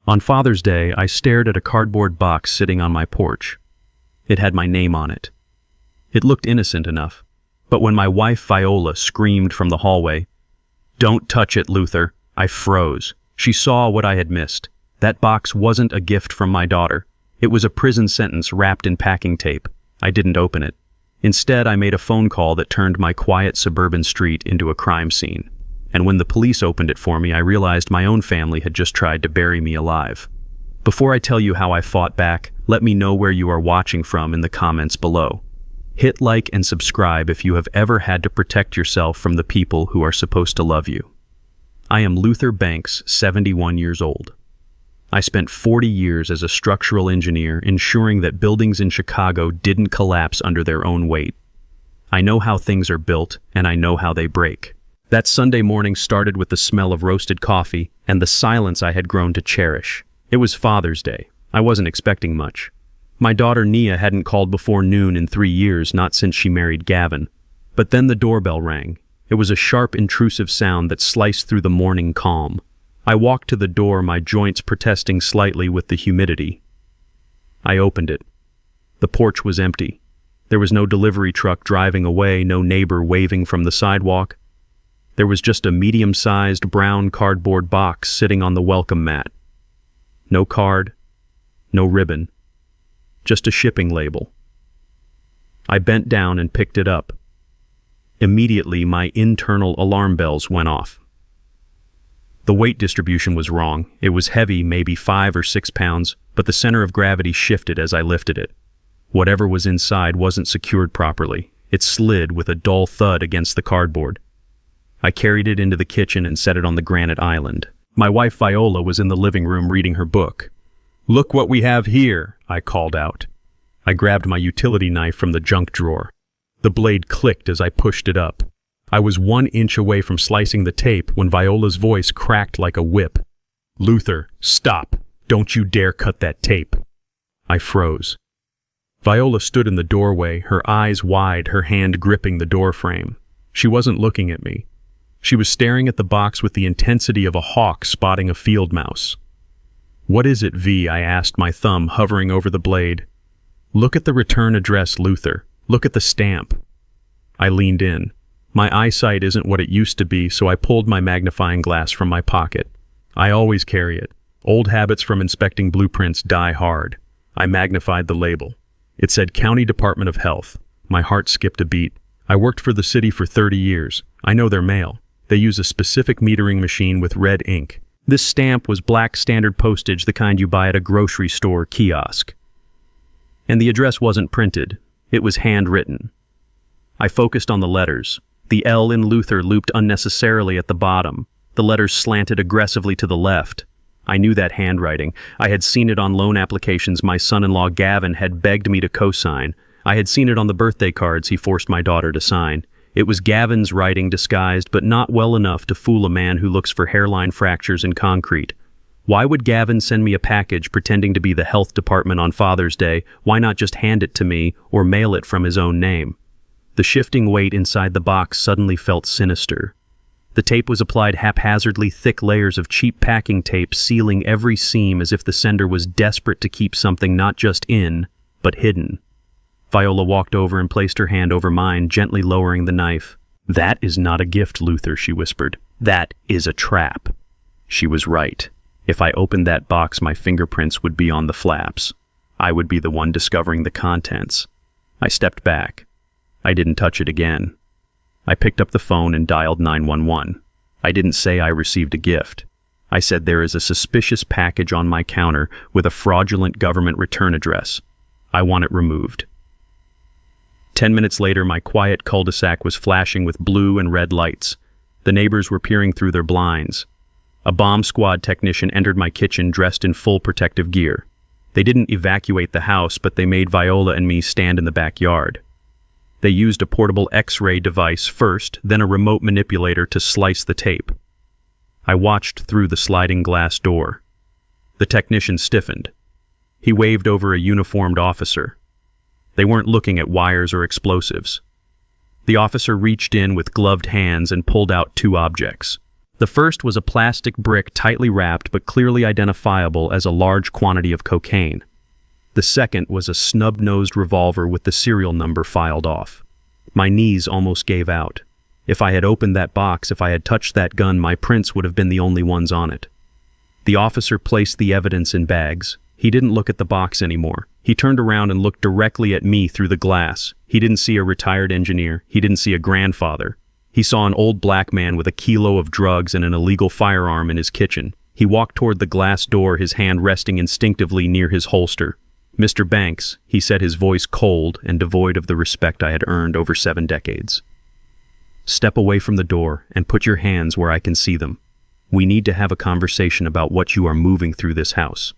On Father's Day, I stared at a cardboard box sitting on my porch. It had my name on it. It looked innocent enough, but when my wife Viola screamed from the hallway, "Don't touch it, Luther," I froze. She saw what I had missed. That box wasn't a gift from my daughter. It was a prison sentence wrapped in packing tape. I didn't open it. Instead, I made a phone call that turned my quiet suburban street into a crime scene. And when the police opened it for me, I realized my own family had just tried to bury me alive. Before I tell you how I fought back, let me know where you are watching from in the comments below. Hit like and subscribe if you have ever had to protect yourself from the people who are supposed to love you. I am Luther Banks, 71 years old. I spent 40 years as a structural engineer ensuring that buildings in Chicago didn't collapse under their own weight. I know how things are built, and I know how they break. That Sunday morning started with the smell of roasted coffee and the silence I had grown to cherish. It was Father's Day. I wasn't expecting much. My daughter Nia hadn't called before noon in 3 years, not since she married Gavin. But then the doorbell rang. It was a sharp, intrusive sound that sliced through the morning calm. I walked to the door, my joints protesting slightly with the humidity. I opened it. The porch was empty. There was no delivery truck driving away, no neighbor waving from the sidewalk. There was just a medium-sized brown cardboard box sitting on the welcome mat. No card, no ribbon, just a shipping label. I bent down and picked it up. Immediately, my internal alarm bells went off. The weight distribution was wrong. It was heavy, maybe 5 or 6 pounds, but the center of gravity shifted as I lifted it. Whatever was inside wasn't secured properly. It slid with a dull thud against the cardboard. I carried it into the kitchen and set it on the granite island. My wife Viola was in the living room reading her book. "Look what we have here," I called out. I grabbed my utility knife from the junk drawer. The blade clicked as I pushed it up. I was 1 inch away from slicing the tape when Viola's voice cracked like a whip. "Luther, stop! Don't you dare cut that tape!" I froze. Viola stood in the doorway, her eyes wide, her hand gripping the door frame. She wasn't looking at me. She was staring at the box with the intensity of a hawk spotting a field mouse. "What is it, V?" I asked, my thumb hovering over the blade. "Look at the return address, Luther. Look at the stamp." I leaned in. My eyesight isn't what it used to be, so I pulled my magnifying glass from my pocket. I always carry it. Old habits from inspecting blueprints die hard. I magnified the label. It said County Department of Health. My heart skipped a beat. I worked for the city for 30 years. I know their mail. They use a specific metering machine with red ink. This stamp was black standard postage, the kind you buy at a grocery store kiosk. And the address wasn't printed. It was handwritten. I focused on the letters. The L in Luther looped unnecessarily at the bottom. The letters slanted aggressively to the left. I knew that handwriting. I had seen it on loan applications my son-in-law Gavin had begged me to co-sign. I had seen it on the birthday cards he forced my daughter to sign. It was Gavin's writing disguised, but not well enough to fool a man who looks for hairline fractures in concrete. Why would Gavin send me a package pretending to be the health department on Father's Day? Why not just hand it to me or mail it from his own name? The shifting weight inside the box suddenly felt sinister. The tape was applied haphazardly, thick layers of cheap packing tape sealing every seam as if the sender was desperate to keep something not just in, but hidden. Viola walked over and placed her hand over mine, gently lowering the knife. "That is not a gift, Luther," she whispered. "That is a trap." She was right. If I opened that box, my fingerprints would be on the flaps. I would be the one discovering the contents. I stepped back. I didn't touch it again. I picked up the phone and dialed 911. I didn't say I received a gift. I said there is a suspicious package on my counter with a fraudulent government return address. I want it removed. 10 minutes later, my quiet cul-de-sac was flashing with blue and red lights. The neighbors were peering through their blinds. A bomb squad technician entered my kitchen dressed in full protective gear. They didn't evacuate the house, but they made Viola and me stand in the backyard. They used a portable X-ray device first, then a remote manipulator to slice the tape. I watched through the sliding glass door. The technician stiffened. He waved over a uniformed officer. They weren't looking at wires or explosives. The officer reached in with gloved hands and pulled out 2 objects. The first was a plastic brick tightly wrapped but clearly identifiable as a large quantity of cocaine. The second was a snub-nosed revolver with the serial number filed off. My knees almost gave out. If I had opened that box, if I had touched that gun, my prints would have been the only ones on it. The officer placed the evidence in bags. He didn't look at the box anymore. He turned around and looked directly at me through the glass. He didn't see a retired engineer. He didn't see a grandfather. He saw an old black man with a kilo of drugs and an illegal firearm in his kitchen. He walked toward the glass door, his hand resting instinctively near his holster. "Mr. Banks," he said, his voice cold and devoid of the respect I had earned over 7 decades. "Step away from the door and put your hands where I can see them. We need to have a conversation about what you are moving through this house."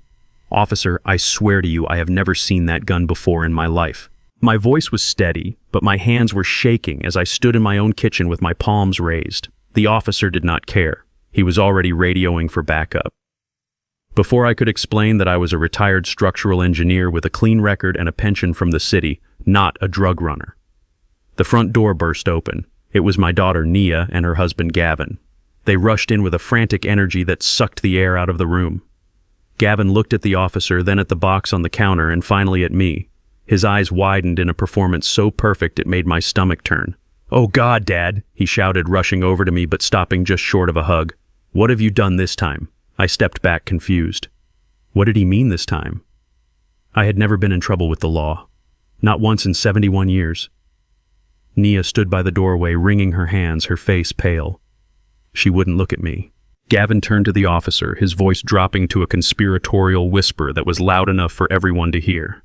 "Officer, I swear to you, I have never seen that gun before in my life." My voice was steady, but my hands were shaking as I stood in my own kitchen with my palms raised. The officer did not care. He was already radioing for backup. Before I could explain that I was a retired structural engineer with a clean record and a pension from the city, not a drug runner. The front door burst open. It was my daughter Nia and her husband Gavin. They rushed in with a frantic energy that sucked the air out of the room. Gavin looked at the officer, then at the box on the counter, and finally at me. His eyes widened in a performance so perfect it made my stomach turn. "Oh God, Dad," he shouted, rushing over to me but stopping just short of a hug. "What have you done this time?" I stepped back, confused. What did he mean this time? I had never been in trouble with the law. Not once in 71 years. Nia stood by the doorway, wringing her hands, her face pale. She wouldn't look at me. Gavin turned to the officer, his voice dropping to a conspiratorial whisper that was loud enough for everyone to hear.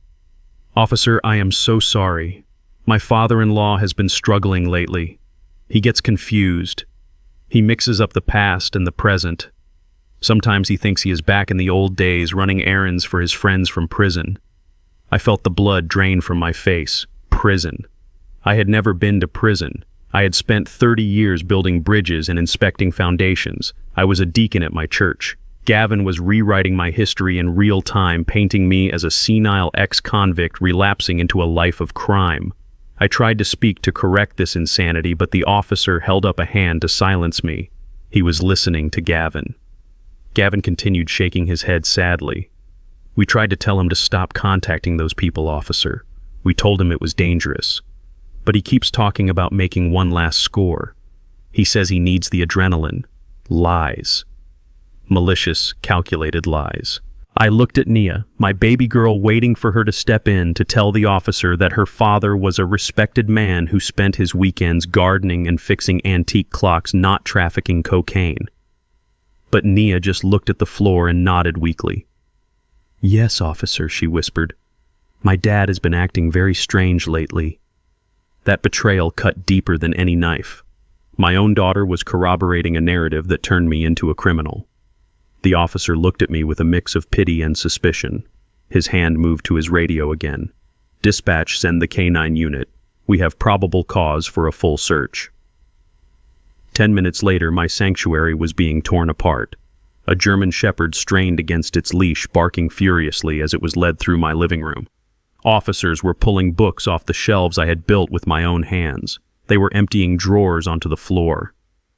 "Officer, I am so sorry. My father-in-law has been struggling lately. He gets confused. He mixes up the past and the present. Sometimes he thinks he is back in the old days, running errands for his friends from prison." I felt the blood drain from my face. Prison. I had never been to prison. I had spent 30 years building bridges and inspecting foundations. I was a deacon at my church. Gavin was rewriting my history in real time, painting me as a senile ex-convict relapsing into a life of crime. I tried to speak to correct this insanity, but the officer held up a hand to silence me. He was listening to Gavin. Gavin continued shaking his head sadly. "We tried to tell him to stop contacting those people, officer. We told him it was dangerous. But he keeps talking about making one last score. He says he needs the adrenaline. Lies. Malicious, calculated lies." I looked at Nia, my baby girl, waiting for her to step in to tell the officer that her father was a respected man who spent his weekends gardening and fixing antique clocks, not trafficking cocaine. But Nia just looked at the floor and nodded weakly. "Yes, officer," she whispered. "My dad has been acting very strange lately." That betrayal cut deeper than any knife. My own daughter was corroborating a narrative that turned me into a criminal. The officer looked at me with a mix of pity and suspicion. His hand moved to his radio again. "Dispatch, send the K9 unit. We have probable cause for a full search." 10 minutes later, my sanctuary was being torn apart. A German shepherd strained against its leash, barking furiously as it was led through my living room. Officers were pulling books off the shelves I had built with my own hands. They were emptying drawers onto the floor.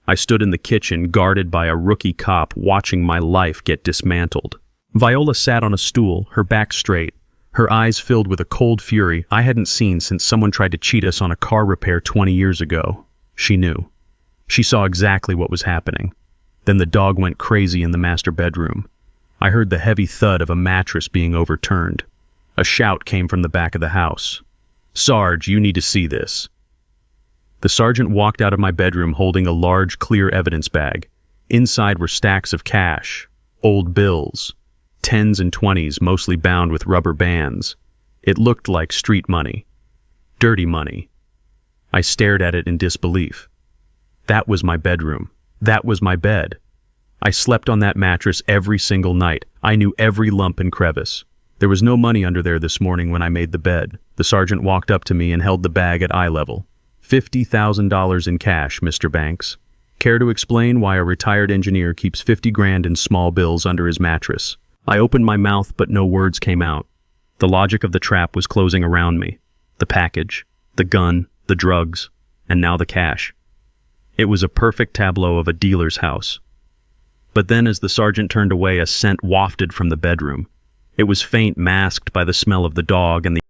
I stood in the kitchen, guarded by a rookie cop, watching my life get dismantled. Viola sat on a stool, her back straight, her eyes filled with a cold fury I hadn't seen since someone tried to cheat us on a car repair 20 years ago. She knew. She saw exactly what was happening. Then the dog went crazy in the master bedroom. I heard the heavy thud of a mattress being overturned. A shout came from the back of the house. "Sarge, you need to see this." The sergeant walked out of my bedroom holding a large, clear evidence bag. Inside were stacks of cash, old bills, 10s and 20s, mostly bound with rubber bands. It looked like street money. Dirty money. I stared at it in disbelief. That was my bedroom. That was my bed. I slept on that mattress every single night. I knew every lump and crevice. There was no money under there this morning when I made the bed. The sergeant walked up to me and held the bag at eye level. $50,000 in cash, Mr. Banks. Care to explain why a retired engineer keeps 50 grand in small bills under his mattress? I opened my mouth, but no words came out. The logic of the trap was closing around me. The package, the gun, the drugs, and now the cash. It was a perfect tableau of a dealer's house. But then as the sergeant turned away, a scent wafted from the bedroom. It was faint, masked by the smell of the dog and the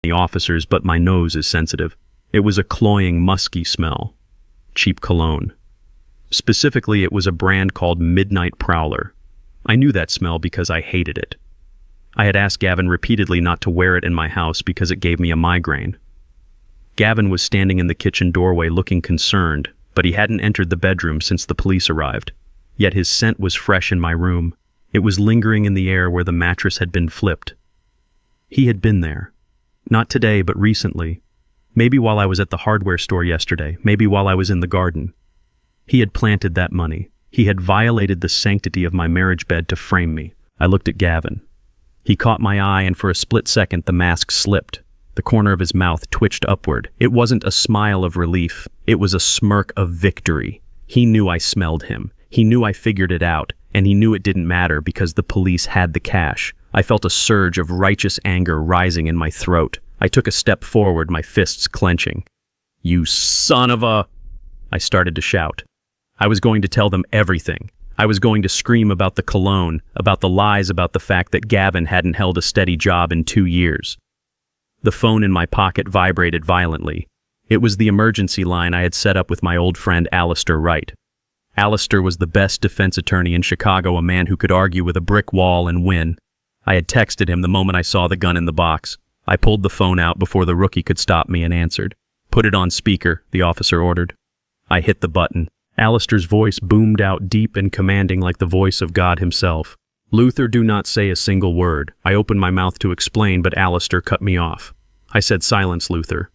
the officers, but my nose is sensitive. It was a cloying, musky smell. Cheap cologne. Specifically, it was a brand called Midnight Prowler. I knew that smell because I hated it. I had asked Gavin repeatedly not to wear it in my house because it gave me a migraine. Gavin was standing in the kitchen doorway looking concerned, but he hadn't entered the bedroom since the police arrived. Yet his scent was fresh in my room. It was lingering in the air where the mattress had been flipped. He had been there. Not today, but recently. Maybe while I was at the hardware store yesterday, maybe while I was in the garden. He had planted that money. He had violated the sanctity of my marriage bed to frame me. I looked at Gavin. He caught my eye, and for a split second the mask slipped. The corner of his mouth twitched upward. It wasn't a smile of relief. It was a smirk of victory. He knew I smelled him. He knew I figured it out, and he knew it didn't matter because the police had the cash. I felt a surge of righteous anger rising in my throat. I took a step forward, my fists clenching. "You son of a..." I started to shout. I was going to tell them everything. I was going to scream about the cologne, about the lies, about the fact that Gavin hadn't held a steady job in 2 years. The phone in my pocket vibrated violently. It was the emergency line I had set up with my old friend Alistair Wright. Alistair was the best defense attorney in Chicago, a man who could argue with a brick wall and win. I had texted him the moment I saw the gun in the box. I pulled the phone out before the rookie could stop me and answered. "Put it on speaker," the officer ordered. I hit the button. Alistair's voice boomed out deep and commanding like the voice of God himself. "Luther, do not say a single word." I opened my mouth to explain, but Alistair cut me off. I said, "Silence, Luther.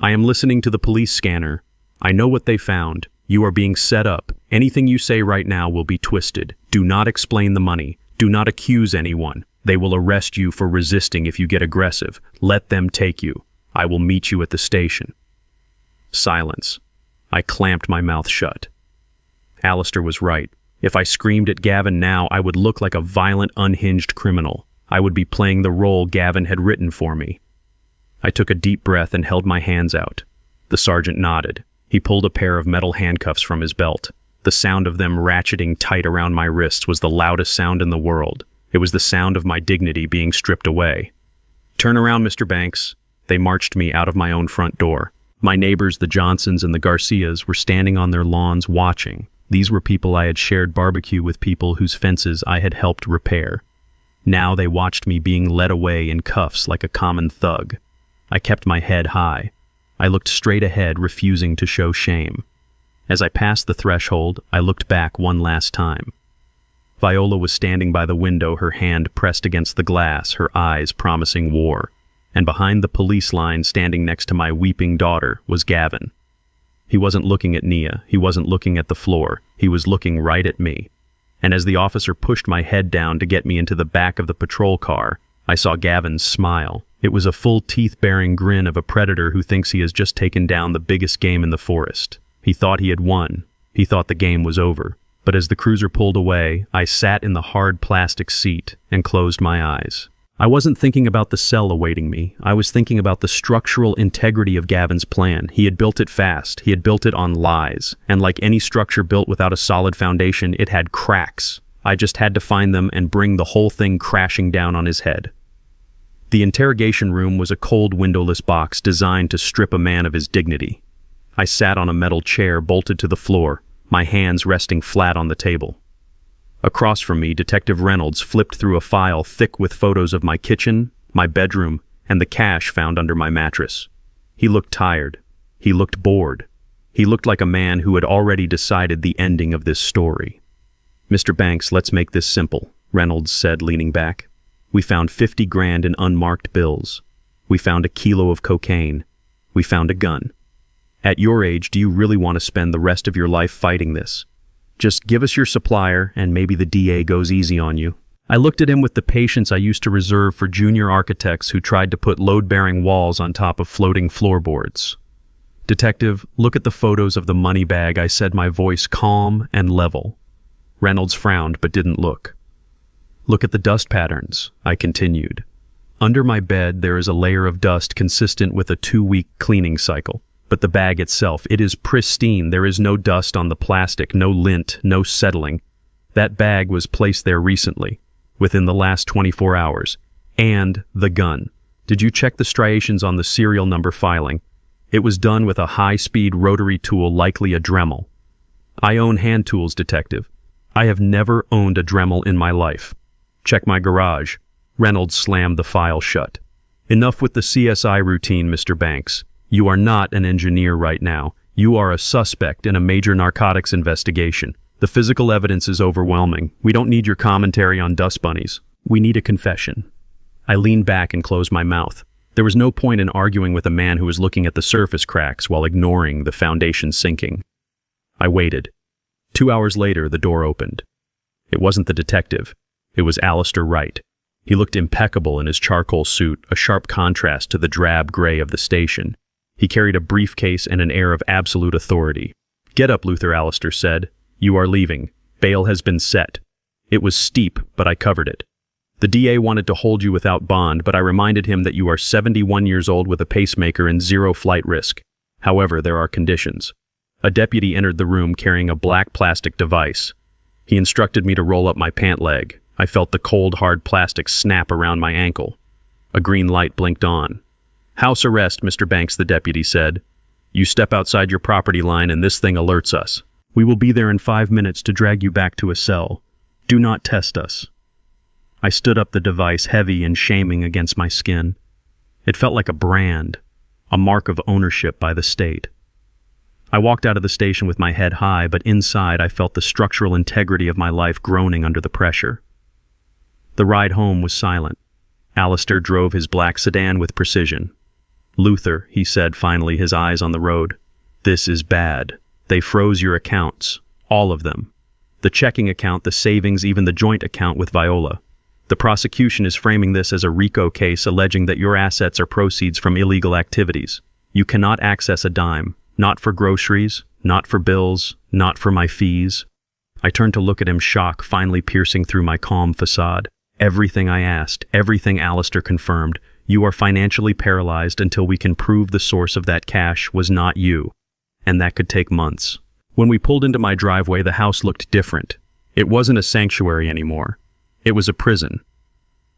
I am listening to the police scanner. I know what they found. You are being set up. Anything you say right now will be twisted. Do not explain the money. Do not accuse anyone. They will arrest you for resisting if you get aggressive. Let them take you. I will meet you at the station." Silence. I clamped my mouth shut. Alistair was right. If I screamed at Gavin now, I would look like a violent, unhinged criminal. I would be playing the role Gavin had written for me. I took a deep breath and held my hands out. The sergeant nodded. He pulled a pair of metal handcuffs from his belt. The sound of them ratcheting tight around my wrists was the loudest sound in the world. It was the sound of my dignity being stripped away. "Turn around, Mr. Banks." They marched me out of my own front door. My neighbors, the Johnsons and the Garcias, were standing on their lawns watching. These were people I had shared barbecue with, people whose fences I had helped repair. Now they watched me being led away in cuffs like a common thug. I kept my head high. I looked straight ahead, refusing to show shame. As I passed the threshold, I looked back one last time. Viola was standing by the window, her hand pressed against the glass, her eyes promising war. And behind the police line, standing next to my weeping daughter, was Gavin. He wasn't looking at Nia. He wasn't looking at the floor. He was looking right at me. And as the officer pushed my head down to get me into the back of the patrol car, I saw Gavin smile. It was a full teeth-baring grin of a predator who thinks he has just taken down the biggest game in the forest. He thought he had won. He thought the game was over. But as the cruiser pulled away, I sat in the hard plastic seat and closed my eyes. I wasn't thinking about the cell awaiting me. I was thinking about the structural integrity of Gavin's plan. He had built it fast. He had built it on lies. And like any structure built without a solid foundation, it had cracks. I just had to find them and bring the whole thing crashing down on his head. The interrogation room was a cold, windowless box designed to strip a man of his dignity. I sat on a metal chair bolted to the floor, my hands resting flat on the table. Across from me, Detective Reynolds flipped through a file thick with photos of my kitchen, my bedroom, and the cash found under my mattress. He looked tired. He looked bored. He looked like a man who had already decided the ending of this story. "Mr. Banks, let's make this simple," Reynolds said, leaning back. "We found 50 grand in unmarked bills. We found a kilo of cocaine. We found a gun. At your age, do you really want to spend the rest of your life fighting this? Just give us your supplier, and maybe the DA goes easy on you." I looked at him with the patience I used to reserve for junior architects who tried to put load-bearing walls on top of floating floorboards. "Detective, look at the photos of the money bag," I said, my voice calm and level. Reynolds frowned but didn't look. "Look at the dust patterns," I continued. "Under my bed there is a layer of dust consistent with a 2-week cleaning cycle. But the bag itself, it is pristine. There is no dust on the plastic, no lint, no settling. That bag was placed there recently, within the last 24 hours. And the gun. Did you check the striations on the serial number filing? It was done with a high-speed rotary tool, likely a Dremel. I own hand tools, detective. I have never owned a Dremel in my life. Check my garage. Reynolds slammed the file shut. Enough with the CSI routine, Mr. Banks. You are not an engineer right now. You are a suspect in a major narcotics investigation. The physical evidence is overwhelming. We don't need your commentary on dust bunnies. We need a confession. I leaned back and closed my mouth. There was no point in arguing with a man who was looking at the surface cracks while ignoring the foundation sinking. I waited. 2 hours later, the door opened. It wasn't the detective. It was Alistair Wright. He looked impeccable in his charcoal suit, a sharp contrast to the drab gray of the station. He carried a briefcase and an air of absolute authority. "Get up, Luther," Alistair said. "You are leaving. Bail has been set." It was steep, but I covered it. "The DA wanted to hold you without bond, but I reminded him that you are 71 years old with a pacemaker and zero flight risk. However, there are conditions." A deputy entered the room carrying a black plastic device. He instructed me to roll up my pant leg. I felt the cold, hard plastic snap around my ankle. A green light blinked on. "House arrest, Mr. Banks," the deputy said. "You step outside your property line and this thing alerts us. We will be there in 5 minutes to drag you back to a cell. Do not test us." I stood up the device, heavy and shaming against my skin. It felt like a brand, a mark of ownership by the state. I walked out of the station with my head high, but inside I felt the structural integrity of my life groaning under the pressure. The ride home was silent. Alistair drove his black sedan with precision. "Luther," he said finally, his eyes on the road, "this is bad. They froze your accounts. All of them. The checking account, the savings, even the joint account with Viola. The prosecution is framing this as a RICO case, alleging that your assets are proceeds from illegal activities. You cannot access a dime. Not for groceries, not for bills, not for my fees." I turned to look at him, shock finally piercing through my calm facade. "Everything I asked, everything," Alistair confirmed. "You are financially paralyzed until we can prove the source of that cash was not you. And that could take months." When we pulled into my driveway, the house looked different. It wasn't a sanctuary anymore. It was a prison.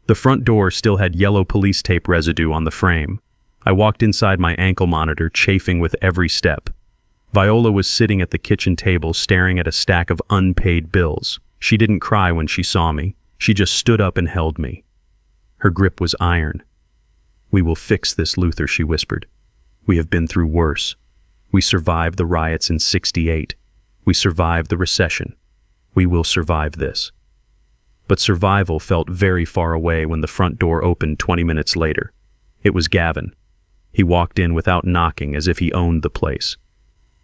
The front door still had yellow police tape residue on the frame. I walked inside, my ankle monitor chafing with every step. Viola was sitting at the kitchen table staring at a stack of unpaid bills. She didn't cry when she saw me. She just stood up and held me. Her grip was iron. "We will fix this, Luther," she whispered. "We have been through worse. We survived the riots in '68. We survived the recession. We will survive this." But survival felt very far away when the front door opened 20 minutes later. It was Gavin. He walked in without knocking, as if he owned the place.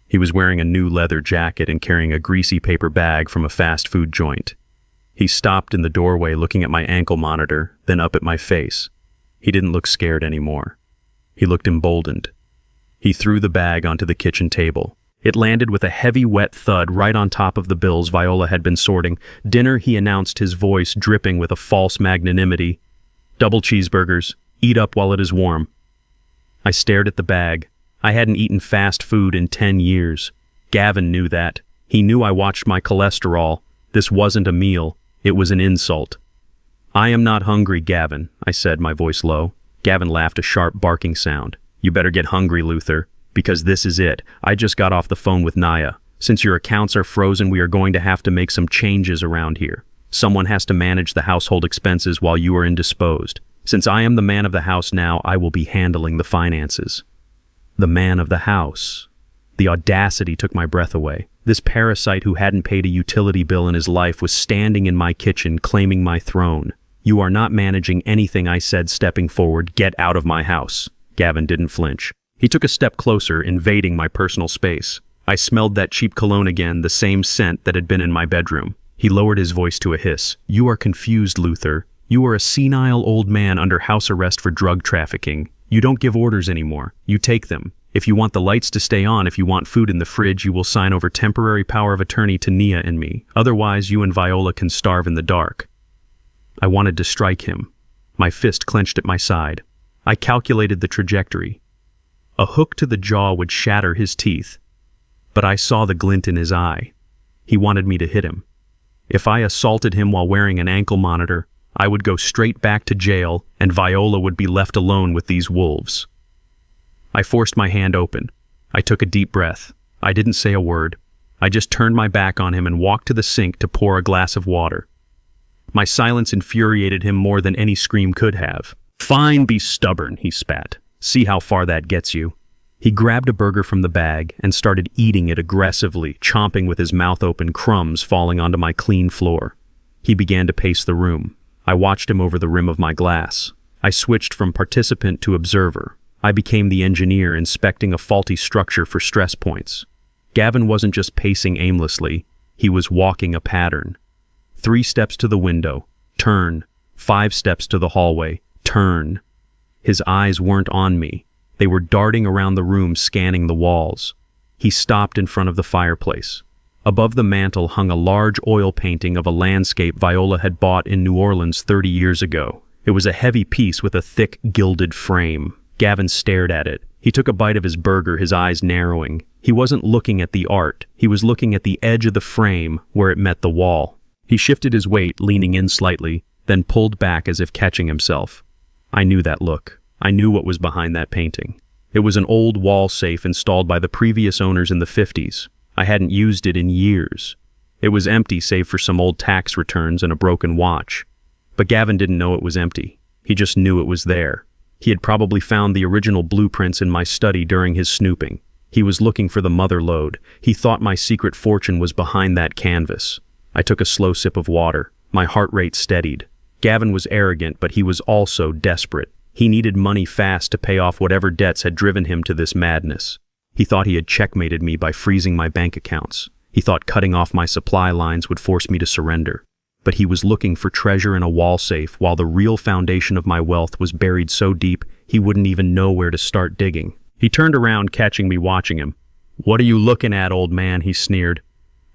He was wearing a new leather jacket and carrying a greasy paper bag from a fast food joint. He stopped in the doorway, looking at my ankle monitor, then up at my face. He didn't look scared anymore. He looked emboldened. He threw the bag onto the kitchen table. It landed with a heavy, wet thud right on top of the bills Viola had been sorting. "Dinner," he announced, his voice dripping with a false magnanimity. "Double cheeseburgers. Eat up while it is warm." I stared at the bag. I hadn't eaten fast food in 10 years. Gavin knew that. He knew I watched my cholesterol. This wasn't a meal. It was an insult. "I am not hungry, Gavin," I said, my voice low. Gavin laughed, a sharp barking sound. "You better get hungry, Luther, because this is it. I just got off the phone with Naya. Since your accounts are frozen, we are going to have to make some changes around here. Someone has to manage the household expenses while you are indisposed. Since I am the man of the house now, I will be handling the finances." The man of the house. The audacity took my breath away. This parasite who hadn't paid a utility bill in his life was standing in my kitchen, claiming my throne. "You are not managing anything," I said, stepping forward. "Get out of my house." Gavin didn't flinch. He took a step closer, invading my personal space. I smelled that cheap cologne again, the same scent that had been in my bedroom. He lowered his voice to a hiss. "You are confused, Luther. You are a senile old man under house arrest for drug trafficking. You don't give orders anymore. You take them. If you want the lights to stay on, if you want food in the fridge, you will sign over temporary power of attorney to Nia and me. Otherwise, you and Viola can starve in the dark." I wanted to strike him. My fist clenched at my side. I calculated the trajectory. A hook to the jaw would shatter his teeth. But I saw the glint in his eye. He wanted me to hit him. If I assaulted him while wearing an ankle monitor, I would go straight back to jail, and Viola would be left alone with these wolves. I forced my hand open. I took a deep breath. I didn't say a word. I just turned my back on him and walked to the sink to pour a glass of water. My silence infuriated him more than any scream could have. "Fine, be stubborn," he spat. "See how far that gets you." He grabbed a burger from the bag and started eating it aggressively, chomping with his mouth open, crumbs falling onto my clean floor. He began to pace the room. I watched him over the rim of my glass. I switched from participant to observer. I became the engineer inspecting a faulty structure for stress points. Gavin wasn't just pacing aimlessly, he was walking a pattern. 3 steps to the window, turn. 5 steps to the hallway, turn. His eyes weren't on me. They were darting around the room, scanning the walls. He stopped in front of the fireplace. Above the mantel hung a large oil painting of a landscape Viola had bought in New Orleans 30 years ago. It was a heavy piece with a thick, gilded frame. Gavin stared at it. He took a bite of his burger, his eyes narrowing. He wasn't looking at the art. He was looking at the edge of the frame where it met the wall. He shifted his weight, leaning in slightly, then pulled back as if catching himself. I knew that look. I knew what was behind that painting. It was an old wall safe installed by the previous owners in the 50s. I hadn't used it in years. It was empty save for some old tax returns and a broken watch. But Gavin didn't know it was empty. He just knew it was there. He had probably found the original blueprints in my study during his snooping. He was looking for the mother lode. He thought my secret fortune was behind that canvas. I took a slow sip of water. My heart rate steadied. Gavin was arrogant, but he was also desperate. He needed money fast to pay off whatever debts had driven him to this madness. He thought he had checkmated me by freezing my bank accounts. He thought cutting off my supply lines would force me to surrender. But he was looking for treasure in a wall safe while the real foundation of my wealth was buried so deep he wouldn't even know where to start digging. He turned around, catching me watching him. "What are you looking at, old man?" he sneered.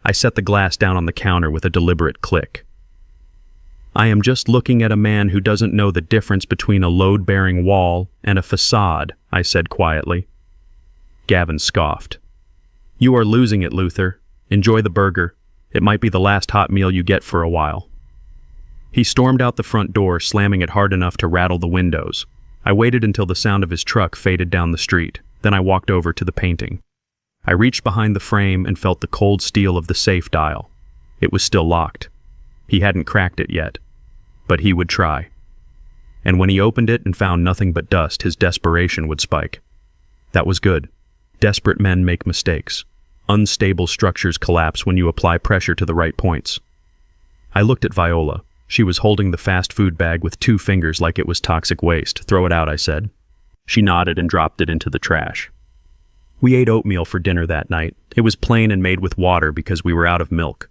I set the glass down on the counter with a deliberate click. "I am just looking at a man who doesn't know the difference between a load-bearing wall and a facade," I said quietly. Gavin scoffed. "You are losing it, Luther. Enjoy the burger. It might be the last hot meal you get for a while." He stormed out the front door, slamming it hard enough to rattle the windows. I waited until the sound of his truck faded down the street. Then I walked over to the painting. I reached behind the frame and felt the cold steel of the safe dial. It was still locked. He hadn't cracked it yet. But he would try. And when he opened it and found nothing but dust, his desperation would spike. That was good. Desperate men make mistakes. Unstable structures collapse when you apply pressure to the right points. I looked at Viola. She was holding the fast food bag with 2 fingers like it was toxic waste. "Throw it out," I said. She nodded and dropped it into the trash. We ate oatmeal for dinner that night. It was plain and made with water because we were out of milk.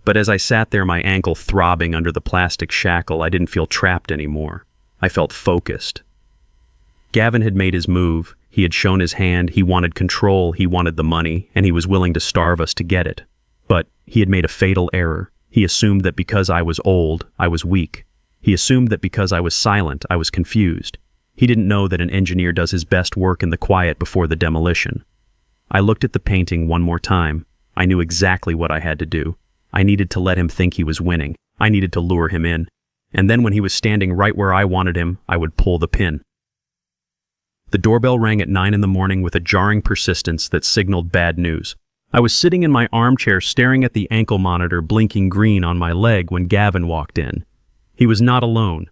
But as I sat there, my ankle throbbing under the plastic shackle, I didn't feel trapped anymore. I felt focused. Gavin had made his move. He had shown his hand. He wanted control. He wanted the money, and he was willing to starve us to get it. But he had made a fatal error. He assumed that because I was old, I was weak. He assumed that because I was silent, I was confused. He didn't know that an engineer does his best work in the quiet before the demolition. I looked at the painting one more time. I knew exactly what I had to do. I needed to let him think he was winning. I needed to lure him in. And then when he was standing right where I wanted him, I would pull the pin. The doorbell rang at 9 in the morning with a jarring persistence that signaled bad news. I was sitting in my armchair staring at the ankle monitor blinking green on my leg when Gavin walked in. He was not alone.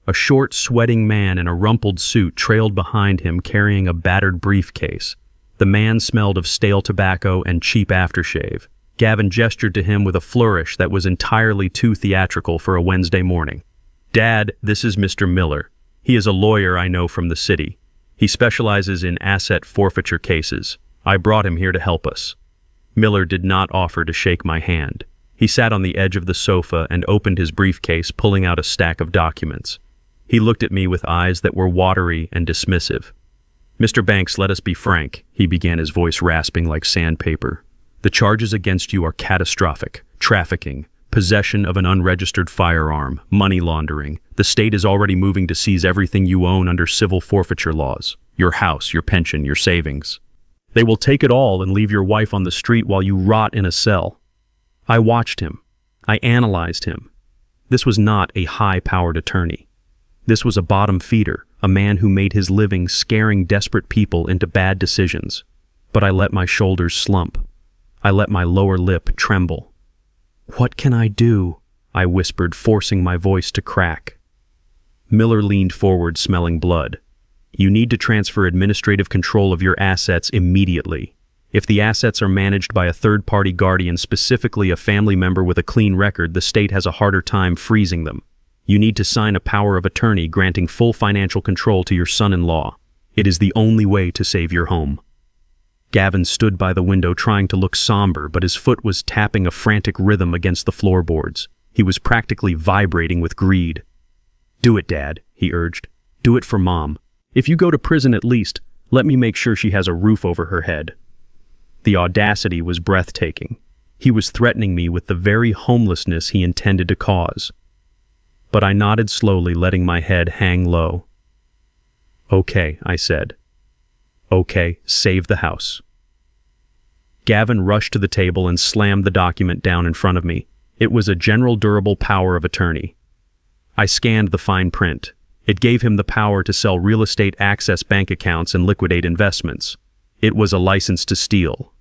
A short, sweating man in a rumpled suit trailed behind him carrying a battered briefcase. The man smelled of stale tobacco and cheap aftershave. Gavin gestured to him with a flourish that was entirely too theatrical for a Wednesday morning. "Dad, this is Mr. Miller. He is a lawyer I know from the city. He specializes in asset forfeiture cases. I brought him here to help us." Miller did not offer to shake my hand. He sat on the edge of the sofa and opened his briefcase, pulling out a stack of documents. He looked at me with eyes that were watery and dismissive. "Mr. Banks, let us be frank," he began, his voice rasping like sandpaper. "The charges against you are catastrophic. Trafficking, possession of an unregistered firearm, money laundering. The state is already moving to seize everything you own under civil forfeiture laws. Your house, your pension, your savings. They will take it all and leave your wife on the street while you rot in a cell." I watched him. I analyzed him. This was not a high-powered attorney. This was a bottom feeder, a man who made his living scaring desperate people into bad decisions. But I let my shoulders slump. I let my lower lip tremble. "What can I do?" I whispered, forcing my voice to crack. Miller leaned forward, smelling blood. "You need to transfer administrative control of your assets immediately. If the assets are managed by a third-party guardian, specifically a family member with a clean record, the state has a harder time freezing them. You need to sign a power of attorney granting full financial control to your son-in-law. It is the only way to save your home." Gavin stood by the window trying to look somber, but his foot was tapping a frantic rhythm against the floorboards. He was practically vibrating with greed. "Do it, Dad," he urged. "Do it for Mom. If you go to prison, at least, let me make sure she has a roof over her head." The audacity was breathtaking. He was threatening me with the very homelessness he intended to cause. But I nodded slowly, letting my head hang low. "Okay," I said. "Okay, save the house." Gavin rushed to the table and slammed the document down in front of me. It was a general durable power of attorney. I scanned the fine print. It gave him the power to sell real estate, access bank accounts, and liquidate investments. It was a license to steal.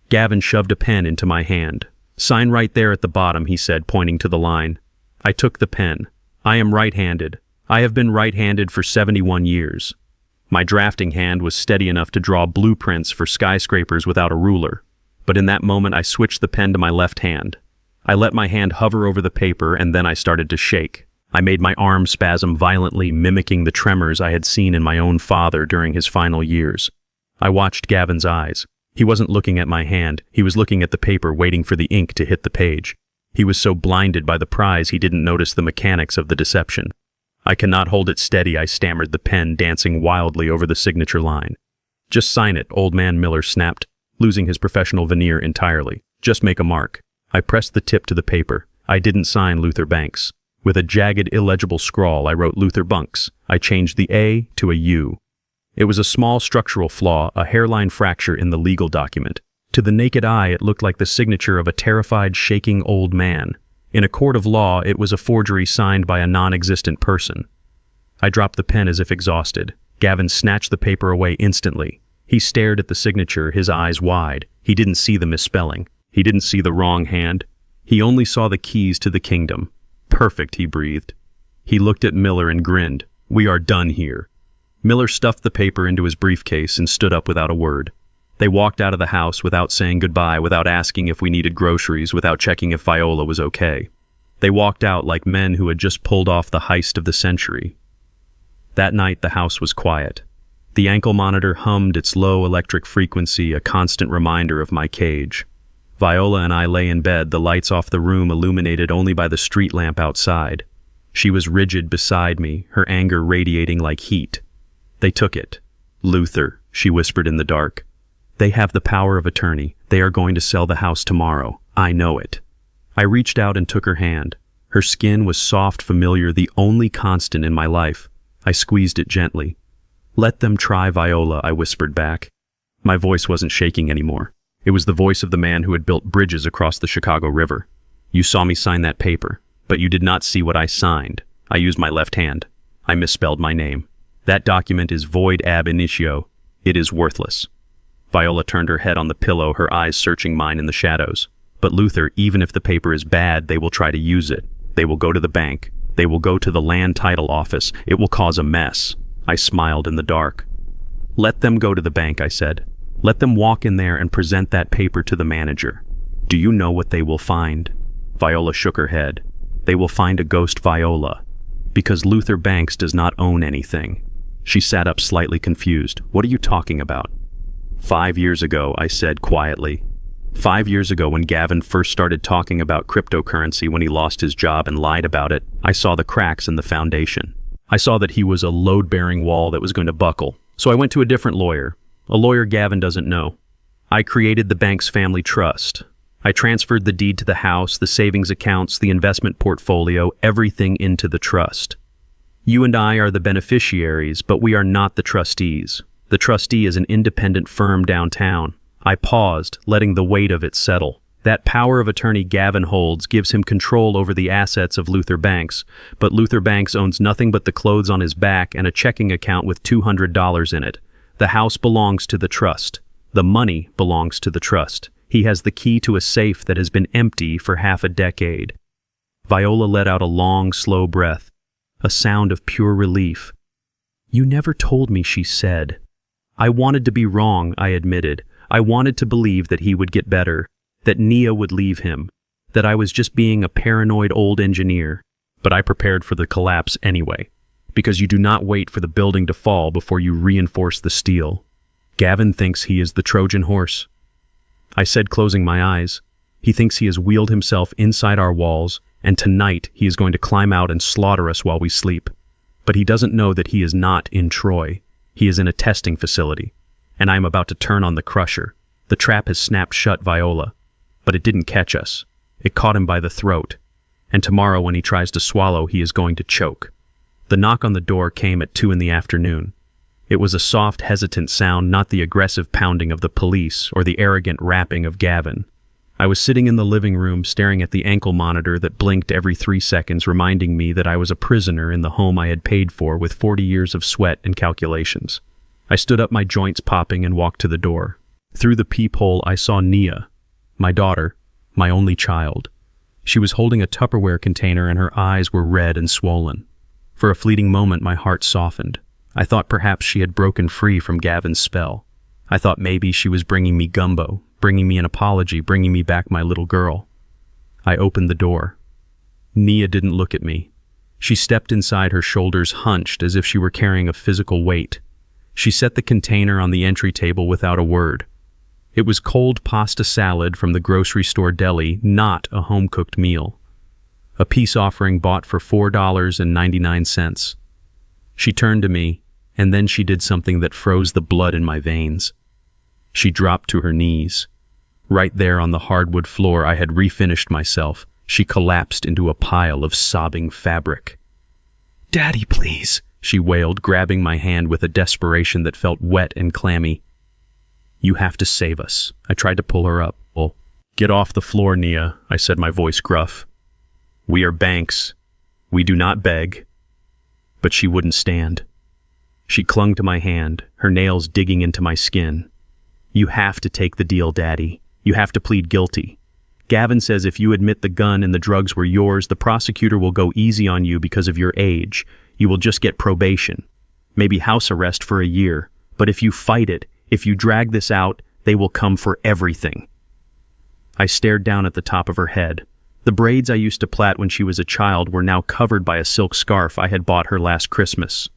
Gavin shoved a pen into my hand. "Sign right there at the bottom," he said, pointing to the line. I took the pen. I am right-handed. I have been right-handed for 71 years. My drafting hand was steady enough to draw blueprints for skyscrapers without a ruler. But in that moment, I switched the pen to my left hand. I let my hand hover over the paper, and then I started to shake. I made my arm spasm violently, mimicking the tremors I had seen in my own father during his final years. I watched Gavin's eyes. He wasn't looking at my hand. He was looking at the paper, waiting for the ink to hit the page. He was so blinded by the prize he didn't notice the mechanics of the deception. "I cannot hold it steady," I stammered, the pen dancing wildly over the signature line. "Just sign it," Old Man Miller snapped, losing his professional veneer entirely. "Just make a mark." I pressed the tip to the paper. I didn't sign Luther Banks. With a jagged, illegible scrawl, I wrote Luther Bunks. I changed the A to a U. It was a small structural flaw, a hairline fracture in the legal document. To the naked eye, it looked like the signature of a terrified, shaking old man. In a court of law, it was a forgery signed by a non-existent person. I dropped the pen as if exhausted. Gavin snatched the paper away instantly. He stared at the signature, his eyes wide. He didn't see the misspelling. He didn't see the wrong hand. He only saw the keys to the kingdom. "Perfect," he breathed. He looked at Miller and grinned. "We are done here." Miller stuffed the paper into his briefcase and stood up without a word. They walked out of the house without saying goodbye, without asking if we needed groceries, without checking if Viola was okay. They walked out like men who had just pulled off the heist of the century. That night, the house was quiet. The ankle monitor hummed its low electric frequency, a constant reminder of my cage. Viola and I lay in bed, the lights off the room illuminated only by the street lamp outside. She was rigid beside me, her anger radiating like heat. "They took it. Luther," she whispered in the dark. "They have the power of attorney. They are going to sell the house tomorrow. I know it." I reached out and took her hand. Her skin was soft, familiar, the only constant in my life. I squeezed it gently. "Let them try, Viola," I whispered back. My voice wasn't shaking anymore. It was the voice of the man who had built bridges across the Chicago River. "You saw me sign that paper, but you did not see what I signed. I used my left hand. I misspelled my name. That document is void ab initio. It is worthless." Viola turned her head on the pillow, her eyes searching mine in the shadows. "But Luther, even if the paper is bad, they will try to use it. They will go to the bank. They will go to the land title office. It will cause a mess." I smiled in the dark. "Let them go to the bank," I said. "Let them walk in there and present that paper to the manager. Do you know what they will find?" Viola shook her head. "They will find a ghost Viola, because Luther Banks does not own anything." She sat up slightly confused. "What are you talking about?" 5 years ago, I said quietly. 5 years ago, when Gavin first started talking about cryptocurrency when he lost his job and lied about it, I saw the cracks in the foundation. I saw that he was a load-bearing wall that was going to buckle. So I went to a different lawyer, a lawyer Gavin doesn't know. I created the bank's family trust. I transferred the deed to the house, the savings accounts, the investment portfolio, everything into the trust. You and I are the beneficiaries, but we are not the trustees. The trustee is an independent firm downtown. I paused, letting the weight of it settle. That power of attorney Gavin holds gives him control over the assets of Luther Banks, but Luther Banks owns nothing but the clothes on his back and a checking account with $200 in it. The house belongs to the trust. The money belongs to the trust. He has the key to a safe that has been empty for half a decade. Viola let out a long, slow breath, a sound of pure relief. "You never told me," she said. "I wanted to be wrong," I admitted. I wanted to believe that he would get better, that Nia would leave him, that I was just being a paranoid old engineer. But I prepared for the collapse anyway, because you do not wait for the building to fall before you reinforce the steel. Gavin thinks he is the Trojan horse. I said, closing my eyes. He thinks he has wheeled himself inside our walls, and tonight he is going to climb out and slaughter us while we sleep. But he doesn't know that he is not in Troy. He is in a testing facility, and I am about to turn on the crusher. The trap has snapped shut, Viola, but it didn't catch us. It caught him by the throat, and tomorrow when he tries to swallow, he is going to choke. The knock on the door came at 2 p.m. It was a soft, hesitant sound, not the aggressive pounding of the police or the arrogant rapping of Gavin. I was sitting in the living room staring at the ankle monitor that blinked every 3 seconds, reminding me that I was a prisoner in the home I had paid for with 40 years of sweat and calculations. I stood up, my joints popping, and walked to the door. Through the peephole, I saw Nia, my daughter, my only child. She was holding a Tupperware container and her eyes were red and swollen. For a fleeting moment, my heart softened. I thought perhaps she had broken free from Gavin's spell. I thought maybe she was bringing me gumbo, bringing me an apology, bringing me back my little girl. I opened the door. Nia didn't look at me. She stepped inside, her shoulders hunched as if she were carrying a physical weight. She set the container on the entry table without a word. It was cold pasta salad from the grocery store deli, not a home-cooked meal. A peace offering bought for $4.99. She turned to me, and then she did something that froze the blood in my veins. She dropped to her knees. Right there on the hardwood floor I had refinished myself, she collapsed into a pile of sobbing fabric. "Daddy, please," she wailed, grabbing my hand with a desperation that felt wet and clammy. "You have to save us." I tried to pull her up. "Oh, get off the floor, Nia," I said, my voice gruff. "We are Banks. We do not beg." But she wouldn't stand. She clung to my hand, her nails digging into my skin. "You have to take the deal, Daddy. You have to plead guilty. Gavin says if you admit the gun and the drugs were yours, the prosecutor will go easy on you because of your age. You will just get probation, maybe house arrest for a year. But if you fight it, if you drag this out, they will come for everything." I stared down at the top of her head. The braids I used to plait when she was a child were now covered by a silk scarf I had bought her last Christmas.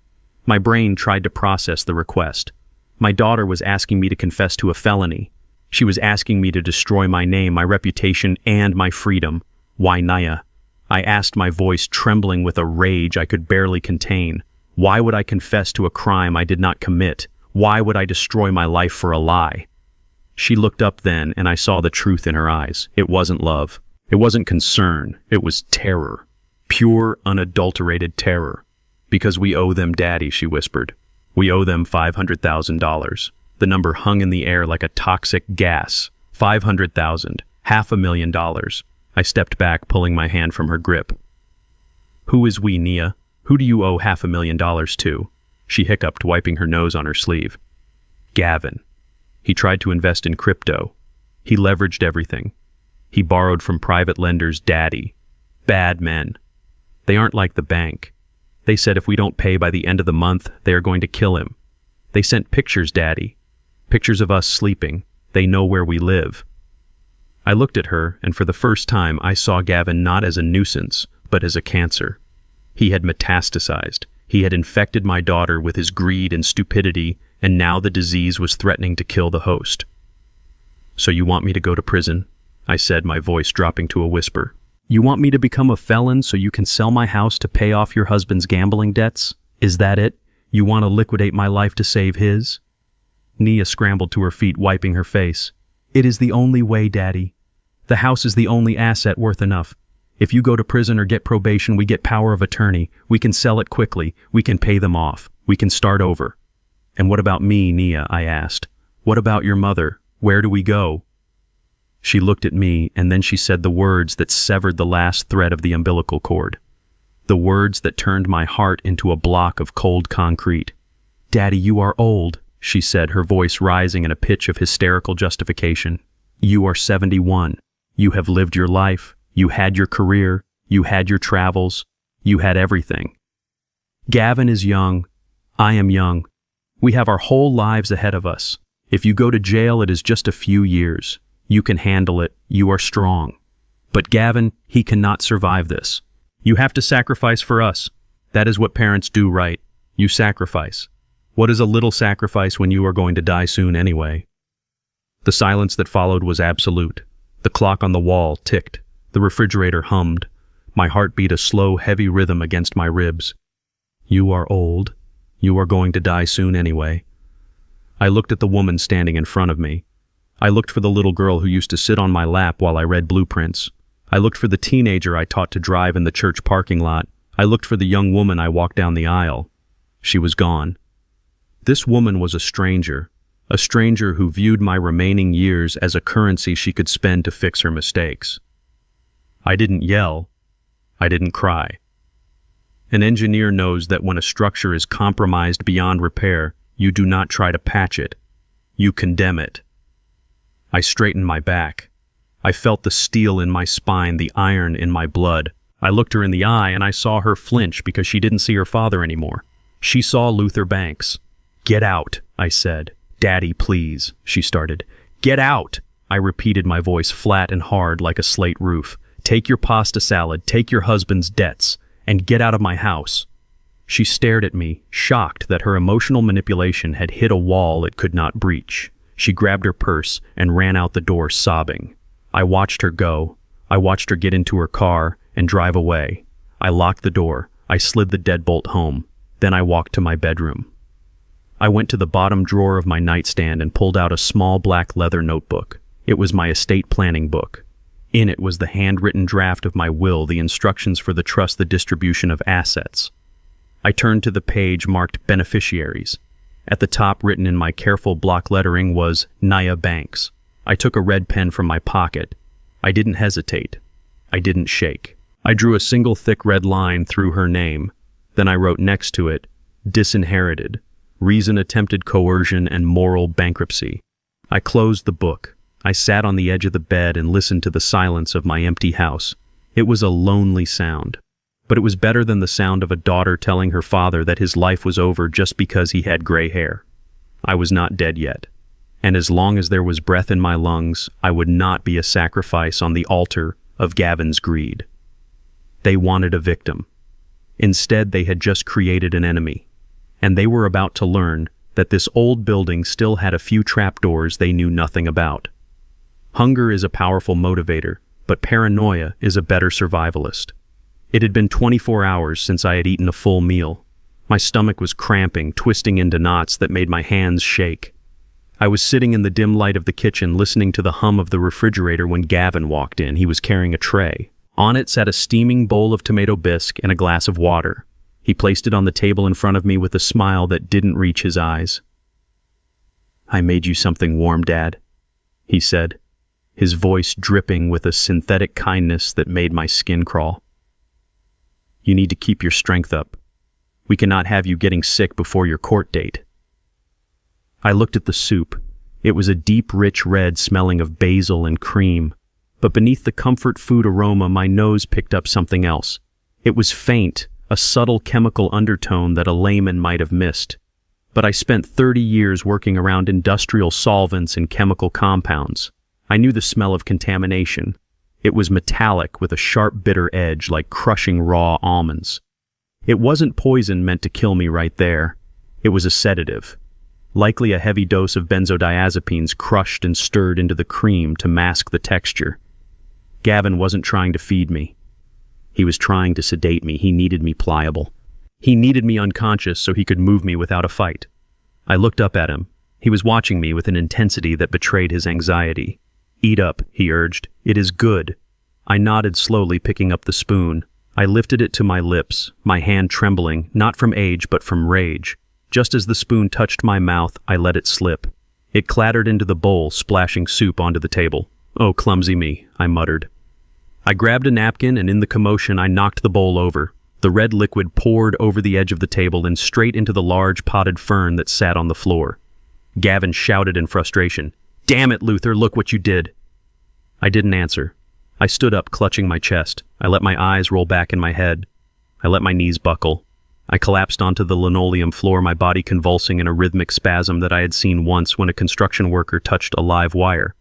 My brain tried to process the request. My daughter was asking me to confess to a felony. She was asking me to destroy my name, my reputation, and my freedom. Why, Nia? I asked, my voice trembling with a rage I could barely contain. Why would I confess to a crime I did not commit? Why would I destroy my life for a lie? She looked up then, and I saw the truth in her eyes. It wasn't love. It wasn't concern. It was terror. Pure, unadulterated terror. "Because we owe them, Daddy," she whispered. "We owe them $500,000. The number hung in the air like a toxic gas. 500,000. $500,000. I stepped back, pulling my hand from her grip. "Who is we, Nia? Who do you owe $500,000 to?" She hiccuped, wiping her nose on her sleeve. "Gavin. He tried to invest in crypto. He leveraged everything. He borrowed from private lenders, Daddy. Bad men. They aren't like the bank. They said if we don't pay by the end of the month, they are going to kill him. They sent pictures, Daddy. Pictures of us sleeping. They know where we live." I looked at her, and for the first time I saw Gavin not as a nuisance, but as a cancer. He had metastasized. He had infected my daughter with his greed and stupidity, and now the disease was threatening to kill the host. "So you want me to go to prison?" I said, my voice dropping to a whisper. "You want me to become a felon so you can sell my house to pay off your husband's gambling debts? Is that it? You want to liquidate my life to save his?" Nia scrambled to her feet, wiping her face. "It is the only way, Daddy. The house is the only asset worth enough. If you go to prison or get probation, we get power of attorney. We can sell it quickly. We can pay them off. We can start over." "And what about me, Nia?" I asked. "What about your mother? Where do we go?" She looked at me, and then she said the words that severed the last thread of the umbilical cord. The words that turned my heart into a block of cold concrete. "Daddy, you are old," she said, her voice rising in a pitch of hysterical justification. "You are 71. You have lived your life. You had your career. You had your travels. You had everything. Gavin is young. I am young. We have our whole lives ahead of us. If you go to jail, it is just a few years. You can handle it. You are strong. But Gavin, he cannot survive this. You have to sacrifice for us. That is what parents do, right? You sacrifice. What is a little sacrifice when you are going to die soon anyway?" The silence that followed was absolute. The clock on the wall ticked. The refrigerator hummed. My heart beat a slow, heavy rhythm against my ribs. "You are old. You are going to die soon anyway." I looked at the woman standing in front of me. I looked for the little girl who used to sit on my lap while I read blueprints. I looked for the teenager I taught to drive in the church parking lot. I looked for the young woman I walked down the aisle. She was gone. This woman was a stranger who viewed my remaining years as a currency she could spend to fix her mistakes. I didn't yell. I didn't cry. An engineer knows that when a structure is compromised beyond repair, you do not try to patch it. You condemn it. I straightened my back. I felt the steel in my spine, the iron in my blood. I looked her in the eye and I saw her flinch because she didn't see her father anymore. She saw Luther Banks. "Get out," I said. "Daddy, please," she started. "Get out," I repeated, my voice flat and hard like a slate roof. "Take your pasta salad, take your husband's debts, and get out of my house." She stared at me, shocked that her emotional manipulation had hit a wall it could not breach. She grabbed her purse and ran out the door sobbing. I watched her go. I watched her get into her car and drive away. I locked the door. I slid the deadbolt home. Then I walked to my bedroom. I went to the bottom drawer of my nightstand and pulled out a small black leather notebook. It was my estate planning book. In it was the handwritten draft of my will, the instructions for the trust, the distribution of assets. I turned to the page marked beneficiaries. At the top, written in my careful block lettering, was Nia Banks. I took a red pen from my pocket. I didn't hesitate. I didn't shake. I drew a single thick red line through her name. Then I wrote next to it, disinherited, reason attempted coercion and moral bankruptcy. I closed the book. I sat on the edge of the bed and listened to the silence of my empty house. It was a lonely sound, but it was better than the sound of a daughter telling her father that his life was over just because he had gray hair. I was not dead yet, and as long as there was breath in my lungs, I would not be a sacrifice on the altar of Gavin's greed. They wanted a victim. Instead, they had just created an enemy, and they were about to learn that this old building still had a few trapdoors they knew nothing about. Hunger is a powerful motivator, but paranoia is a better survivalist. It had been 24 hours since I had eaten a full meal. My stomach was cramping, twisting into knots that made my hands shake. I was sitting in the dim light of the kitchen listening to the hum of the refrigerator when Gavin walked in. He was carrying a tray. On it sat a steaming bowl of tomato bisque and a glass of water. He placed it on the table in front of me with a smile that didn't reach his eyes. "I made you something warm, Dad," he said, his voice dripping with a synthetic kindness that made my skin crawl. "You need to keep your strength up. We cannot have you getting sick before your court date." I looked at the soup. It was a deep, rich red smelling of basil and cream. But beneath the comfort food aroma, my nose picked up something else. It was faint, a subtle chemical undertone that a layman might have missed. But I spent 30 years working around industrial solvents and chemical compounds. I knew the smell of contamination. It was metallic with a sharp, bitter edge like crushing raw almonds. It wasn't poison meant to kill me right there. It was a sedative. Likely a heavy dose of benzodiazepines crushed and stirred into the cream to mask the texture. Gavin wasn't trying to feed me. He was trying to sedate me. He needed me pliable. He needed me unconscious so he could move me without a fight. I looked up at him. He was watching me with an intensity that betrayed his anxiety. "Eat up," he urged. "It is good." I nodded slowly, picking up the spoon. I lifted it to my lips, my hand trembling, not from age but from rage. Just as the spoon touched my mouth, I let it slip. It clattered into the bowl, splashing soup onto the table. Oh, clumsy me, I muttered. I grabbed a napkin, and in the commotion I knocked the bowl over. The red liquid poured over the edge of the table and straight into the large potted fern that sat on the floor. Gavin shouted in frustration, "Damn it, Luther, look what you did!" I didn't answer. I stood up, clutching my chest. I let my eyes roll back in my head. I let my knees buckle. I collapsed onto the linoleum floor, my body convulsing in a rhythmic spasm that I had seen once when a construction worker touched a live wire.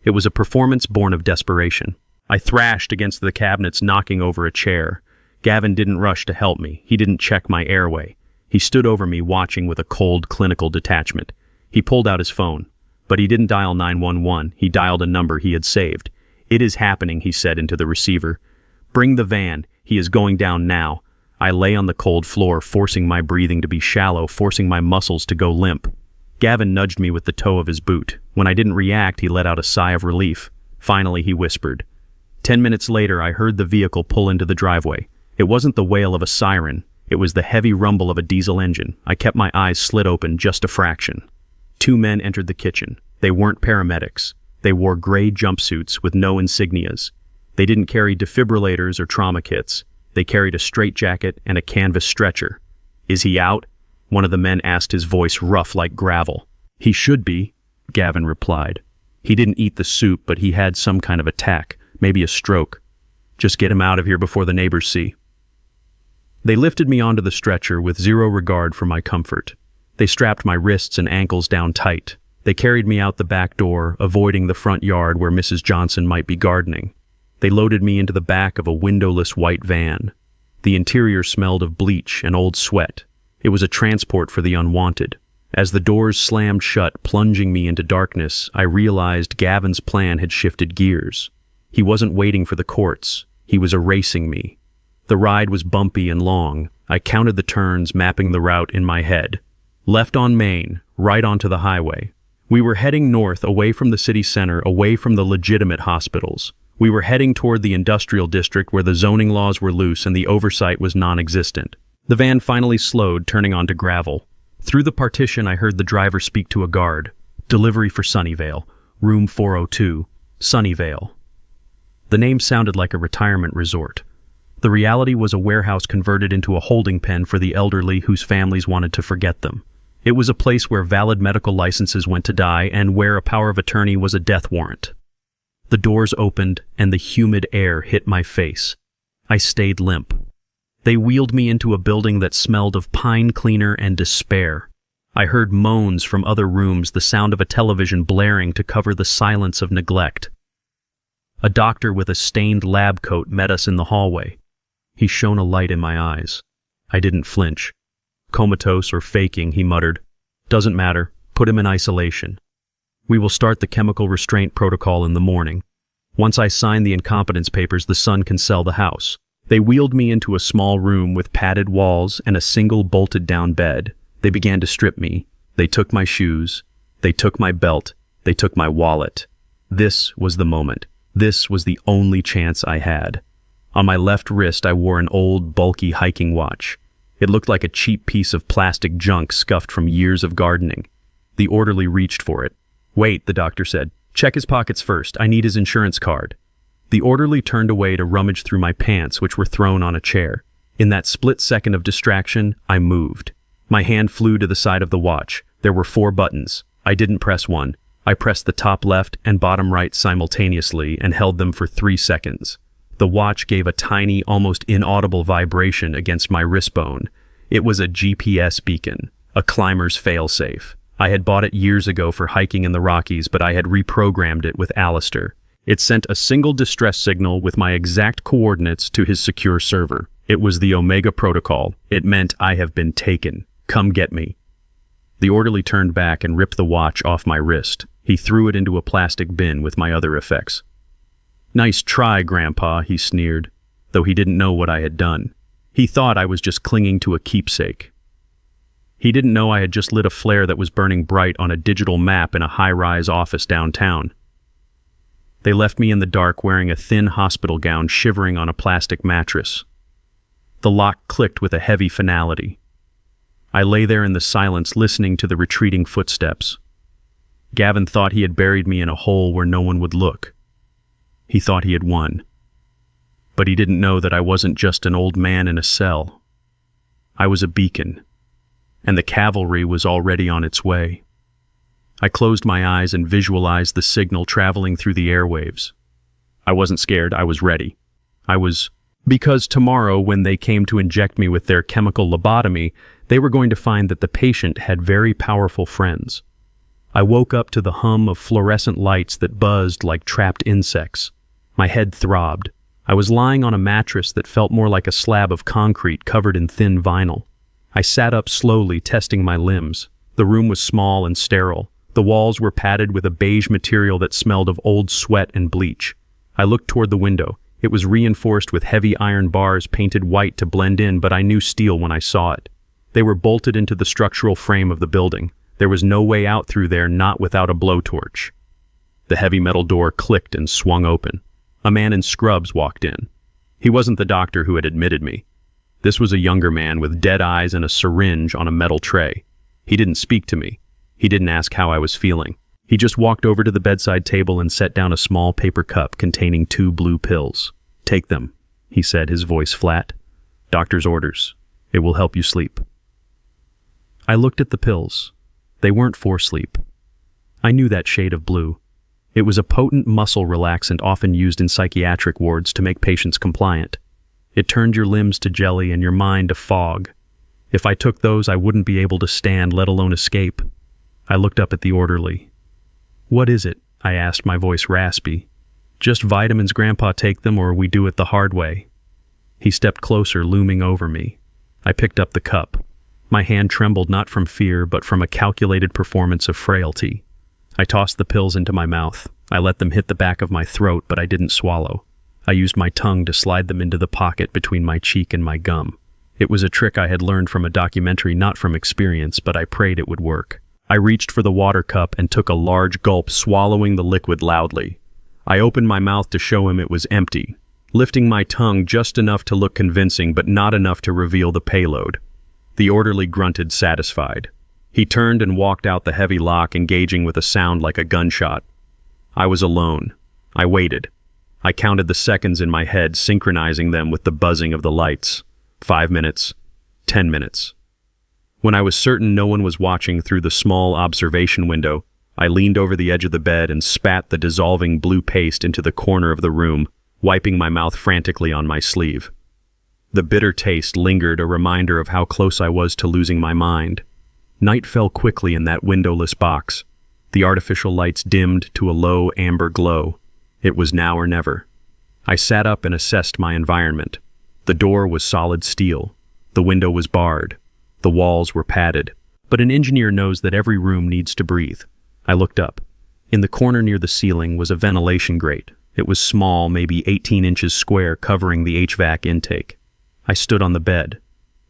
It was a performance born of desperation. I thrashed against the cabinets, knocking over a chair. Gavin didn't rush to help me. He didn't check my airway. He stood over me, watching with a cold, clinical detachment. He pulled out his phone. But he didn't dial 911. He dialed a number he had saved. "It is happening," he said into the receiver. "Bring the van. He is going down now." I lay on the cold floor, forcing my breathing to be shallow, forcing my muscles to go limp. Gavin nudged me with the toe of his boot. When I didn't react, he let out a sigh of relief. Finally, he whispered. 10 minutes later, I heard the vehicle pull into the driveway. It wasn't the wail of a siren. It was the heavy rumble of a diesel engine. I kept my eyes slit open just a fraction. 2 men entered the kitchen. They weren't paramedics. They wore gray jumpsuits with no insignias. They didn't carry defibrillators or trauma kits. They carried a straitjacket and a canvas stretcher. "Is he out?" One of the men asked, his voice rough like gravel. "He should be," Gavin replied. "He didn't eat the soup, but he had some kind of attack, maybe a stroke. Just get him out of here before the neighbors see." They lifted me onto the stretcher with zero regard for my comfort. They strapped my wrists and ankles down tight. They carried me out the back door, avoiding the front yard where Mrs. Johnson might be gardening. They loaded me into the back of a windowless white van. The interior smelled of bleach and old sweat. It was a transport for the unwanted. As the doors slammed shut, plunging me into darkness, I realized Gavin's plan had shifted gears. He wasn't waiting for the courts. He was erasing me. The ride was bumpy and long. I counted the turns, mapping the route in my head. Left on Main, right onto the highway. We were heading north, away from the city center, away from the legitimate hospitals. We were heading toward the industrial district where the zoning laws were loose and the oversight was non-existent. The van finally slowed, turning onto gravel. Through the partition, I heard the driver speak to a guard. "Delivery for Sunnyvale. Room 402. Sunnyvale." The name sounded like a retirement resort. The reality was a warehouse converted into a holding pen for the elderly whose families wanted to forget them. It was a place where valid medical licenses went to die and where a power of attorney was a death warrant. The doors opened and the humid air hit my face. I stayed limp. They wheeled me into a building that smelled of pine cleaner and despair. I heard moans from other rooms, the sound of a television blaring to cover the silence of neglect. A doctor with a stained lab coat met us in the hallway. He shone a light in my eyes. I didn't flinch. "Comatose or faking," he muttered. "Doesn't matter. Put him in isolation. We will start the chemical restraint protocol in the morning. Once I sign the incompetence papers, the son can sell the house." They wheeled me into a small room with padded walls and a single bolted-down bed. They began to strip me. They took my shoes. They took my belt. They took my wallet. This was the moment. This was the only chance I had. On my left wrist, I wore an old, bulky hiking watch. It looked like a cheap piece of plastic junk scuffed from years of gardening. The orderly reached for it. "Wait," the doctor said. "Check his pockets first. I need his insurance card." The orderly turned away to rummage through my pants, which were thrown on a chair. In that split second of distraction, I moved. My hand flew to the side of the watch. There were 4 buttons. I didn't press one. I pressed the top left and bottom right simultaneously and held them for 3 seconds. The watch gave a tiny, almost inaudible vibration against my wrist bone. It was a GPS beacon, a climber's failsafe. I had bought it years ago for hiking in the Rockies, but I had reprogrammed it with Alistair. It sent a single distress signal with my exact coordinates to his secure server. It was the Omega Protocol. It meant I have been taken. Come get me. The orderly turned back and ripped the watch off my wrist. He threw it into a plastic bin with my other effects. "Nice try, Grandpa," he sneered, though he didn't know what I had done. He thought I was just clinging to a keepsake. He didn't know I had just lit a flare that was burning bright on a digital map in a high-rise office downtown. They left me in the dark wearing a thin hospital gown, shivering on a plastic mattress. The lock clicked with a heavy finality. I lay there in the silence, listening to the retreating footsteps. Gavin thought he had buried me in a hole where no one would look. He thought he had won. But he didn't know that I wasn't just an old man in a cell. I was a beacon, and the cavalry was already on its way. I closed my eyes and visualized the signal traveling through the airwaves. I wasn't scared, I was ready. Because tomorrow, when they came to inject me with their chemical lobotomy, they were going to find that the patient had very powerful friends. I woke up to the hum of fluorescent lights that buzzed like trapped insects. My head throbbed. I was lying on a mattress that felt more like a slab of concrete covered in thin vinyl. I sat up slowly, testing my limbs. The room was small and sterile. The walls were padded with a beige material that smelled of old sweat and bleach. I looked toward the window. It was reinforced with heavy iron bars painted white to blend in, but I knew steel when I saw it. They were bolted into the structural frame of the building. There was no way out through there, not without a blowtorch. The heavy metal door clicked and swung open. A man in scrubs walked in. He wasn't the doctor who had admitted me. This was a younger man with dead eyes and a syringe on a metal tray. He didn't speak to me. He didn't ask how I was feeling. He just walked over to the bedside table and set down a small paper cup containing 2 blue pills. "Take them," he said, his voice flat. "Doctor's orders. It will help you sleep." I looked at the pills. They weren't for sleep. I knew that shade of blue. It was a potent muscle relaxant often used in psychiatric wards to make patients compliant. It turned your limbs to jelly and your mind to fog. If I took those, I wouldn't be able to stand, let alone escape. I looked up at the orderly. "What is it?" I asked, my voice raspy. "Just vitamins, Grandpa, take them, or we do it the hard way." He stepped closer, looming over me. I picked up the cup. My hand trembled not from fear, but from a calculated performance of frailty. I tossed the pills into my mouth. I let them hit the back of my throat, but I didn't swallow. I used my tongue to slide them into the pocket between my cheek and my gum. It was a trick I had learned from a documentary, not from experience, but I prayed it would work. I reached for the water cup and took a large gulp, swallowing the liquid loudly. I opened my mouth to show him it was empty, lifting my tongue just enough to look convincing, but not enough to reveal the payload. The orderly grunted, satisfied. He turned and walked out the heavy lock, engaging with a sound like a gunshot. I was alone. I waited. I counted the seconds in my head, synchronizing them with the buzzing of the lights. 5 minutes. 10 minutes. When I was certain no one was watching through the small observation window, I leaned over the edge of the bed and spat the dissolving blue paste into the corner of the room, wiping my mouth frantically on my sleeve. The bitter taste lingered, a reminder of how close I was to losing my mind. Night fell quickly in that windowless box. The artificial lights dimmed to a low amber glow. It was now or never. I sat up and assessed my environment. The door was solid steel. The window was barred. The walls were padded. But an engineer knows that every room needs to breathe. I looked up. In the corner near the ceiling was a ventilation grate. It was small, maybe 18 inches square, covering the HVAC intake. I stood on the bed.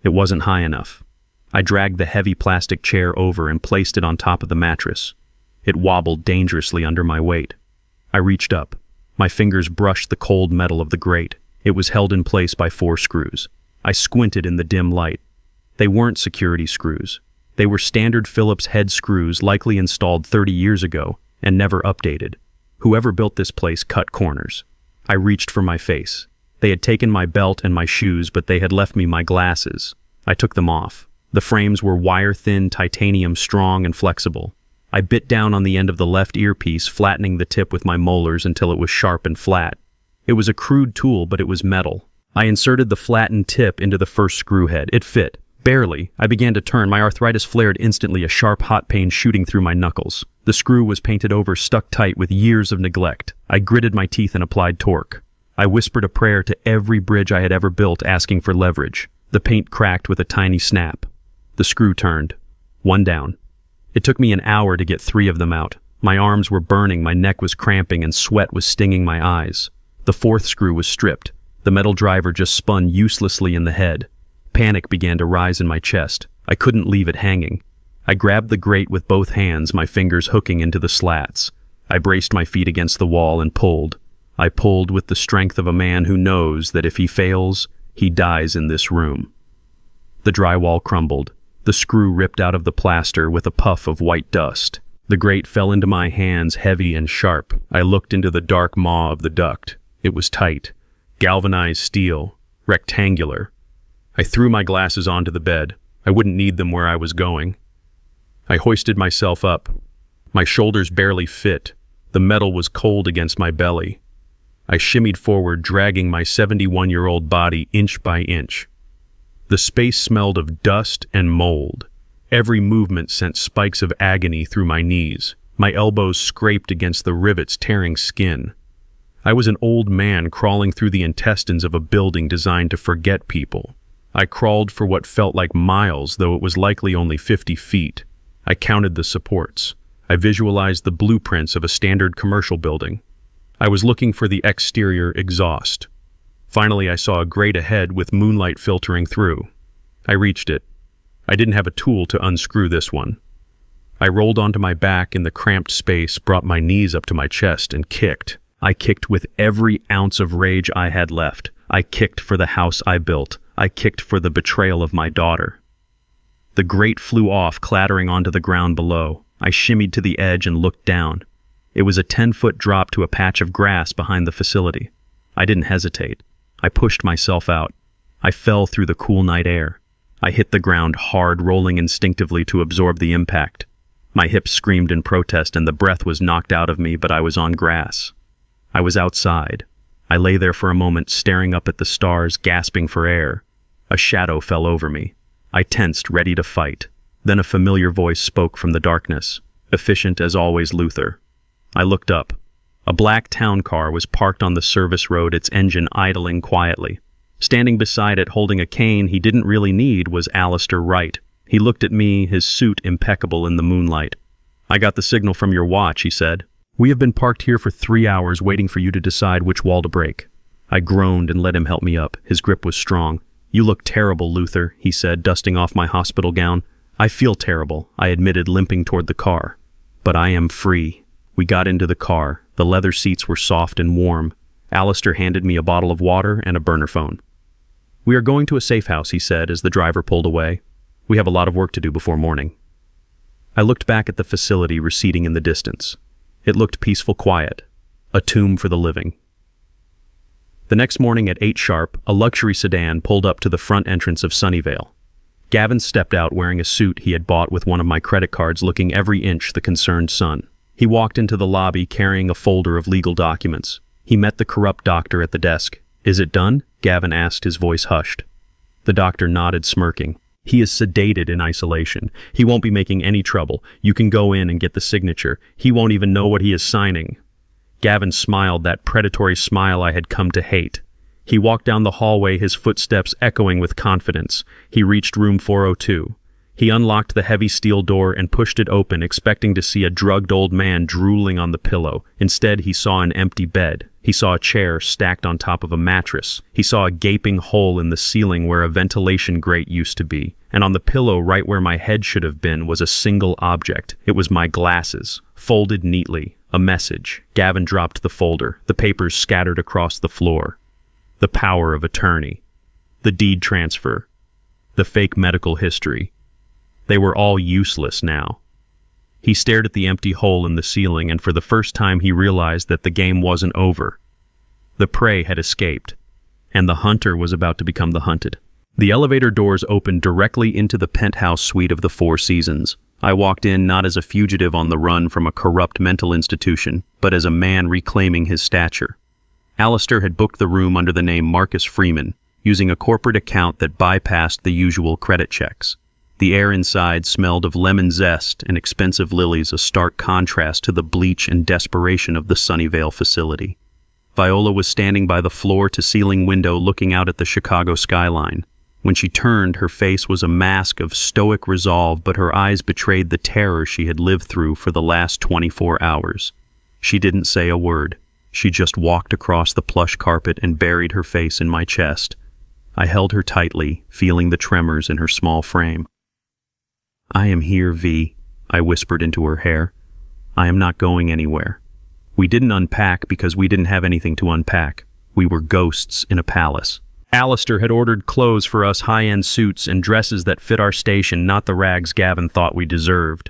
It wasn't high enough. I dragged the heavy plastic chair over and placed it on top of the mattress. It wobbled dangerously under my weight. I reached up. My fingers brushed the cold metal of the grate. It was held in place by 4 screws. I squinted in the dim light. They weren't security screws. They were standard Phillips head screws, likely installed 30 years ago and never updated. Whoever built this place cut corners. I reached for my face. They had taken my belt and my shoes, but they had left me my glasses. I took them off. The frames were wire-thin titanium, strong and flexible. I bit down on the end of the left earpiece, flattening the tip with my molars until it was sharp and flat. It was a crude tool, but it was metal. I inserted the flattened tip into the first screw head. It fit. Barely. I began to turn. My arthritis flared instantly, a sharp hot pain shooting through my knuckles. The screw was painted over, stuck tight with years of neglect. I gritted my teeth and applied torque. I whispered a prayer to every bridge I had ever built, asking for leverage. The paint cracked with a tiny snap. The screw turned. One down. It took me an hour to get 3 of them out. My arms were burning, my neck was cramping, and sweat was stinging my eyes. The 4th screw was stripped. The metal driver just spun uselessly in the head. Panic began to rise in my chest. I couldn't leave it hanging. I grabbed the grate with both hands, my fingers hooking into the slats. I braced my feet against the wall and pulled. I pulled with the strength of a man who knows that if he fails, he dies in this room. The drywall crumbled. The screw ripped out of the plaster with a puff of white dust. The grate fell into my hands, heavy and sharp. I looked into the dark maw of the duct. It was tight. Galvanized steel. Rectangular. I threw my glasses onto the bed. I wouldn't need them where I was going. I hoisted myself up. My shoulders barely fit. The metal was cold against my belly. I shimmied forward, dragging my 71-year-old body inch by inch. The space smelled of dust and mold. Every movement sent spikes of agony through my knees. My elbows scraped against the rivets, tearing skin. I was an old man crawling through the intestines of a building designed to forget people. I crawled for what felt like miles, though it was likely only 50 feet. I counted the supports. I visualized the blueprints of a standard commercial building. I was looking for the exterior exhaust. Finally, I saw a grate ahead with moonlight filtering through. I reached it. I didn't have a tool to unscrew this one. I rolled onto my back in the cramped space, brought my knees up to my chest, and kicked. I kicked with every ounce of rage I had left. I kicked for the house I built. I kicked for the betrayal of my daughter. The grate flew off, clattering onto the ground below. I shimmied to the edge and looked down. It was a 10-foot drop to a patch of grass behind the facility. I didn't hesitate. I pushed myself out. I fell through the cool night air. I hit the ground hard, rolling instinctively to absorb the impact. My hips screamed in protest and the breath was knocked out of me, but I was on grass. I was outside. I lay there for a moment, staring up at the stars, gasping for air. A shadow fell over me. I tensed, ready to fight. Then a familiar voice spoke from the darkness. Efficient as always, Luther. I looked up. A black town car was parked on the service road, its engine idling quietly. Standing beside it, holding a cane he didn't really need, was Alistair Wright. He looked at me, his suit impeccable in the moonlight. "I got the signal from your watch," he said. "We have been parked here for 3 hours waiting for you to decide which wall to break." I groaned and let him help me up. His grip was strong. "You look terrible, Luther," he said, dusting off my hospital gown. "I feel terrible," I admitted, limping toward the car. "But I am free." We got into the car. The leather seats were soft and warm. Alistair handed me a bottle of water and a burner phone. "We are going to a safe house," he said as the driver pulled away. "We have a lot of work to do before morning." I looked back at the facility receding in the distance. It looked peaceful, quiet, a tomb for the living. The next morning at 8 sharp, a luxury sedan pulled up to the front entrance of Sunnyvale. Gavin stepped out wearing a suit he had bought with one of my credit cards, looking every inch the concerned son. He walked into the lobby carrying a folder of legal documents. He met the corrupt doctor at the desk. "Is it done?" Gavin asked, his voice hushed. The doctor nodded, smirking. "He is sedated in isolation. He won't be making any trouble. You can go in and get the signature. He won't even know what he is signing." Gavin smiled, that predatory smile I had come to hate. He walked down the hallway, his footsteps echoing with confidence. He reached room 402. He unlocked the heavy steel door and pushed it open, expecting to see a drugged old man drooling on the pillow. Instead, he saw an empty bed. He saw a chair stacked on top of a mattress. He saw a gaping hole in the ceiling where a ventilation grate used to be. And on the pillow, right where my head should have been, was a single object. It was my glasses, folded neatly. A message. Gavin dropped the folder. The papers scattered across the floor. The power of attorney. The deed transfer. The fake medical history. They were all useless now. He stared at the empty hole in the ceiling, and for the first time he realized that the game wasn't over. The prey had escaped, and the hunter was about to become the hunted. The elevator doors opened directly into the penthouse suite of the Four Seasons. I walked in not as a fugitive on the run from a corrupt mental institution, but as a man reclaiming his stature. Alistair had booked the room under the name Marcus Freeman, using a corporate account that bypassed the usual credit checks. The air inside smelled of lemon zest and expensive lilies, a stark contrast to the bleach and desperation of the Sunnyvale facility. Viola was standing by the floor-to-ceiling window looking out at the Chicago skyline. When she turned, her face was a mask of stoic resolve, but her eyes betrayed the terror she had lived through for the last 24 hours. She didn't say a word. She just walked across the plush carpet and buried her face in my chest. I held her tightly, feeling the tremors in her small frame. "I am here, V," I whispered into her hair. "I am not going anywhere." We didn't unpack because we didn't have anything to unpack. We were ghosts in a palace. Alistair had ordered clothes for us, high-end suits and dresses that fit our station, not the rags Gavin thought we deserved.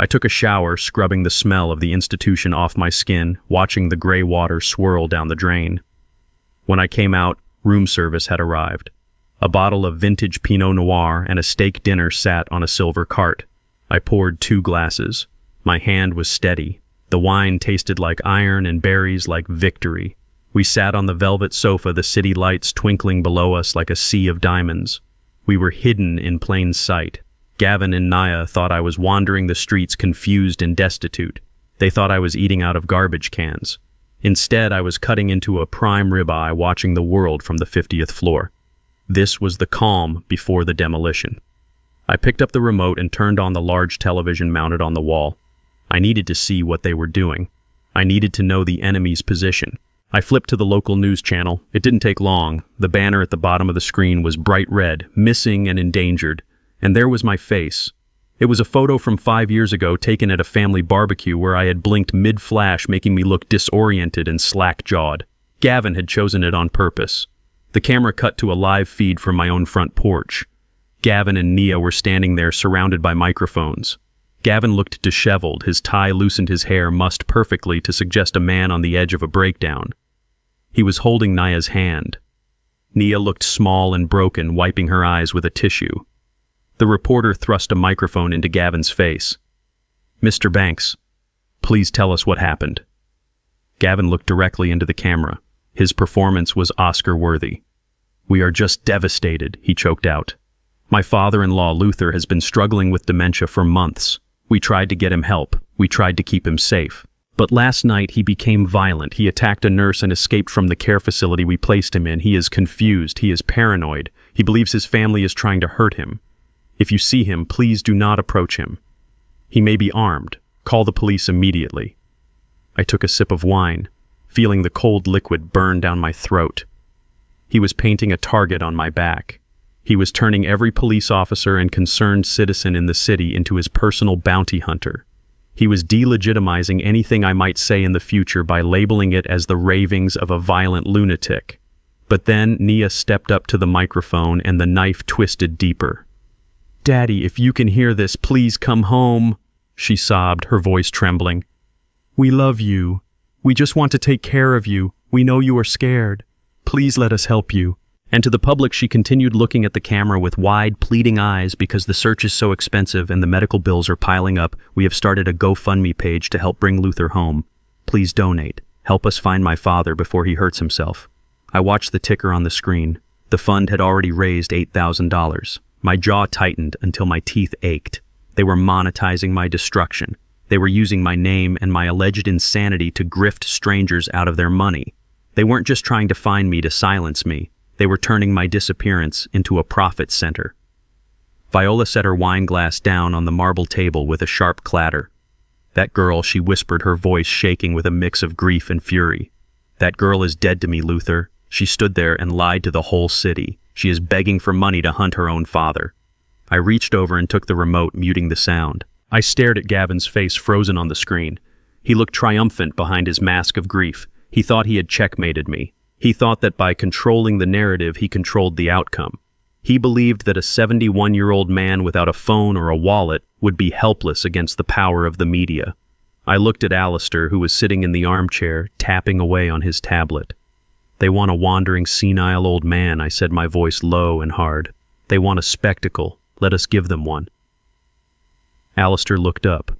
I took a shower, scrubbing the smell of the institution off my skin, watching the gray water swirl down the drain. When I came out, room service had arrived. A bottle of vintage Pinot Noir and a steak dinner sat on a silver cart. I poured 2 glasses. My hand was steady. The wine tasted like iron and berries like victory. We sat on the velvet sofa, the city lights twinkling below us like a sea of diamonds. We were hidden in plain sight. Gavin and Naya thought I was wandering the streets confused and destitute. They thought I was eating out of garbage cans. Instead, I was cutting into a prime ribeye watching the world from the 50th floor. This was the calm before the demolition. I picked up the remote and turned on the large television mounted on the wall. I needed to see what they were doing. I needed to know the enemy's position. I flipped to the local news channel. It didn't take long. The banner at the bottom of the screen was bright red, missing and endangered. And there was my face. It was a photo from 5 years ago taken at a family barbecue where I had blinked mid-flash, making me look disoriented and slack-jawed. Gavin had chosen it on purpose. The camera cut to a live feed from my own front porch. Gavin and Nia were standing there surrounded by microphones. Gavin looked disheveled. His tie loosened his hair mussed perfectly to suggest a man on the edge of a breakdown. He was holding Naya's hand. Nia looked small and broken, wiping her eyes with a tissue. The reporter thrust a microphone into Gavin's face. "Mr. Banks, please tell us what happened." Gavin looked directly into the camera. His performance was Oscar-worthy. "We are just devastated," he choked out. "My father-in-law, Luther, has been struggling with dementia for months. We tried to get him help. We tried to keep him safe. But last night he became violent. He attacked a nurse and escaped from the care facility we placed him in. He is confused. He is paranoid. He believes his family is trying to hurt him. If you see him, please do not approach him. He may be armed. Call the police immediately." I took a sip of wine, feeling the cold liquid burn down my throat. He was painting a target on my back. He was turning every police officer and concerned citizen in the city into his personal bounty hunter. He was delegitimizing anything I might say in the future by labeling it as the ravings of a violent lunatic. But then Nia stepped up to the microphone and the knife twisted deeper. "Daddy, if you can hear this, please come home," she sobbed, her voice trembling. "We love you. We just want to take care of you. We know you are scared. Please let us help you." And to the public, she continued looking at the camera with wide, pleading eyes. "Because the search is so expensive and the medical bills are piling up, we have started a GoFundMe page to help bring Luther home. Please donate. Help us find my father before he hurts himself." I watched the ticker on the screen. The fund had already raised $8,000. My jaw tightened until my teeth ached. They were monetizing my destruction. They were using my name and my alleged insanity to grift strangers out of their money. They weren't just trying to find me to silence me. They were turning my disappearance into a profit center. Viola set her wine glass down on the marble table with a sharp clatter. "That girl," she whispered, her voice shaking with a mix of grief and fury. "That girl is dead to me, Luther. She stood there and lied to the whole city. She is begging for money to hunt her own father." I reached over and took the remote, muting the sound. I stared at Gavin's face frozen on the screen. He looked triumphant behind his mask of grief. He thought he had checkmated me. He thought that by controlling the narrative, he controlled the outcome. He believed that a 71-year-old man without a phone or a wallet would be helpless against the power of the media. I looked at Alistair, who was sitting in the armchair, tapping away on his tablet. "They want a wandering, senile old man," I said, my voice low and hard. "They want a spectacle. Let us give them one." Alistair looked up.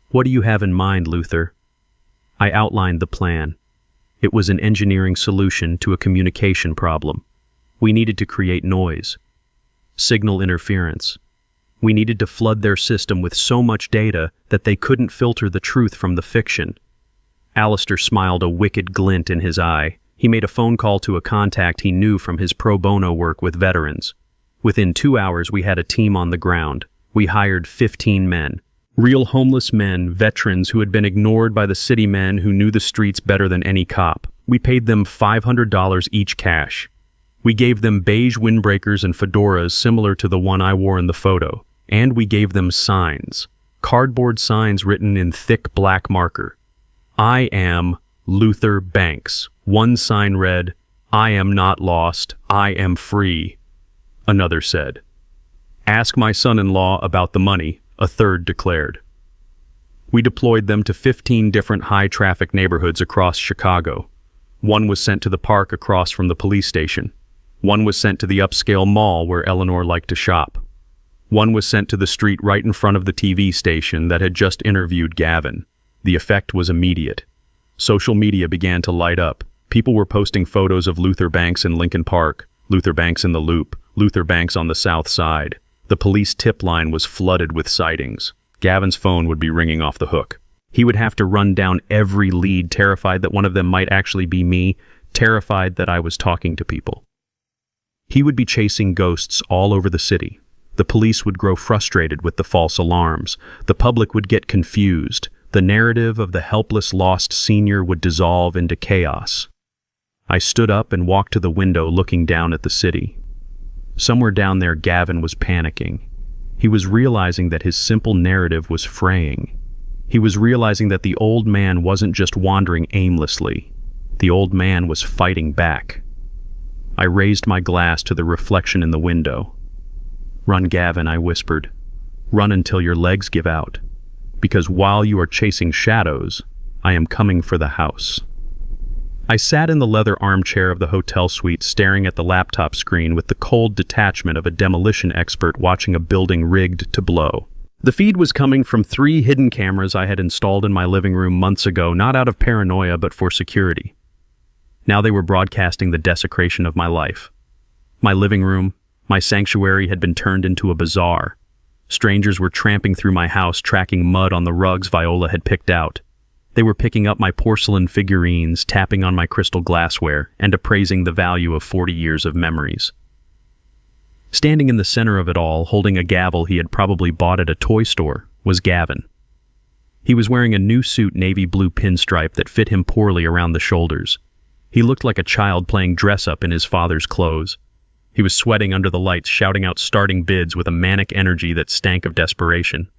"What do you have in mind, Luther?" I outlined the plan. It was an engineering solution to a communication problem. We needed to create noise, signal interference. We needed to flood their system with so much data that they couldn't filter the truth from the fiction. Alistair smiled, a wicked glint in his eye. He made a phone call to a contact he knew from his pro bono work with veterans. Within 2 hours, we had a team on the ground. We hired 15 men. Real homeless men, veterans who had been ignored by the city men who knew the streets better than any cop. We paid them $500 each cash. We gave them beige windbreakers and fedoras similar to the one I wore in the photo. And we gave them signs. Cardboard signs written in thick black marker. "I am Luther Banks." One sign read, "I am not lost, I am free." Another said, "Ask my son-in-law about the money," a third declared. We deployed them to 15 different high-traffic neighborhoods across Chicago. One was sent to the park across from the police station. One was sent to the upscale mall where Eleanor liked to shop. One was sent to the street right in front of the TV station that had just interviewed Gavin. The effect was immediate. Social media began to light up. People were posting photos of Luther Banks in Lincoln Park, Luther Banks in the Loop, Luther Banks on the South Side. The police tip line was flooded with sightings. Gavin's phone would be ringing off the hook. He would have to run down every lead, terrified that one of them might actually be me, terrified that I was talking to people. He would be chasing ghosts all over the city. The police would grow frustrated with the false alarms. The public would get confused. The narrative of the helpless lost senior would dissolve into chaos. I stood up and walked to the window looking down at the city. Somewhere down there, Gavin was panicking. He was realizing that his simple narrative was fraying. He was realizing that the old man wasn't just wandering aimlessly. The old man was fighting back. I raised my glass to the reflection in the window. "Run, Gavin," I whispered. "Run until your legs give out. Because while you are chasing shadows, I am coming for the house." I sat in the leather armchair of the hotel suite staring at the laptop screen with the cold detachment of a demolition expert watching a building rigged to blow. The feed was coming from 3 hidden cameras I had installed in my living room months ago, not out of paranoia but for security. Now they were broadcasting the desecration of my life. My living room, my sanctuary, had been turned into a bazaar. Strangers were tramping through my house, tracking mud on the rugs Viola had picked out. They were picking up my porcelain figurines, tapping on my crystal glassware, and appraising the value of 40 years of memories. Standing in the center of it all, holding a gavel he had probably bought at a toy store, was Gavin. He was wearing a new suit navy blue pinstripe that fit him poorly around the shoulders. He looked like a child playing dress-up in his father's clothes. He was sweating under the lights, shouting out starting bids with a manic energy that stank of desperation.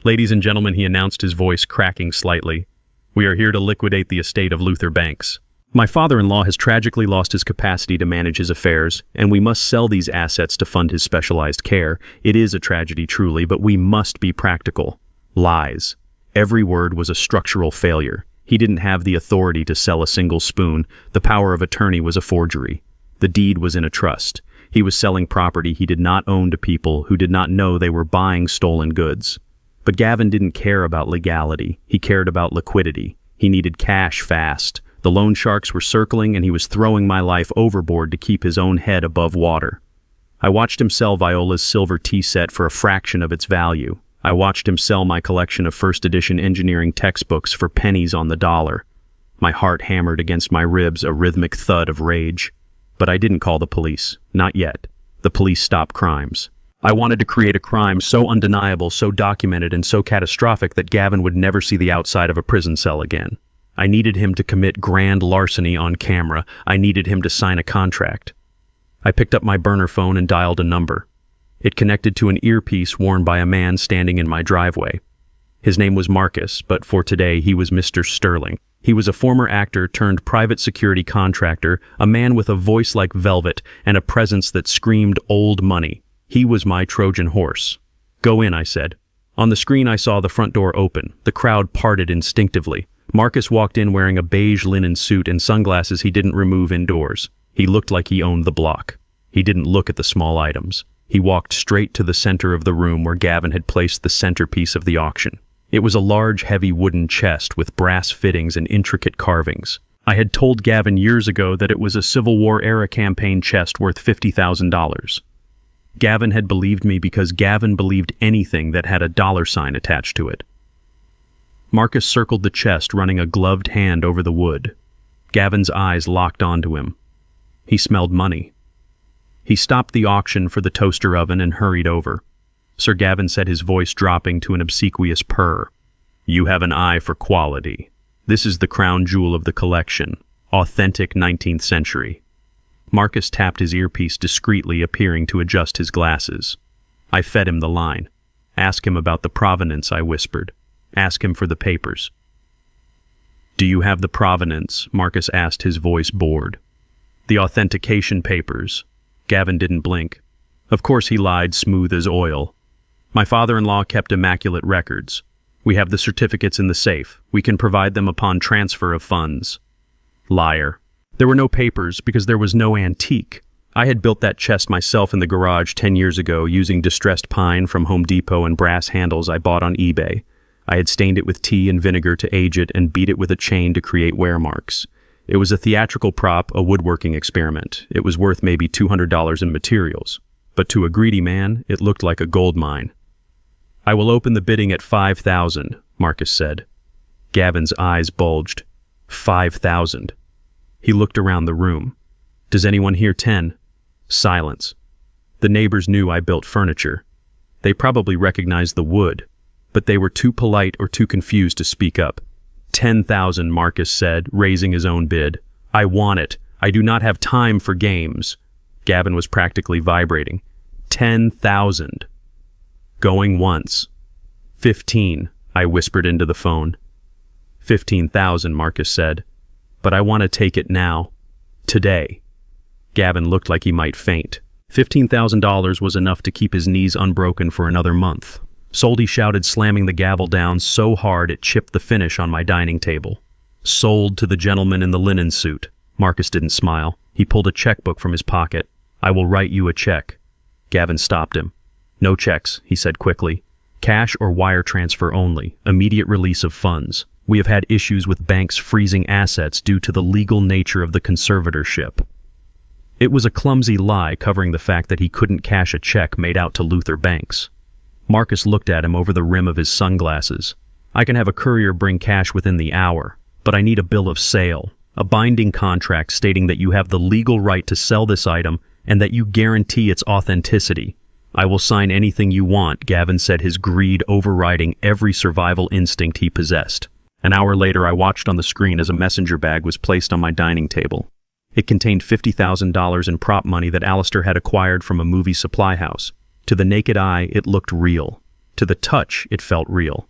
"Ladies and gentlemen," he announced, his voice cracking slightly, "we are here to liquidate the estate of Luther Banks. My father-in-law has tragically lost his capacity to manage his affairs, and we must sell these assets to fund his specialized care. It is a tragedy, truly, but we must be practical." Lies. Every word was a structural failure. He didn't have the authority to sell a single spoon. The power of attorney was a forgery. The deed was in a trust. He was selling property he did not own to people who did not know they were buying stolen goods. But Gavin didn't care about legality. He cared about liquidity. He needed cash fast. The loan sharks were circling, and he was throwing my life overboard to keep his own head above water. I watched him sell Viola's silver tea set for a fraction of its value. I watched him sell my collection of first-edition engineering textbooks for pennies on the dollar. My heart hammered against my ribs, a rhythmic thud of rage. But I didn't call the police. Not yet. The police stop crimes. I wanted to create a crime so undeniable, so documented, and so catastrophic that Gavin would never see the outside of a prison cell again. I needed him to commit grand larceny on camera. I needed him to sign a contract. I picked up my burner phone and dialed a number. It connected to an earpiece worn by a man standing in my driveway. His name was Marcus, but for today he was Mr. Sterling. He was a former actor turned private security contractor, a man with a voice like velvet and a presence that screamed old money. He was my Trojan horse. "Go in," I said. On the screen I saw the front door open. The crowd parted instinctively. Marcus walked in wearing a beige linen suit and sunglasses he didn't remove indoors. He looked like he owned the block. He didn't look at the small items. He walked straight to the center of the room where Gavin had placed the centerpiece of the auction. It was a large, heavy wooden chest with brass fittings and intricate carvings. I had told Gavin years ago that it was a Civil War-era campaign chest worth $50,000. Gavin had believed me because Gavin believed anything that had a dollar sign attached to it. Marcus circled the chest, running a gloved hand over the wood. Gavin's eyes locked onto him. He smelled money. He stopped the auction for the toaster oven and hurried over. Sir Gavin said, his voice dropping to an obsequious purr. "You have an eye for quality. This is the crown jewel of the collection. Authentic 19th century. Marcus tapped his earpiece discreetly, appearing to adjust his glasses. I fed him the line. "Ask him about the provenance," I whispered. "Ask him for the papers." "Do you have the provenance?" Marcus asked, his voice bored. "The authentication papers." Gavin didn't blink. Of course he lied, smooth as oil. "My father-in-law kept immaculate records. We have the certificates in the safe. We can provide them upon transfer of funds. Liar. There were no papers because there was no antique. I had built that chest myself in the garage 10 years ago using distressed pine from Home Depot and brass handles I bought on eBay. I had stained it with tea and vinegar to age it and beat it with a chain to create wear marks. It was a theatrical prop, a woodworking experiment. It was worth maybe $200 in materials. But to a greedy man, it looked like a gold mine. I will open the bidding at $5,000, Marcus said. Gavin's eyes bulged. 5,000. He looked around the room. Does anyone hear 10? Silence. The neighbors knew I built furniture. They probably recognized the wood, but they were too polite or too confused to speak up. 10,000, Marcus said, raising his own bid. I want it. I do not have time for games. Gavin was practically vibrating. 10,000. Going once. 15, I whispered into the phone. 15,000, Marcus said. But I want to take it now. Today. Gavin looked like he might faint. $15,000 was enough to keep his knees unbroken for another month. Sold, he shouted, slamming the gavel down so hard it chipped the finish on my dining table. Sold to the gentleman in the linen suit. Marcus didn't smile. He pulled a checkbook from his pocket. I will write you a check. Gavin stopped him. No checks, he said quickly. Cash or wire transfer only. Immediate release of funds. We have had issues with banks freezing assets due to the legal nature of the conservatorship. It was a clumsy lie covering the fact that he couldn't cash a check made out to Luther Banks. Marcus looked at him over the rim of his sunglasses. I can have a courier bring cash within the hour, but I need a bill of sale, a binding contract stating that you have the legal right to sell this item and that you guarantee its authenticity. I will sign anything you want, Gavin said, his greed overriding every survival instinct he possessed. An hour later, I watched on the screen as a messenger bag was placed on my dining table. It contained $50,000 in prop money that Alistair had acquired from a movie supply house. To the naked eye, it looked real. To the touch, it felt real.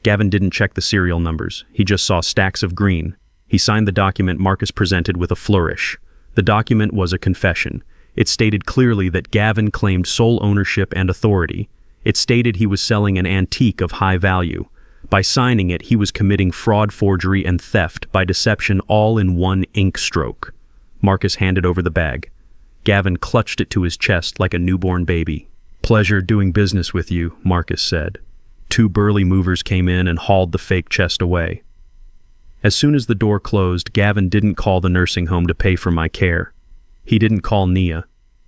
Gavin didn't check the serial numbers. He just saw stacks of green. He signed the document Marcus presented with a flourish. The document was a confession. It stated clearly that Gavin claimed sole ownership and authority. It stated he was selling an antique of high value. By signing it, he was committing fraud, forgery, and theft by deception all in one ink stroke. Marcus handed over the bag. Gavin clutched it to his chest like a newborn baby. Pleasure doing business with you, Marcus said. Two burly movers came in and hauled the fake chest away. As soon as the door closed, Gavin didn't call the nursing home to pay for my care. He didn't call Nia.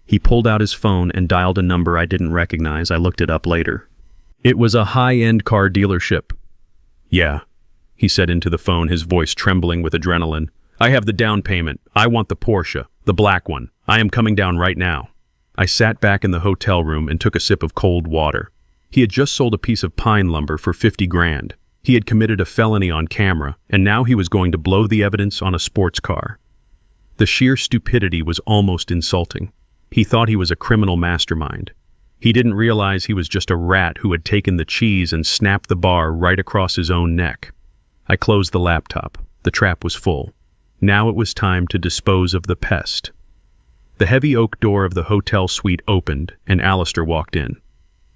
He pulled out his phone and dialed a number I didn't recognize. I looked it up later. It was a high-end car dealership. Yeah, he said into the phone, his voice trembling with adrenaline. I have the down payment. I want the Porsche, the black one. I am coming down right now. I sat back in the hotel room and took a sip of cold water. He had just sold a piece of pine lumber for 50 grand. He had committed a felony on camera, and now he was going to blow the evidence on a sports car. The sheer stupidity was almost insulting. He thought he was a criminal mastermind. He didn't realize he was just a rat who had taken the cheese and snapped the bar right across his own neck. I closed the laptop. The trap was full. Now it was time to dispose of the pest. The heavy oak door of the hotel suite opened, and Alistair walked in.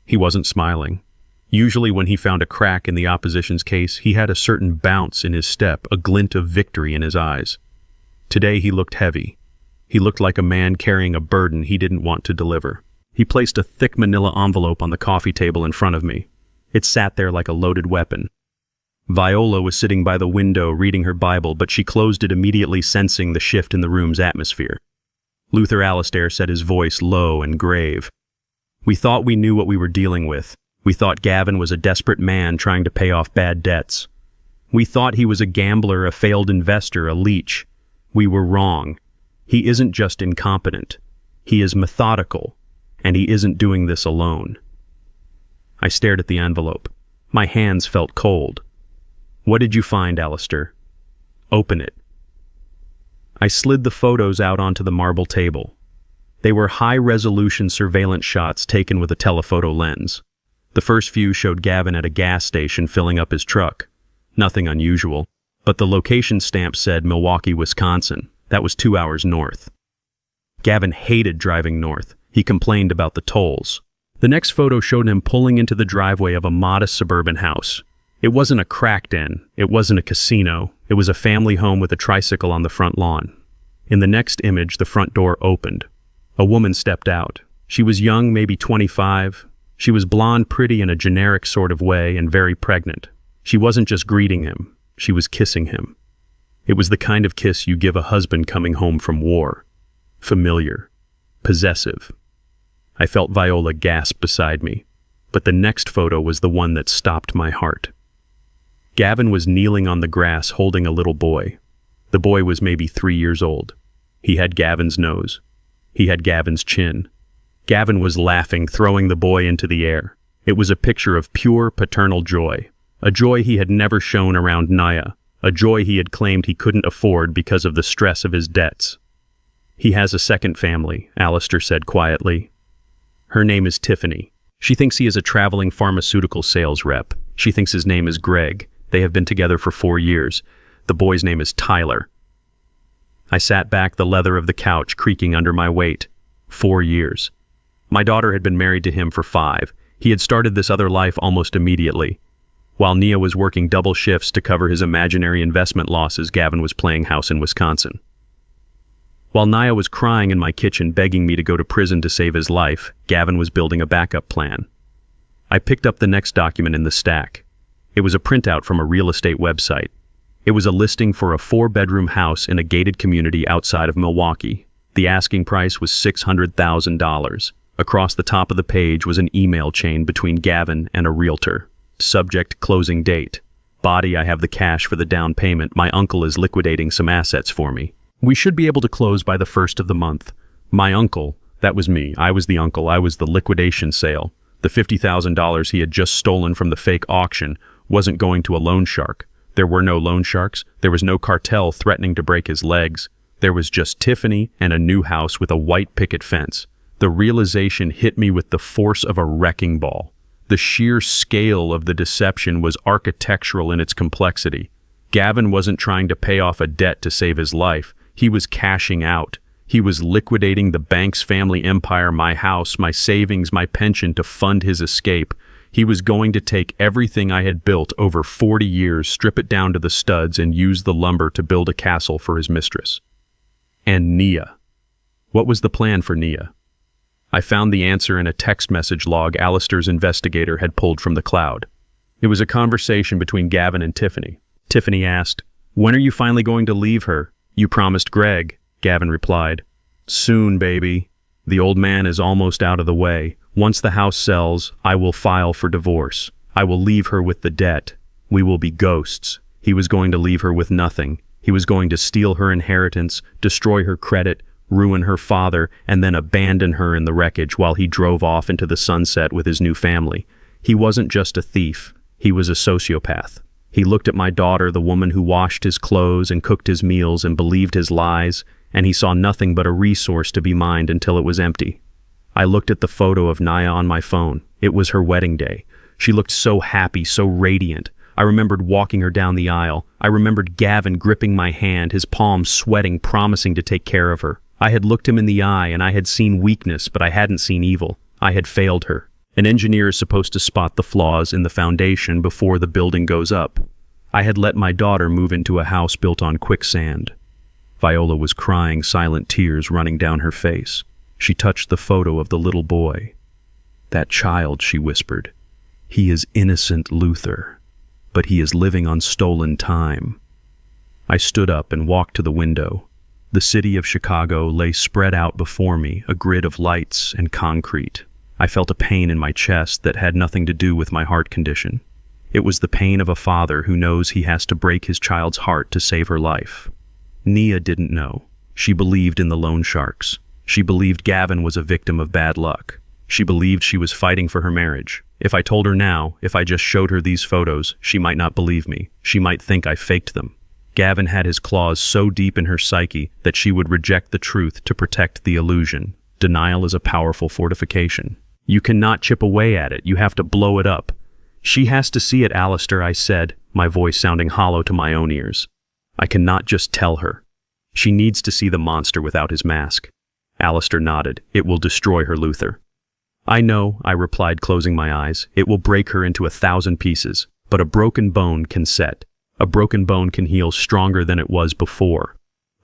He wasn't smiling. Usually when he found a crack in the opposition's case, he had a certain bounce in his step, a glint of victory in his eyes. Today he looked heavy. He looked like a man carrying a burden he didn't want to deliver. He placed a thick manila envelope on the coffee table in front of me. It sat there like a loaded weapon. Viola was sitting by the window reading her Bible, but she closed it immediately, sensing the shift in the room's atmosphere. Luther Alistair said, his voice low and grave. We thought we knew what we were dealing with. We thought Gavin was a desperate man trying to pay off bad debts. We thought he was a gambler, a failed investor, a leech. We were wrong. He isn't just incompetent. He is methodical, and he isn't doing this alone. I stared at the envelope. My hands felt cold. What did you find, Alistair? Open it. I slid the photos out onto the marble table. They were high-resolution surveillance shots taken with a telephoto lens. The first few showed Gavin at a gas station filling up his truck. Nothing unusual, but the location stamp said Milwaukee, Wisconsin. That was 2 hours north. Gavin hated driving north. He complained about the tolls. The next photo showed him pulling into the driveway of a modest suburban house. It wasn't a crack den, it wasn't a casino, it was a family home with a tricycle on the front lawn. In the next image, the front door opened. A woman stepped out. She was young, maybe 25. She was blonde, pretty in a generic sort of way, and very pregnant. She wasn't just greeting him, she was kissing him. It was the kind of kiss you give a husband coming home from war. Familiar. Possessive. I felt Viola gasp beside me, but the next photo was the one that stopped my heart. Gavin was kneeling on the grass holding a little boy. The boy was maybe 3 years old. He had Gavin's nose. He had Gavin's chin. Gavin was laughing, throwing the boy into the air. It was a picture of pure paternal joy, a joy he had never shown around Naya, a joy he had claimed he couldn't afford because of the stress of his debts. He has a second family, Alistair said quietly. Her name is Tiffany. She thinks he is a traveling pharmaceutical sales rep. She thinks his name is Greg. They have been together for 4 years. The boy's name is Tyler. I sat back, the leather of the couch creaking under my weight. 4 years. My daughter had been married to him for 5. He had started this other life almost immediately. While Nia was working double shifts to cover his imaginary investment losses, Gavin was playing house in Wisconsin. While Nia was crying in my kitchen begging me to go to prison to save his life, Gavin was building a backup plan. I picked up the next document in the stack. It was a printout from a real estate website. It was a listing for a 4-bedroom house in a gated community outside of Milwaukee. The asking price was $600,000. Across the top of the page was an email chain between Gavin and a realtor. Subject: closing date. Body: I have the cash for the down payment. My uncle is liquidating some assets for me. We should be able to close by the 1st of the month. My uncle, that was me. I was the uncle. I was the liquidation sale. The $50,000 he had just stolen from the fake auction wasn't going to a loan shark. There were no loan sharks. There was no cartel threatening to break his legs. There was just Tiffany and a new house with a white picket fence. The realization hit me with the force of a wrecking ball. The sheer scale of the deception was architectural in its complexity. Gavin wasn't trying to pay off a debt to save his life. He was cashing out. He was liquidating the bank's family empire, my house, my savings, my pension to fund his escape. He was going to take everything I had built over 40 years, strip it down to the studs, and use the lumber to build a castle for his mistress. And Nia. What was the plan for Nia? I found the answer in a text message log Alistair's investigator had pulled from the cloud. It was a conversation between Gavin and Tiffany. Tiffany asked, "When are you finally going to leave her? You promised Greg," Gavin replied. "Soon, baby. The old man is almost out of the way. Once the house sells, I will file for divorce. I will leave her with the debt. We will be ghosts." He was going to leave her with nothing. He was going to steal her inheritance, destroy her credit, ruin her father, and then abandon her in the wreckage while he drove off into the sunset with his new family. He wasn't just a thief. He was a sociopath. He looked at my daughter, the woman who washed his clothes and cooked his meals, and believed his lies, and he saw nothing but a resource to be mined until it was empty. I looked at the photo of Naya on my phone. It was her wedding day. She looked so happy, so radiant. I remembered walking her down the aisle. I remembered Gavin gripping my hand, his palms sweating, promising to take care of her. I had looked him in the eye, and I had seen weakness, but I hadn't seen evil. I had failed her. An engineer is supposed to spot the flaws in the foundation before the building goes up. I had let my daughter move into a house built on quicksand. Viola was crying, silent tears running down her face. She touched the photo of the little boy. "That child," she whispered. "He is innocent Luther, but he is living on stolen time." I stood up and walked to the window. The city of Chicago lay spread out before me, a grid of lights and concrete. I felt a pain in my chest that had nothing to do with my heart condition. It was the pain of a father who knows he has to break his child's heart to save her life. Nia didn't know. She believed in the loan sharks. She believed Gavin was a victim of bad luck. She believed she was fighting for her marriage. If I told her now, if I just showed her these photos, she might not believe me. She might think I faked them. Gavin had his claws so deep in her psyche that she would reject the truth to protect the illusion. Denial is a powerful fortification. You cannot chip away at it. You have to blow it up. "She has to see it, Alistair," I said, my voice sounding hollow to my own ears. "I cannot just tell her. She needs to see the monster without his mask." Alistair nodded. "It will destroy her, Luther." "I know," I replied, closing my eyes. "It will break her into 1,000 pieces. But a broken bone can set. A broken bone can heal stronger than it was before.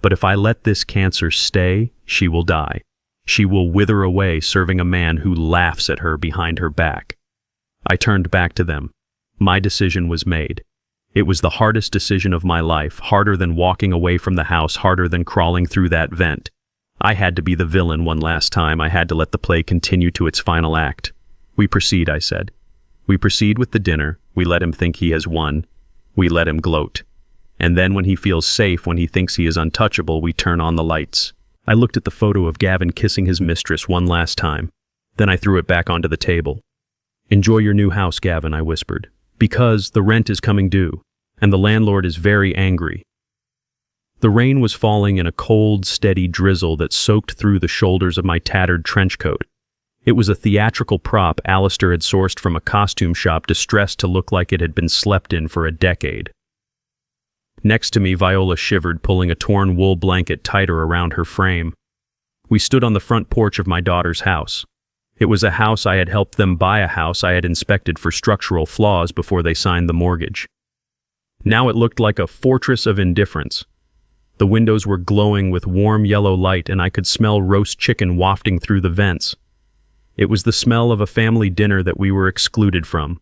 But if I let this cancer stay, she will die. She will wither away serving a man who laughs at her behind her back. I turned back to them. My decision was made. It was the hardest decision of my life, harder than walking away from the house, harder than crawling through that vent. I had to be the villain one last time. I had to let the play continue to its final act. We proceed, I said. We proceed with the dinner. We let him think he has won. We let him gloat. And then when he feels safe, when he thinks he is untouchable, we turn on the lights. I looked at the photo of Gavin kissing his mistress one last time. Then I threw it back onto the table. "Enjoy your new house, Gavin," I whispered. "Because the rent is coming due, and the landlord is very angry." The rain was falling in a cold, steady drizzle that soaked through the shoulders of my tattered trench coat. It was a theatrical prop Alistair had sourced from a costume shop, distressed to look like it had been slept in for a decade. Next to me, Viola shivered, pulling a torn wool blanket tighter around her frame. We stood on the front porch of my daughter's house. It was a house I had helped them buy, a house I had inspected for structural flaws before they signed the mortgage. Now it looked like a fortress of indifference. The windows were glowing with warm yellow light, and I could smell roast chicken wafting through the vents. It was the smell of a family dinner that we were excluded from.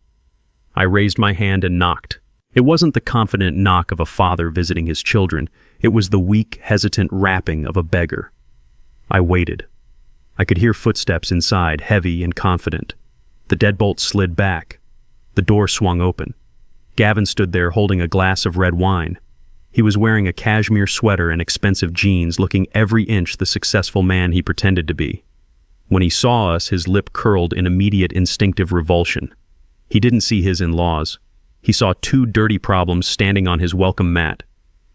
I raised my hand and knocked. It wasn't the confident knock of a father visiting his children. It was the weak, hesitant rapping of a beggar. I waited. I could hear footsteps inside, heavy and confident. The deadbolt slid back. The door swung open. Gavin stood there holding a glass of red wine. He was wearing a cashmere sweater and expensive jeans, looking every inch the successful man he pretended to be. When he saw us, his lip curled in immediate instinctive revulsion. He didn't see his in-laws. He saw two dirty problems standing on his welcome mat.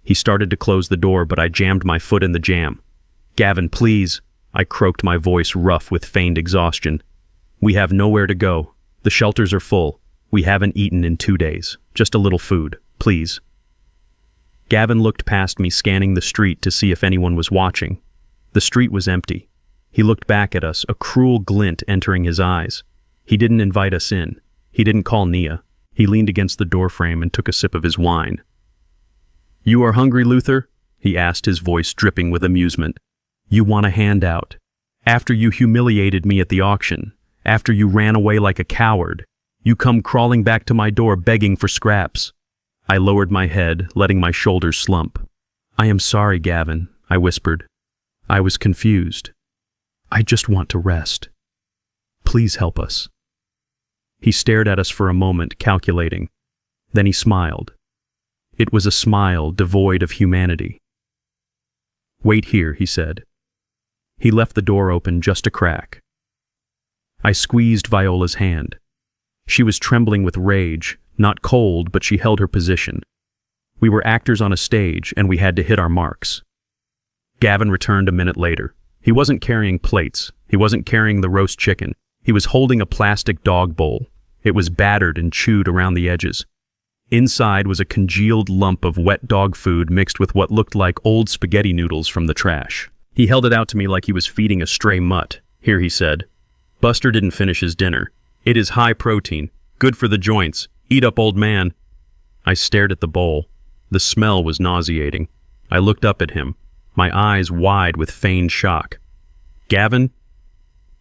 He started to close the door, but I jammed my foot in the jamb. "Gavin, please," I croaked, my voice rough with feigned exhaustion. "We have nowhere to go. The shelters are full. We haven't eaten in 2 days. Just a little food, please." Gavin looked past me, scanning the street to see if anyone was watching. The street was empty. He looked back at us, a cruel glint entering his eyes. He didn't invite us in. He didn't call Nia. He leaned against the doorframe and took a sip of his wine. "You are hungry, Luther?" he asked, his voice dripping with amusement. "You want a handout. After you humiliated me at the auction, after you ran away like a coward, you come crawling back to my door begging for scraps." I lowered my head, letting my shoulders slump. "I am sorry, Gavin," I whispered. "I was confused. I just want to rest. Please help us." He stared at us for a moment, calculating. Then he smiled. It was a smile devoid of humanity. "Wait here," he said. He left the door open just a crack. I squeezed Viola's hand. She was trembling with rage, not cold, but she held her position. We were actors on a stage, and we had to hit our marks. Gavin returned a minute later. He wasn't carrying plates. He wasn't carrying the roast chicken. He was holding a plastic dog bowl. It was battered and chewed around the edges. Inside was a congealed lump of wet dog food mixed with what looked like old spaghetti noodles from the trash. He held it out to me like he was feeding a stray mutt. "Here," he said. "Buster didn't finish his dinner. It is high protein, good for the joints. Eat up, old man." I stared at the bowl. The smell was nauseating. I looked up at him, my eyes wide with feigned shock. "Gavin?"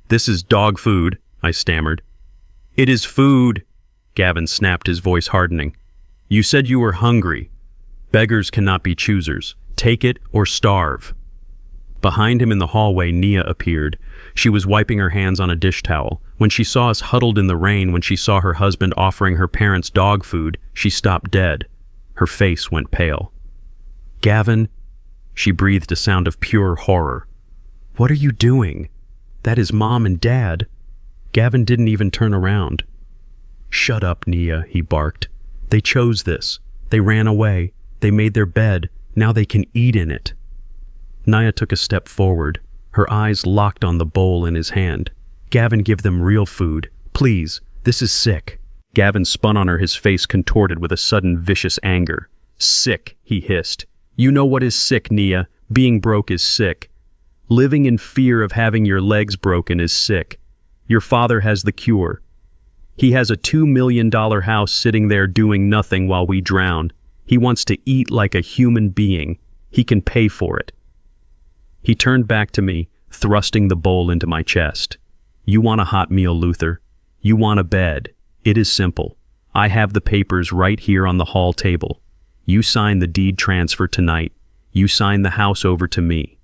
"This is dog food," I stammered. "It is food," Gavin snapped, his voice hardening. "You said you were hungry. Beggars cannot be choosers. Take it or starve." Behind him in the hallway, Nia appeared. She was wiping her hands on a dish towel. When she saw us huddled in the rain, when she saw her husband offering her parents dog food, she stopped dead. Her face went pale. "Gavin," she breathed a sound of pure horror. "What are you doing? That is Mom and Dad." Gavin didn't even turn around. "Shut up, Nia," he barked. "They chose this. They ran away. They made their bed. Now they can eat in it." Nia took a step forward, her eyes locked on the bowl in his hand. "Gavin, give them real food. Please, this is sick." Gavin spun on her, his face contorted with a sudden vicious anger. "Sick," he hissed. "You know what is sick, Nia. Being broke is sick. Living in fear of having your legs broken is sick. Your father has the cure. He has a $2 million house sitting there doing nothing while we drown. He wants to eat like a human being. He can pay for it. He turned back to me, thrusting the bowl into my chest. You want a hot meal, Luther? You want a bed? It is simple. I have the papers right here on the hall table. You sign the deed transfer tonight. You sign the house over to me.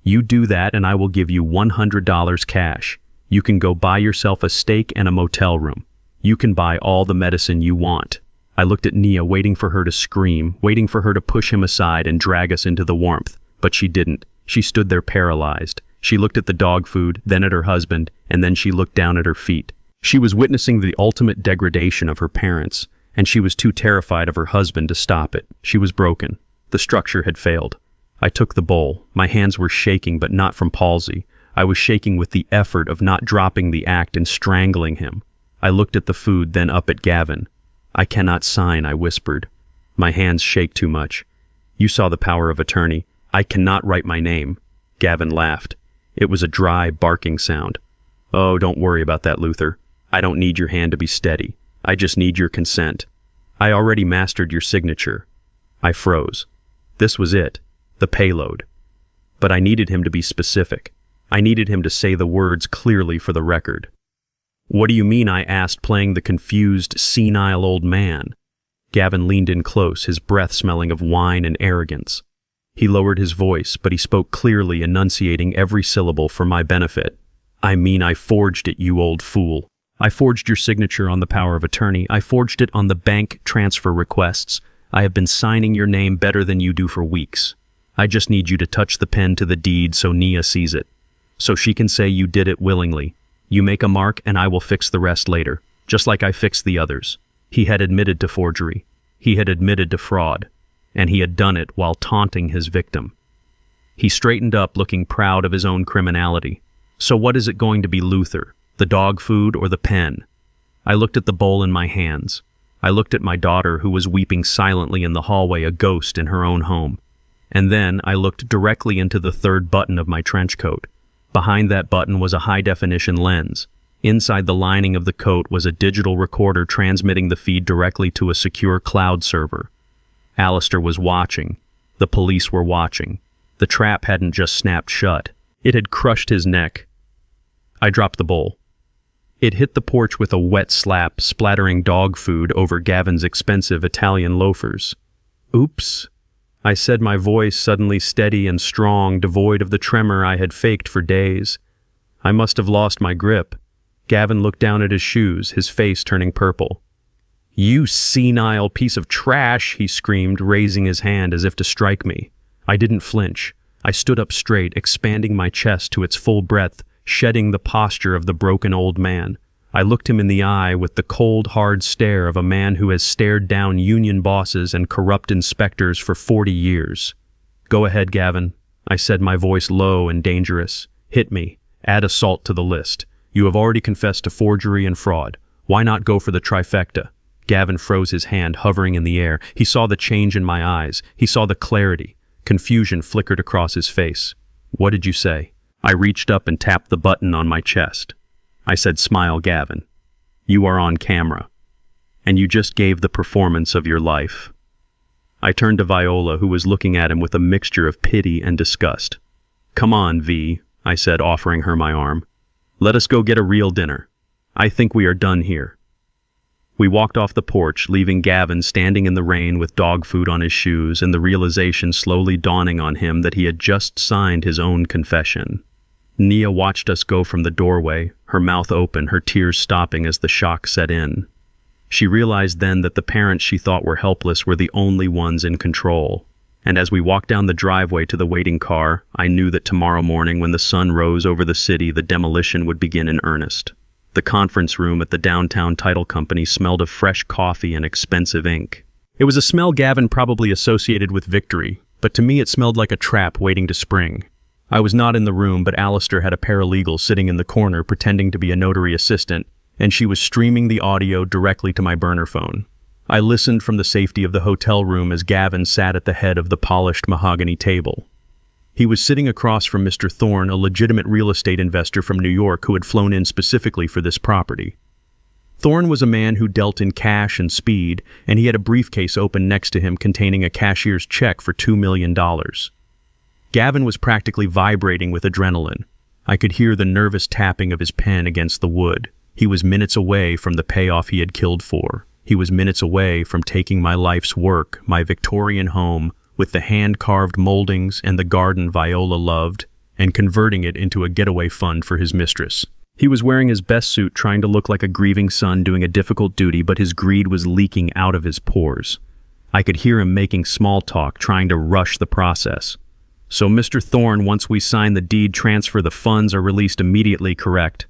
You do that and I will give you $100 cash. You can go buy yourself a steak and a motel room. You can buy all the medicine you want. I looked at Nia, waiting for her to scream, waiting for her to push him aside and drag us into the warmth, but she didn't. She stood there paralyzed. She looked at the dog food, then at her husband, and then she looked down at her feet. She was witnessing the ultimate degradation of her parents, and she was too terrified of her husband to stop it. She was broken. The structure had failed. I took the bowl. My hands were shaking, but not from palsy. I was shaking with the effort of not dropping the act and strangling him. I looked at the food, then up at Gavin. I cannot sign, I whispered. My hands shake too much. You saw the power of attorney. I cannot write my name. Gavin laughed. It was a dry, barking sound. Oh, don't worry about that, Luther. I don't need your hand to be steady. I just need your consent. I already mastered your signature. I froze. This was it, the payload. But I needed him to be specific. I needed him to say the words clearly for the record. What do you mean? I asked, playing the confused, senile old man. Gavin leaned in close, his breath smelling of wine and arrogance. He lowered his voice, but he spoke clearly, enunciating every syllable for my benefit. I mean, I forged it, you old fool. I forged your signature on the power of attorney. I forged it on the bank transfer requests. I have been signing your name better than you do for weeks. I just need you to touch the pen to the deed so Nia sees it, so she can say you did it willingly. You make a mark and I will fix the rest later, just like I fixed the others. He had admitted to forgery. He had admitted to fraud. And he had done it while taunting his victim. He straightened up, looking proud of his own criminality. So what is it going to be, Luther? The dog food or the pen? I looked at the bowl in my hands. I looked at my daughter, who was weeping silently in the hallway, a ghost in her own home. And then I looked directly into the third button of my trench coat. Behind that button was a high-definition lens. Inside the lining of the coat was a digital recorder transmitting the feed directly to a secure cloud server. Alistair was watching. The police were watching. The trap hadn't just snapped shut. It had crushed his neck. I dropped the bowl. It hit the porch with a wet slap, splattering dog food over Gavin's expensive Italian loafers. Oops, I said, my voice suddenly steady and strong, devoid of the tremor I had faked for days. I must have lost my grip. Gavin looked down at his shoes, his face turning purple. You senile piece of trash, he screamed, raising his hand as if to strike me. I didn't flinch. I stood up straight, expanding my chest to its full breadth, shedding the posture of the broken old man. I looked him in the eye with the cold, hard stare of a man who has stared down union bosses and corrupt inspectors for 40 years. Go ahead, Gavin, I said, my voice low and dangerous. Hit me. Add assault to the list. You have already confessed to forgery and fraud. Why not go for the trifecta? Gavin froze, his hand hovering in the air. He saw the change in my eyes. He saw the clarity. Confusion flickered across his face. What did you say? I reached up and tapped the button on my chest. I said, smile, Gavin. You are on camera. And you just gave the performance of your life. I turned to Viola, who was looking at him with a mixture of pity and disgust. Come on, V, I said, offering her my arm. Let us go get a real dinner. I think we are done here. We walked off the porch, leaving Gavin standing in the rain with dog food on his shoes and the realization slowly dawning on him that he had just signed his own confession. Nia watched us go from the doorway, her mouth open, her tears stopping as the shock set in. She realized then that the parents she thought were helpless were the only ones in control. And as we walked down the driveway to the waiting car, I knew that tomorrow morning when the sun rose over the city, the demolition would begin in earnest. The conference room at the downtown title company smelled of fresh coffee and expensive ink. It was a smell Gavin probably associated with victory, but to me it smelled like a trap waiting to spring. I was not in the room, but Alistair had a paralegal sitting in the corner pretending to be a notary assistant, and she was streaming the audio directly to my burner phone. I listened from the safety of the hotel room as Gavin sat at the head of the polished mahogany table. He was sitting across from Mr. Thorne, a legitimate real estate investor from New York who had flown in specifically for this property. Thorne was a man who dealt in cash and speed, and he had a briefcase open next to him containing a cashier's check for $2 million. Gavin was practically vibrating with adrenaline. I could hear the nervous tapping of his pen against the wood. He was minutes away from the payoff he had killed for. He was minutes away from taking my life's work, my Victorian home, with the hand-carved moldings and the garden Viola loved, and converting it into a getaway fund for his mistress. He was wearing his best suit, trying to look like a grieving son doing a difficult duty, but his greed was leaking out of his pores. I could hear him making small talk, trying to rush the process. So Mr. Thorne, once we sign the deed transfer, the funds are released immediately, correct?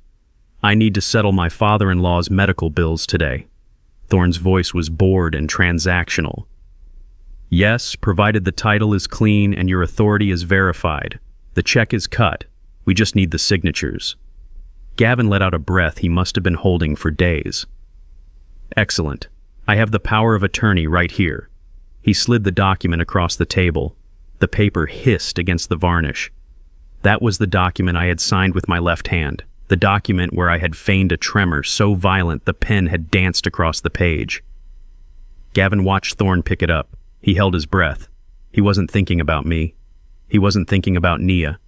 I need to settle my father-in-law's medical bills today. Thorne's voice was bored and transactional. Yes, provided the title is clean and your authority is verified. The check is cut. We just need the signatures. Gavin let out a breath he must have been holding for days. Excellent. I have the power of attorney right here. He slid the document across the table. The paper hissed against the varnish. That was the document I had signed with my left hand. The document where I had feigned a tremor so violent the pen had danced across the page. Gavin watched Thorne pick it up. He held his breath. He wasn't thinking about me. He wasn't thinking about Nia.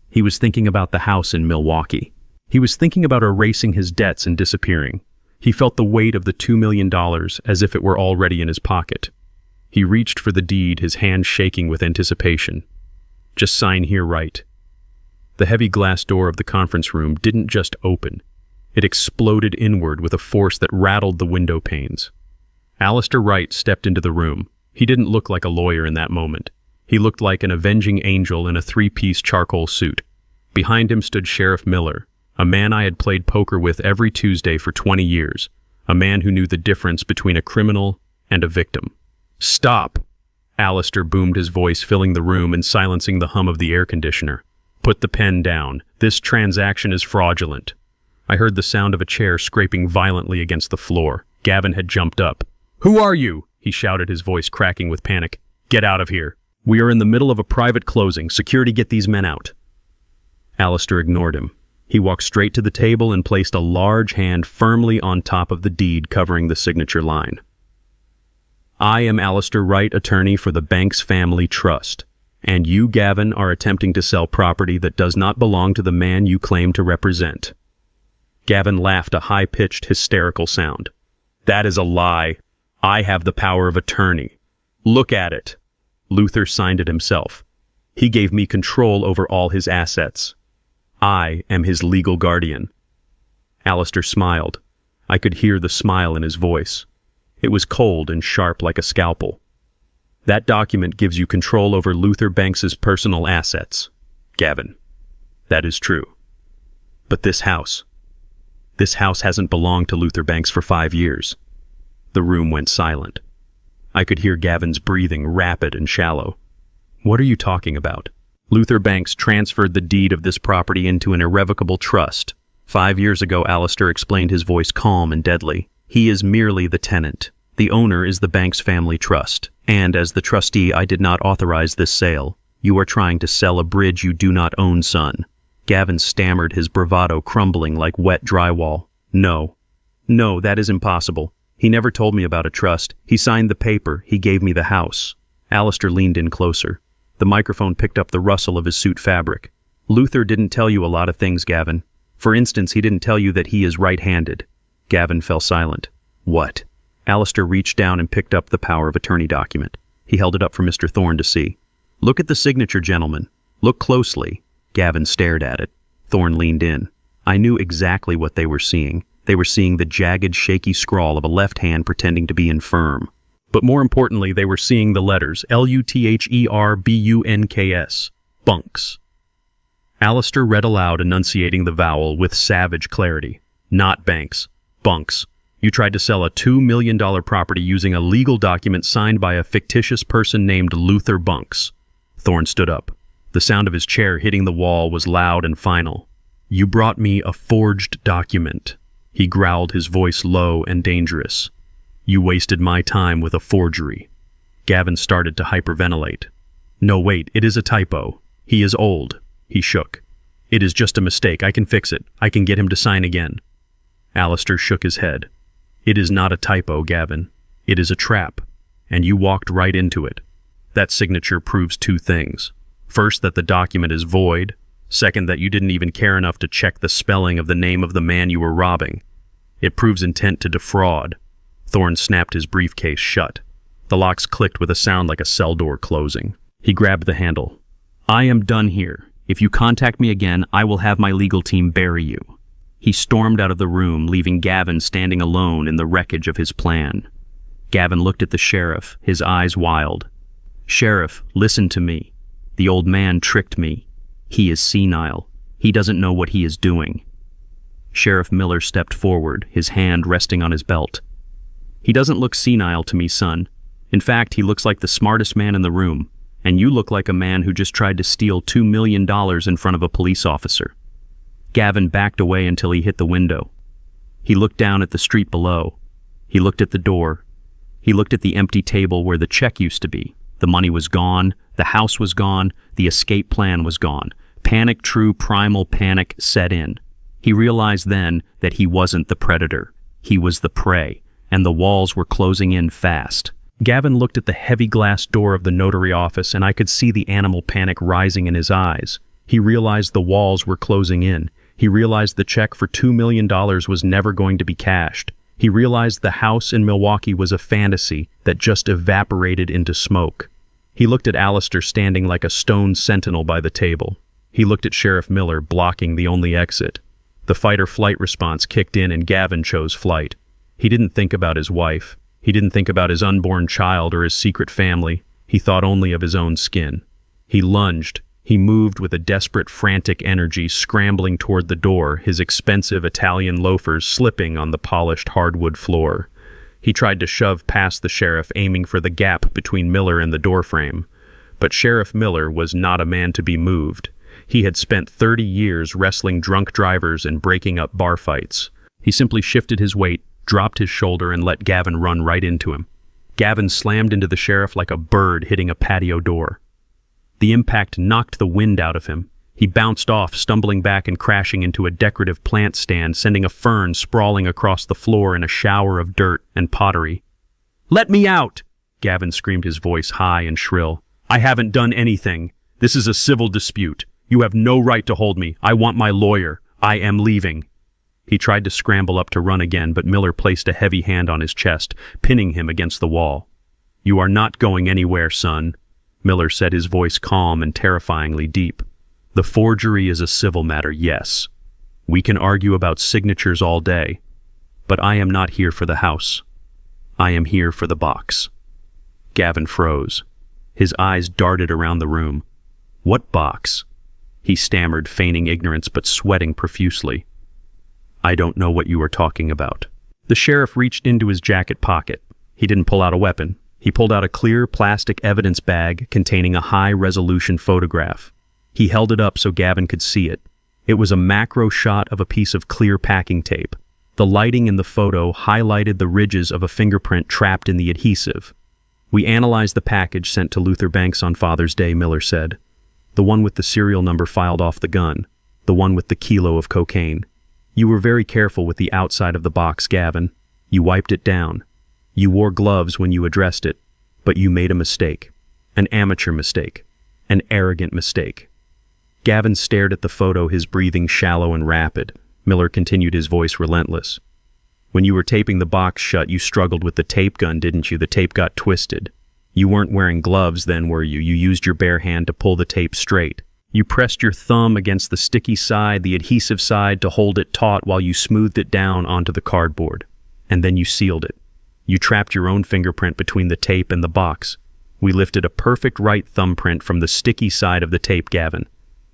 He was thinking about the house in Milwaukee. He was thinking about erasing his debts and disappearing. He felt the weight of the $2 million as if it were already in his pocket. He reached for the deed, his hand shaking with anticipation. Just sign here, right? The heavy glass door of the conference room didn't just open. It exploded inward with a force that rattled the window panes. Alistair Wright stepped into the room. He didn't look like a lawyer in that moment. He looked like an avenging angel in a three-piece charcoal suit. Behind him stood Sheriff Miller, a man I had played poker with every Tuesday for 20 years, a man who knew the difference between a criminal and a victim. Stop! Alistair boomed, his voice filling the room and silencing the hum of the air conditioner. Put the pen down. This transaction is fraudulent. I heard the sound of a chair scraping violently against the floor. Gavin had jumped up. Who are you? He shouted, his voice cracking with panic. Get out of here. We are in the middle of a private closing. Security, get these men out. Alistair ignored him. He walked straight to the table and placed a large hand firmly on top of the deed covering the signature line. I am Alistair Wright, attorney for the Banks Family Trust, and you, Gavin, are attempting to sell property that does not belong to the man you claim to represent. Gavin laughed a high-pitched, hysterical sound. That is a lie. I have the power of attorney. Look at it. Luther signed it himself. He gave me control over all his assets. I am his legal guardian. Alistair smiled. I could hear the smile in his voice. It was cold and sharp like a scalpel. That document gives you control over Luther Banks's personal assets, Gavin. That is true. But this house hasn't belonged to Luther Banks for 5 years. The room went silent. I could hear Gavin's breathing, rapid and shallow. What are you talking about? Luther Banks transferred the deed of this property into an irrevocable trust. 5 years ago, Alistair explained, his voice calm and deadly. He is merely the tenant. The owner is the Banks Family Trust. And as the trustee, I did not authorize this sale. You are trying to sell a bridge you do not own, son. Gavin stammered, his bravado crumbling like wet drywall. No, that is impossible. He never told me about a trust. He signed the paper. He gave me the house. Alistair leaned in closer. The microphone picked up the rustle of his suit fabric. Luther didn't tell you a lot of things, Gavin. For instance, he didn't tell you that he is right-handed. Gavin fell silent. What? Alistair reached down and picked up the power of attorney document. He held it up for Mr. Thorne to see. Look at the signature, gentlemen. Look closely. Gavin stared at it. Thorne leaned in. I knew exactly what they were seeing. They were seeing the jagged, shaky scrawl of a left hand pretending to be infirm. But more importantly, they were seeing the letters LutherBunks. Bunks. Alistair read aloud, enunciating the vowel with savage clarity. Not Banks. Bunks. You tried to sell a $2 million property using a legal document signed by a fictitious person named Luther Bunks. Thorne stood up. The sound of his chair hitting the wall was loud and final. You brought me a forged document. He growled, his voice low and dangerous. You wasted my time with a forgery. Gavin started to hyperventilate. No, wait, it is a typo. He is old. He shook. It is just a mistake. I can fix it. I can get him to sign again. Alistair shook his head. It is not a typo, Gavin. It is a trap, and you walked right into it. That signature proves two things. First, that the document is void. Second, that you didn't even care enough to check the spelling of the name of the man you were robbing. It proves intent to defraud. Thorne snapped his briefcase shut. The locks clicked with a sound like a cell door closing. He grabbed the handle. I am done here. If you contact me again, I will have my legal team bury you. He stormed out of the room, leaving Gavin standing alone in the wreckage of his plan. Gavin looked at the sheriff, his eyes wild. Sheriff, listen to me. The old man tricked me. He is senile. He doesn't know what he is doing. Sheriff Miller stepped forward, his hand resting on his belt. He doesn't look senile to me, son. In fact, he looks like the smartest man in the room, and you look like a man who just tried to steal $2 million in front of a police officer. Gavin backed away until he hit the window. He looked down at the street below. He looked at the door. He looked at the empty table where the check used to be. The money was gone, the house was gone, the escape plan was gone. Panic, true primal panic, set in. He realized then that he wasn't the predator. He was the prey, and the walls were closing in fast. Gavin looked at the heavy glass door of the notary office, and I could see the animal panic rising in his eyes. He realized the walls were closing in. He realized the check for $2 million was never going to be cashed. He realized the house in Milwaukee was a fantasy that just evaporated into smoke. He looked at Alistair standing like a stone sentinel by the table. He looked at Sheriff Miller blocking the only exit. The fight-or-flight response kicked in and Gavin chose flight. He didn't think about his wife. He didn't think about his unborn child or his secret family. He thought only of his own skin. He lunged. He moved with a desperate, frantic energy, scrambling toward the door, his expensive Italian loafers slipping on the polished hardwood floor. He tried to shove past the sheriff, aiming for the gap between Miller and the doorframe. But Sheriff Miller was not a man to be moved. He had spent 30 years wrestling drunk drivers and breaking up bar fights. He simply shifted his weight, dropped his shoulder, and let Gavin run right into him. Gavin slammed into the sheriff like a bird hitting a patio door. The impact knocked the wind out of him. He bounced off, stumbling back and crashing into a decorative plant stand, sending a fern sprawling across the floor in a shower of dirt and pottery. "Let me out!" Gavin screamed, his voice high and shrill. "I haven't done anything. This is a civil dispute. You have no right to hold me. I want my lawyer. I am leaving." He tried to scramble up to run again, but Miller placed a heavy hand on his chest, pinning him against the wall. "You are not going anywhere, son," Miller said, his voice calm and terrifyingly deep. "The forgery is a civil matter, yes. We can argue about signatures all day, but I am not here for the house. I am here for the box." Gavin froze. His eyes darted around the room. "What box?" he stammered, feigning ignorance but sweating profusely. "I don't know what you are talking about." The sheriff reached into his jacket pocket. He didn't pull out a weapon. He pulled out a clear plastic evidence bag containing a high-resolution photograph. He held it up so Gavin could see it. It was a macro shot of a piece of clear packing tape. The lighting in the photo highlighted the ridges of a fingerprint trapped in the adhesive. "We analyzed the package sent to Luther Banks on Father's Day," Miller said. "The one with the serial number filed off the gun. The one with the kilo of cocaine. You were very careful with the outside of the box, Gavin. You wiped it down. You wore gloves when you addressed it, but you made a mistake. An amateur mistake. An arrogant mistake." Gavin stared at the photo, his breathing shallow and rapid. Miller continued, his voice relentless. "When you were taping the box shut, you struggled with the tape gun, didn't you? The tape got twisted. You weren't wearing gloves then, were you? You used your bare hand to pull the tape straight. You pressed your thumb against the sticky side, the adhesive side, to hold it taut while you smoothed it down onto the cardboard. And then you sealed it. You trapped your own fingerprint between the tape and the box. We lifted a perfect right thumbprint from the sticky side of the tape, Gavin.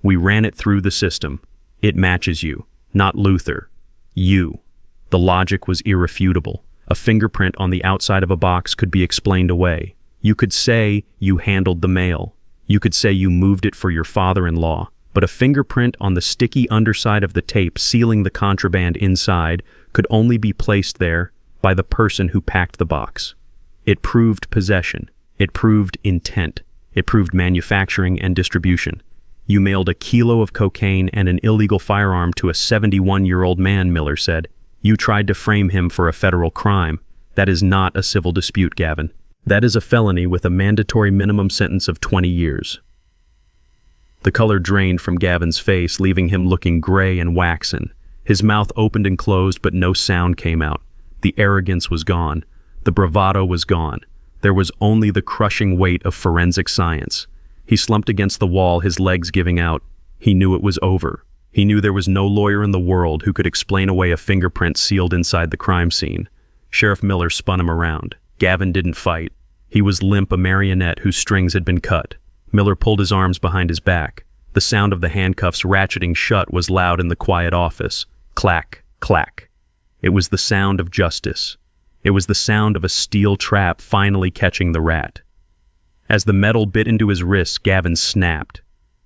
We ran it through the system. It matches you, not Luther. You." The logic was irrefutable. A fingerprint on the outside of a box could be explained away. You could say you handled the mail. You could say you moved it for your father-in-law. But a fingerprint on the sticky underside of the tape sealing the contraband inside could only be placed there by the person who packed the box. It proved possession. It proved intent. It proved manufacturing and distribution. You mailed a kilo of cocaine and an illegal firearm to a 71-year-old man, Miller said. You tried to frame him for a federal crime. That is not a civil dispute, Gavin. That is a felony with a mandatory minimum sentence of 20 years. The color drained from Gavin's face, leaving him looking gray and waxen. His mouth opened and closed, but no sound came out. The arrogance was gone. The bravado was gone. There was only the crushing weight of forensic science. He slumped against the wall, his legs giving out. He knew it was over. He knew there was no lawyer in the world who could explain away a fingerprint sealed inside the crime scene. Sheriff Miller spun him around. Gavin didn't fight. He was limp, a marionette whose strings had been cut. Miller pulled his arms behind his back. The sound of the handcuffs ratcheting shut was loud in the quiet office. Clack, clack. It was the sound of justice. It was the sound of a steel trap finally catching the rat. As the metal bit into his wrists, Gavin snapped.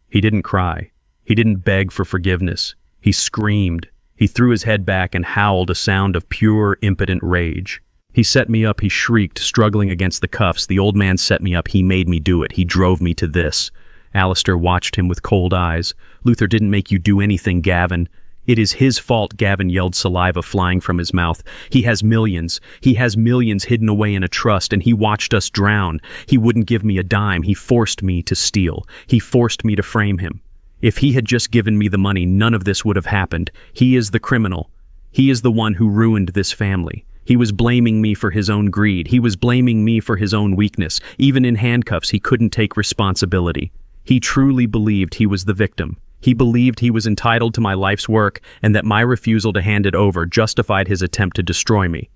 He didn't cry. He didn't beg for forgiveness. He screamed. He threw his head back and howled, a sound of pure, impotent rage. He set me up, he shrieked, struggling against the cuffs. The old man set me up. He made me do it. He drove me to this. Alistair watched him with cold eyes. Luther didn't make you do anything, Gavin. It is his fault, Gavin yelled, saliva flying from his mouth. He has millions. He has millions hidden away in a trust, and he watched us drown. He wouldn't give me a dime. He forced me to steal. He forced me to frame him. If he had just given me the money, none of this would have happened. He is the criminal. He is the one who ruined this family. He was blaming me for his own greed. He was blaming me for his own weakness. Even in handcuffs, he couldn't take responsibility. He truly believed he was the victim. He believed he was entitled to my life's work and that my refusal to hand it over justified his attempt to destroy me.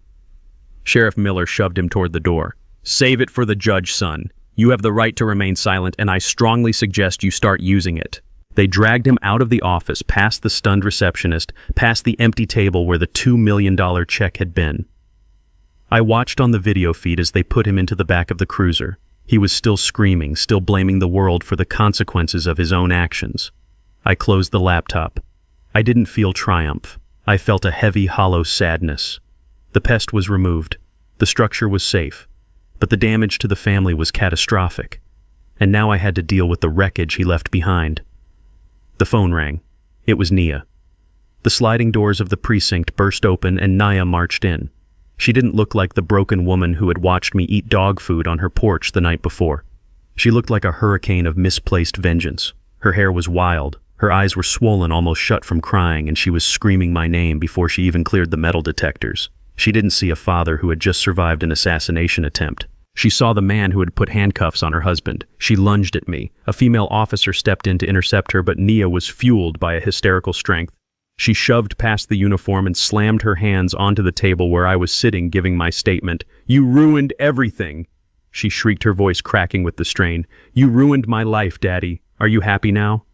Sheriff Miller shoved him toward the door. Save it for the judge, son. You have the right to remain silent, and I strongly suggest you start using it. They dragged him out of the office, past the stunned receptionist, past the empty table where the $2 million check had been. I watched on the video feed as they put him into the back of the cruiser. He was still screaming, still blaming the world for the consequences of his own actions. I closed the laptop. I didn't feel triumph. I felt a heavy, hollow sadness. The pest was removed. The structure was safe. But the damage to the family was catastrophic. And now I had to deal with the wreckage he left behind. The phone rang. It was Nia. The sliding doors of the precinct burst open and Nia marched in. She didn't look like the broken woman who had watched me eat dog food on her porch the night before. She looked like a hurricane of misplaced vengeance. Her hair was wild. Her eyes were swollen, almost shut from crying, and she was screaming my name before she even cleared the metal detectors. She didn't see a father who had just survived an assassination attempt. She saw the man who had put handcuffs on her husband. She lunged at me. A female officer stepped in to intercept her, but Nia was fueled by a hysterical strength. She shoved past the uniform and slammed her hands onto the table where I was sitting, giving my statement. You ruined everything! She shrieked, her voice cracking with the strain. You ruined my life, Daddy. Are you happy now?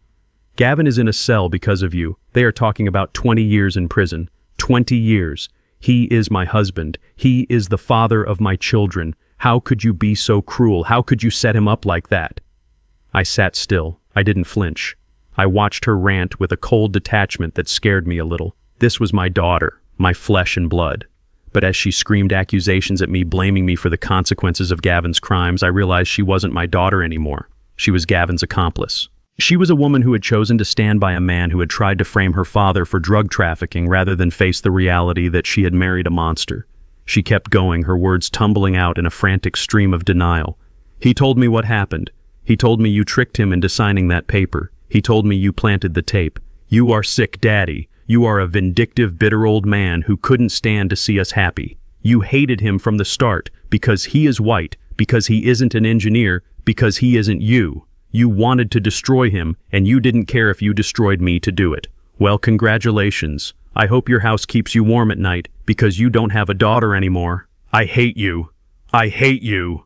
Gavin is in a cell because of you. They are talking about 20 years in prison. 20 years. He is my husband. He is the father of my children. How could you be so cruel? How could you set him up like that? I sat still. I didn't flinch. I watched her rant with a cold detachment that scared me a little. This was my daughter, my flesh and blood. But as she screamed accusations at me, blaming me for the consequences of Gavin's crimes, I realized she wasn't my daughter anymore. She was Gavin's accomplice. She was a woman who had chosen to stand by a man who had tried to frame her father for drug trafficking rather than face the reality that she had married a monster. She kept going, her words tumbling out in a frantic stream of denial. He told me what happened. He told me you tricked him into signing that paper. He told me you planted the tape. You are sick, Daddy. You are a vindictive, bitter old man who couldn't stand to see us happy. You hated him from the start because he is white, because he isn't an engineer, because he isn't you. You wanted to destroy him, and you didn't care if you destroyed me to do it. Well, congratulations. I hope your house keeps you warm at night, because you don't have a daughter anymore. I hate you. I hate you.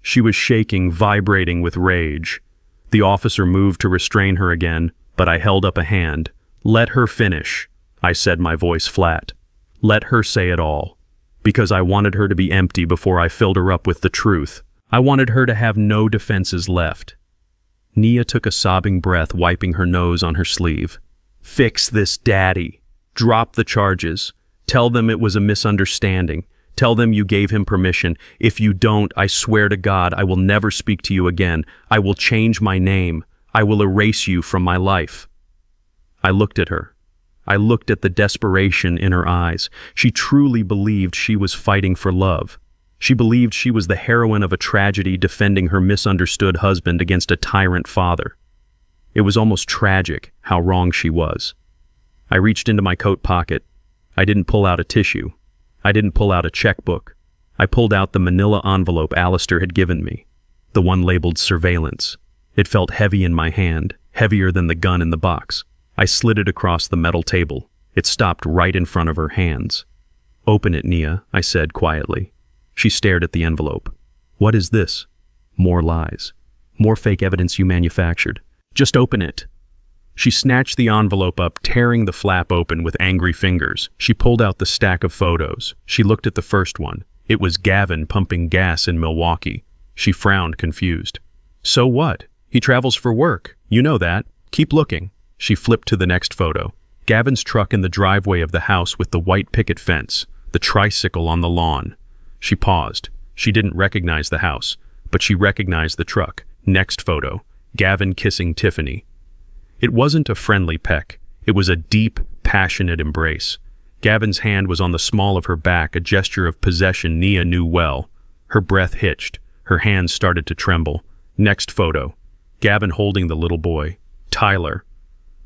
She was shaking, vibrating with rage. The officer moved to restrain her again, but I held up a hand. Let her finish, I said, my voice flat. Let her say it all. Because I wanted her to be empty before I filled her up with the truth. I wanted her to have no defenses left. Nia took a sobbing breath, wiping her nose on her sleeve. Fix this, Daddy. Drop the charges. Tell them it was a misunderstanding. Tell them you gave him permission. If you don't, I swear to God, I will never speak to you again. I will change my name. I will erase you from my life. I looked at her. I looked at the desperation in her eyes. She truly believed she was fighting for love. She believed she was the heroine of a tragedy defending her misunderstood husband against a tyrant father. It was almost tragic how wrong she was. I reached into my coat pocket. I didn't pull out a tissue. I didn't pull out a checkbook. I pulled out the manila envelope Alistair had given me, the one labeled surveillance. It felt heavy in my hand, heavier than the gun in the box. I slid it across the metal table. It stopped right in front of her hands. "Open it, Nia," I said quietly. She stared at the envelope. "What is this?" "More lies. More fake evidence you manufactured. Just open it." She snatched the envelope up, tearing the flap open with angry fingers. She pulled out the stack of photos. She looked at the first one. It was Gavin pumping gas in Milwaukee. She frowned, confused. "So what? He travels for work. You know that. Keep looking." She flipped to the next photo. Gavin's truck in the driveway of the house with the white picket fence, the tricycle on the lawn. She paused. She didn't recognize the house, but she recognized the truck. Next photo. Gavin kissing Tiffany. It wasn't a friendly peck. It was a deep, passionate embrace. Gavin's hand was on the small of her back, a gesture of possession Nia knew well. Her breath hitched. Her hands started to tremble. Next photo. Gavin holding the little boy. Tyler.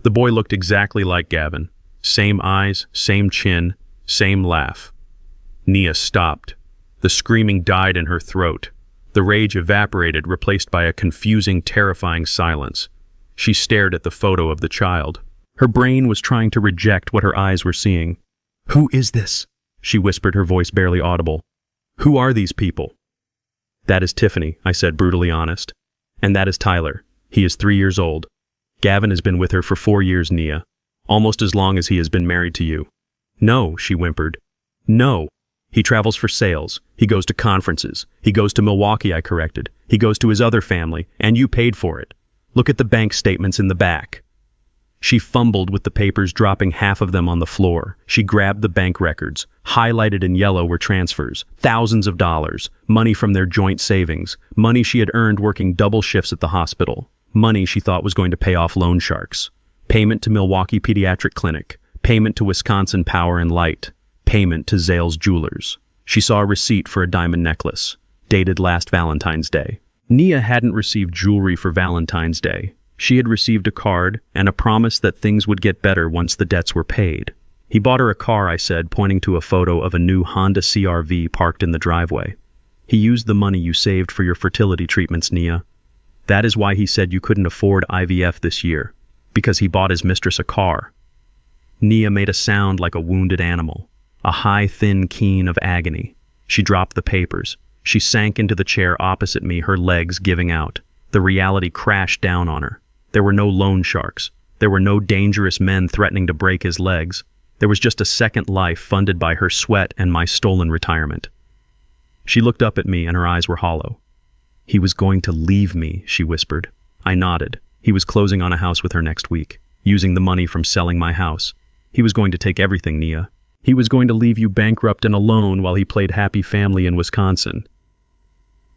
The boy looked exactly like Gavin. Same eyes, same chin, same laugh. Nia stopped. The screaming died in her throat. The rage evaporated, replaced by a confusing, terrifying silence. She stared at the photo of the child. Her brain was trying to reject what her eyes were seeing. "Who is this?" she whispered, her voice barely audible. "Who are these people?" "That is Tiffany," I said, brutally honest. "And that is Tyler. He is 3 years old. Gavin has been with her for 4 years, Nia. Almost as long as he has been married to you." "No," she whimpered. "No. He travels for sales. He goes to conferences. He goes to Milwaukee," I corrected. "He goes to his other family, and you paid for it. Look at the bank statements in the back." She fumbled with the papers, dropping half of them on the floor. She grabbed the bank records. Highlighted in yellow were transfers, thousands of dollars, money from their joint savings, money she had earned working double shifts at the hospital, money she thought was going to pay off loan sharks, payment to Milwaukee Pediatric Clinic, payment to Wisconsin Power and Light, payment to Zales Jewelers. She saw a receipt for a diamond necklace, dated last Valentine's Day. Nia hadn't received jewelry for Valentine's Day. She had received a card and a promise that things would get better once the debts were paid. "He bought her a car," I said, pointing to a photo of a new Honda CR-V parked in the driveway. "He used the money you saved for your fertility treatments, Nia. That is why he said you couldn't afford IVF this year, because he bought his mistress a car." Nia made a sound like a wounded animal, a high, thin keen of agony. She dropped the papers. She sank into the chair opposite me, her legs giving out. The reality crashed down on her. There were no loan sharks. There were no dangerous men threatening to break his legs. There was just a second life funded by her sweat and my stolen retirement. She looked up at me and her eyes were hollow. "He was going to leave me," she whispered. I nodded. He was closing on a house with her next week, using the money from selling my house. He was going to take everything, Nia. He was going to leave you bankrupt and alone while he played happy family in Wisconsin.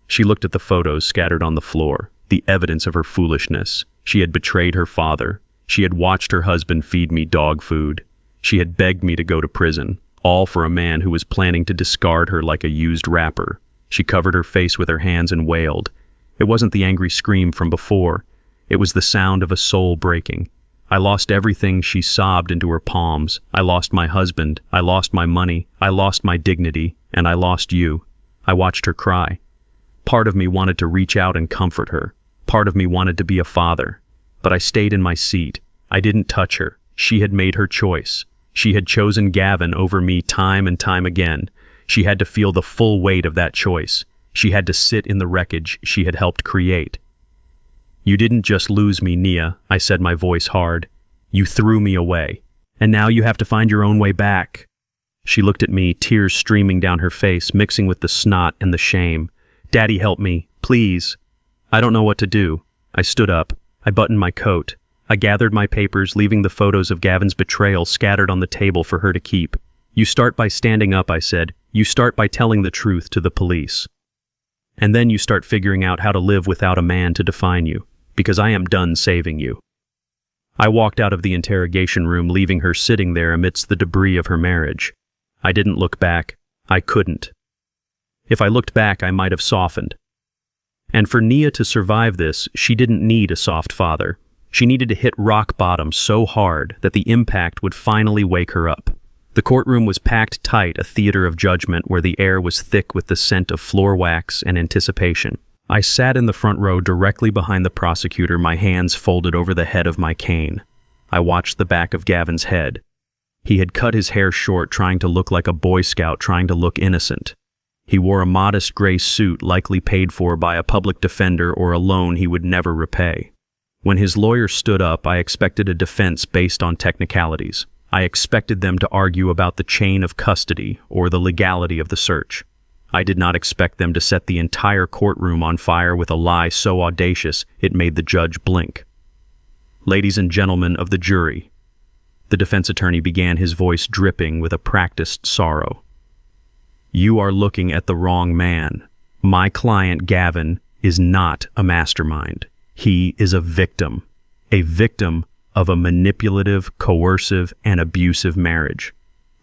She looked at the photos scattered on the floor, the evidence of her foolishness. She had betrayed her father. She had watched her husband feed me dog food. She had begged me to go to prison, all for a man who was planning to discard her like a used wrapper. She covered her face with her hands and wailed. It wasn't the angry scream from before. It was the sound of a soul breaking. I lost everything, she sobbed into her palms. I lost my husband. I lost my money. I lost my dignity. And I lost you. I watched her cry. Part of me wanted to reach out and comfort her. Part of me wanted to be a father. But I stayed in my seat. I didn't touch her. She had made her choice. She had chosen Gavin over me time and time again. She had to feel the full weight of that choice. She had to sit in the wreckage she had helped create. "You didn't just lose me, Nia," I said, my voice hard. "You threw me away. And now you have to find your own way back." She looked at me, tears streaming down her face, mixing with the snot and the shame. "Daddy, help me, please." I don't know what to do. I stood up. I buttoned my coat. I gathered my papers, leaving the photos of Gavin's betrayal scattered on the table for her to keep. "You start by standing up," I said. "You start by telling the truth to the police. And then you start figuring out how to live without a man to define you, because I am done saving you." I walked out of the interrogation room, leaving her sitting there amidst the debris of her marriage. I didn't look back. I couldn't. If I looked back, I might have softened. And for Nia to survive this, she didn't need a soft father. She needed to hit rock bottom so hard that the impact would finally wake her up. The courtroom was packed tight, a theater of judgment where the air was thick with the scent of floor wax and anticipation. I sat in the front row directly behind the prosecutor, my hands folded over the head of my cane. I watched the back of Gavin's head. He had cut his hair short, trying to look like a Boy Scout, trying to look innocent. He wore a modest gray suit, likely paid for by a public defender or a loan he would never repay. When his lawyer stood up, I expected a defense based on technicalities. I expected them to argue about the chain of custody or the legality of the search. I did not expect them to set the entire courtroom on fire with a lie so audacious it made the judge blink. "Ladies and gentlemen of the jury," the defense attorney began, his voice dripping with a practiced sorrow. "You are looking at the wrong man. My client, Gavin, is not a mastermind. He is a victim of a manipulative, coercive, and abusive marriage.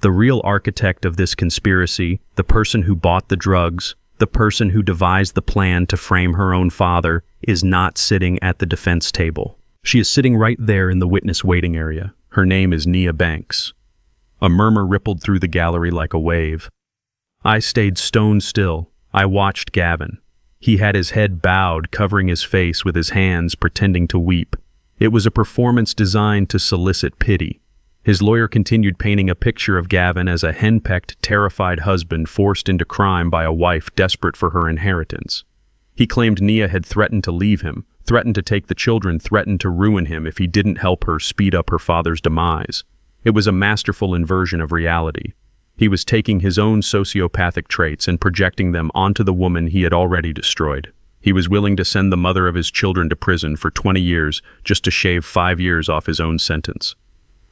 The real architect of this conspiracy, the person who bought the drugs, the person who devised the plan to frame her own father, is not sitting at the defense table. She is sitting right there in the witness waiting area. Her name is Nia Banks." A murmur rippled through the gallery like a wave. I stayed stone still. I watched Gavin. He had his head bowed, covering his face with his hands, pretending to weep. It was a performance designed to solicit pity. His lawyer continued painting a picture of Gavin as a henpecked, terrified husband forced into crime by a wife desperate for her inheritance. He claimed Nia had threatened to leave him, threatened to take the children, threatened to ruin him if he didn't help her speed up her father's demise. It was a masterful inversion of reality. He was taking his own sociopathic traits and projecting them onto the woman he had already destroyed. He was willing to send the mother of his children to prison for 20 years just to shave 5 years off his own sentence.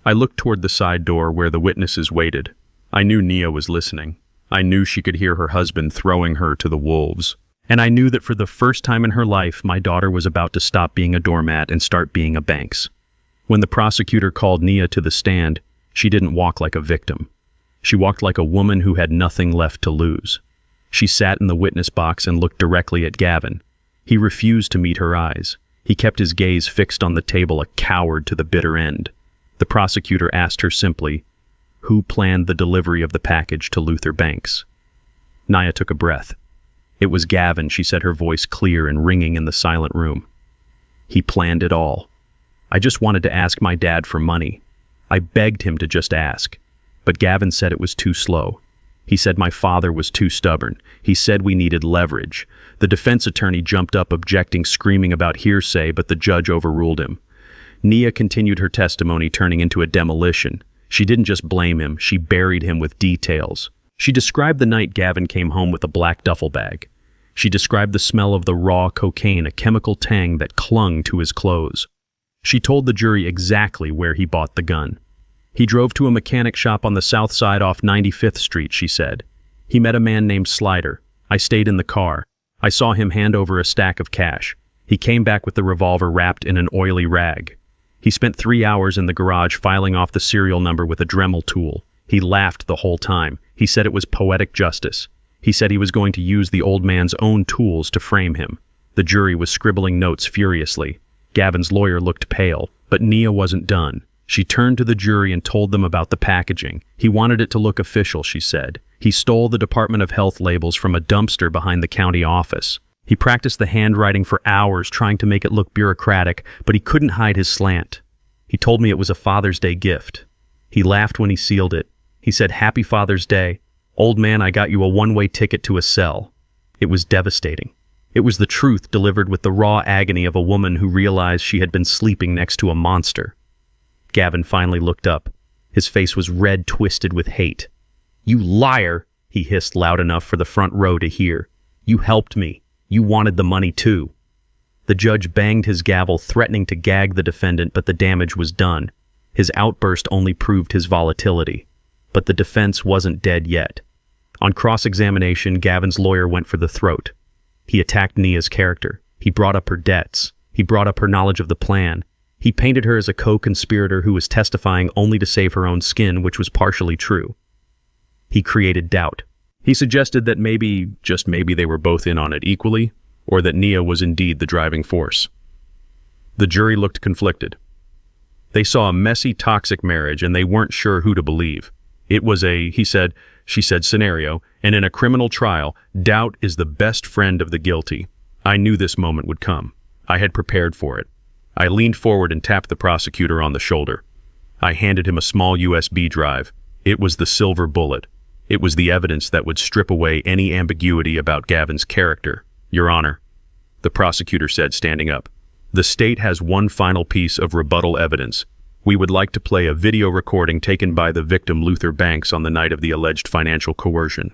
I looked toward the side door where the witnesses waited. I knew Nia was listening. I knew she could hear her husband throwing her to the wolves. And I knew that for the first time in her life, my daughter was about to stop being a doormat and start being a Banks. When the prosecutor called Nia to the stand, she didn't walk like a victim. She walked like a woman who had nothing left to lose. She sat in the witness box and looked directly at Gavin. He refused to meet her eyes. He kept his gaze fixed on the table, a coward to the bitter end. The prosecutor asked her simply, "Who planned the delivery of the package to Luther Banks?" Nia took a breath. "It was Gavin," she said, her voice clear and ringing in the silent room. "He planned it all. I just wanted to ask my dad for money. I begged him to just ask. But Gavin said it was too slow. He said my father was too stubborn. He said we needed leverage." The defense attorney jumped up, objecting, screaming about hearsay, but the judge overruled him. Nia continued her testimony, turning into a demolition. She didn't just blame him, she buried him with details. She described the night Gavin came home with a black duffel bag. She described the smell of the raw cocaine, a chemical tang that clung to his clothes. She told the jury exactly where he bought the gun. "He drove to a mechanic shop on the south side off 95th Street, she said. "He met a man named Slider. I stayed in the car. I saw him hand over a stack of cash. He came back with the revolver wrapped in an oily rag. He spent 3 hours in the garage filing off the serial number with a Dremel tool. He laughed the whole time. He said it was poetic justice. He said he was going to use the old man's own tools to frame him." The jury was scribbling notes furiously. Gavin's lawyer looked pale, but Nia wasn't done. She turned to the jury and told them about the packaging. "He wanted it to look official," she said. "He stole the Department of Health labels from a dumpster behind the county office. He practiced the handwriting for hours, trying to make it look bureaucratic, but he couldn't hide his slant. He told me it was a Father's Day gift. He laughed when he sealed it. He said, 'Happy Father's Day. Old man, I got you a one-way ticket to a cell.' It was devastating. It was the truth delivered with the raw agony of a woman who realized she had been sleeping next to a monster." Gavin finally looked up. His face was red, twisted with hate. "You liar," he hissed loud enough for the front row to hear. "You helped me. You wanted the money too." The judge banged his gavel, threatening to gag the defendant, but the damage was done. His outburst only proved his volatility. But the defense wasn't dead yet. On cross-examination, Gavin's lawyer went for the throat. He attacked Nia's character. He brought up her debts. He brought up her knowledge of the plan. He painted her as a co-conspirator who was testifying only to save her own skin, which was partially true. He created doubt. He suggested that maybe, just maybe, they were both in on it equally, or that Nia was indeed the driving force. The jury looked conflicted. They saw a messy, toxic marriage, and they weren't sure who to believe. It was a, he said, she said scenario, and in a criminal trial, doubt is the best friend of the guilty. I knew this moment would come. I had prepared for it. I leaned forward and tapped the prosecutor on the shoulder. I handed him a small USB drive. It was the silver bullet. It was the evidence that would strip away any ambiguity about Gavin's character. Your Honor, the prosecutor said, standing up. The state has one final piece of rebuttal evidence. We would like to play a video recording taken by the victim Luther Banks on the night of the alleged financial coercion.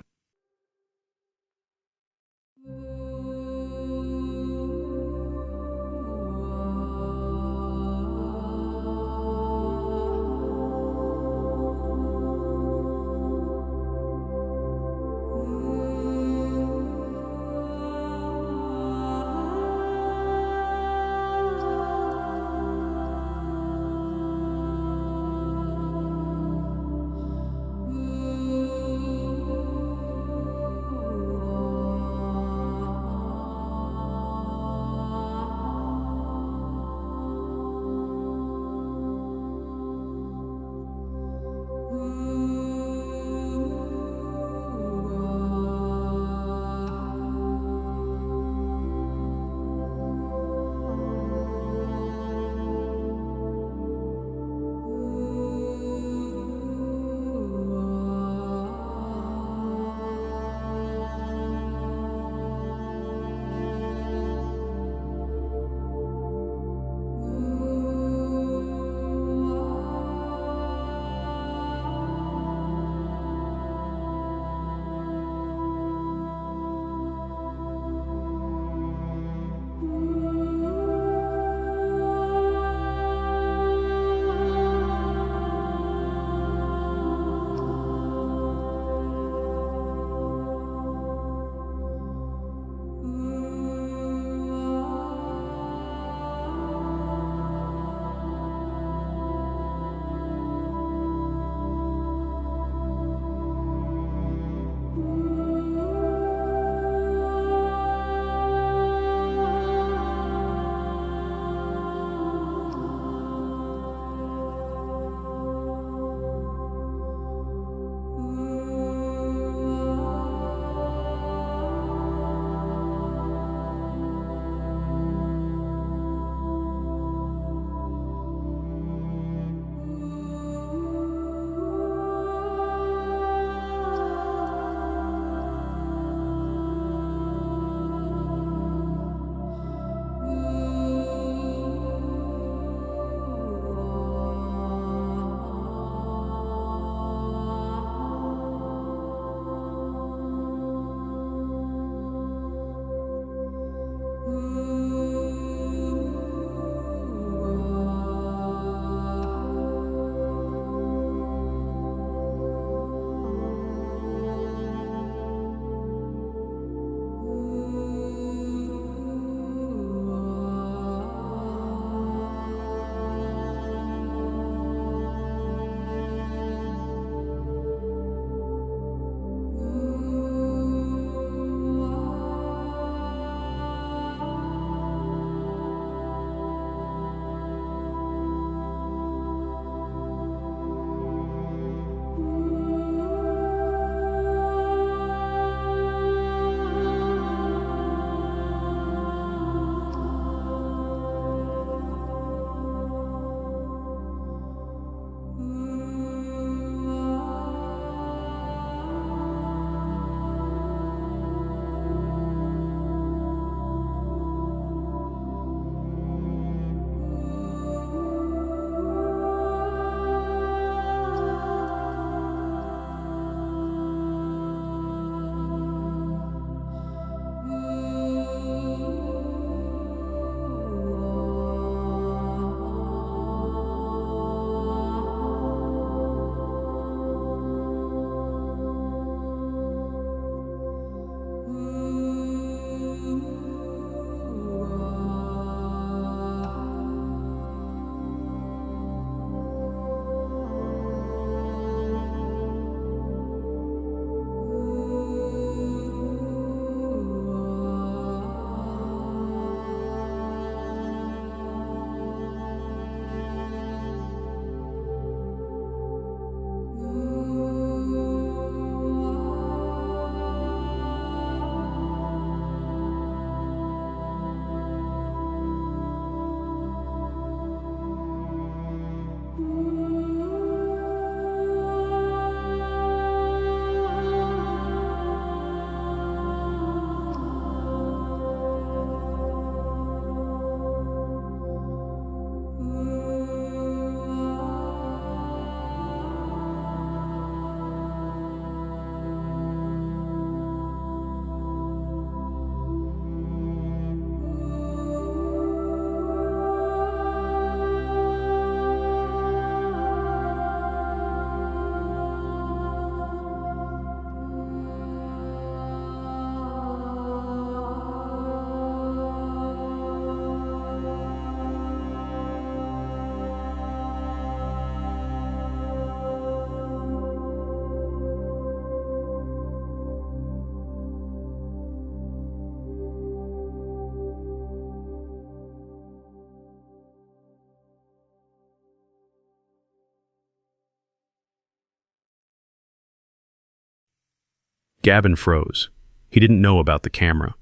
Gavin froze. He didn't know about the camera.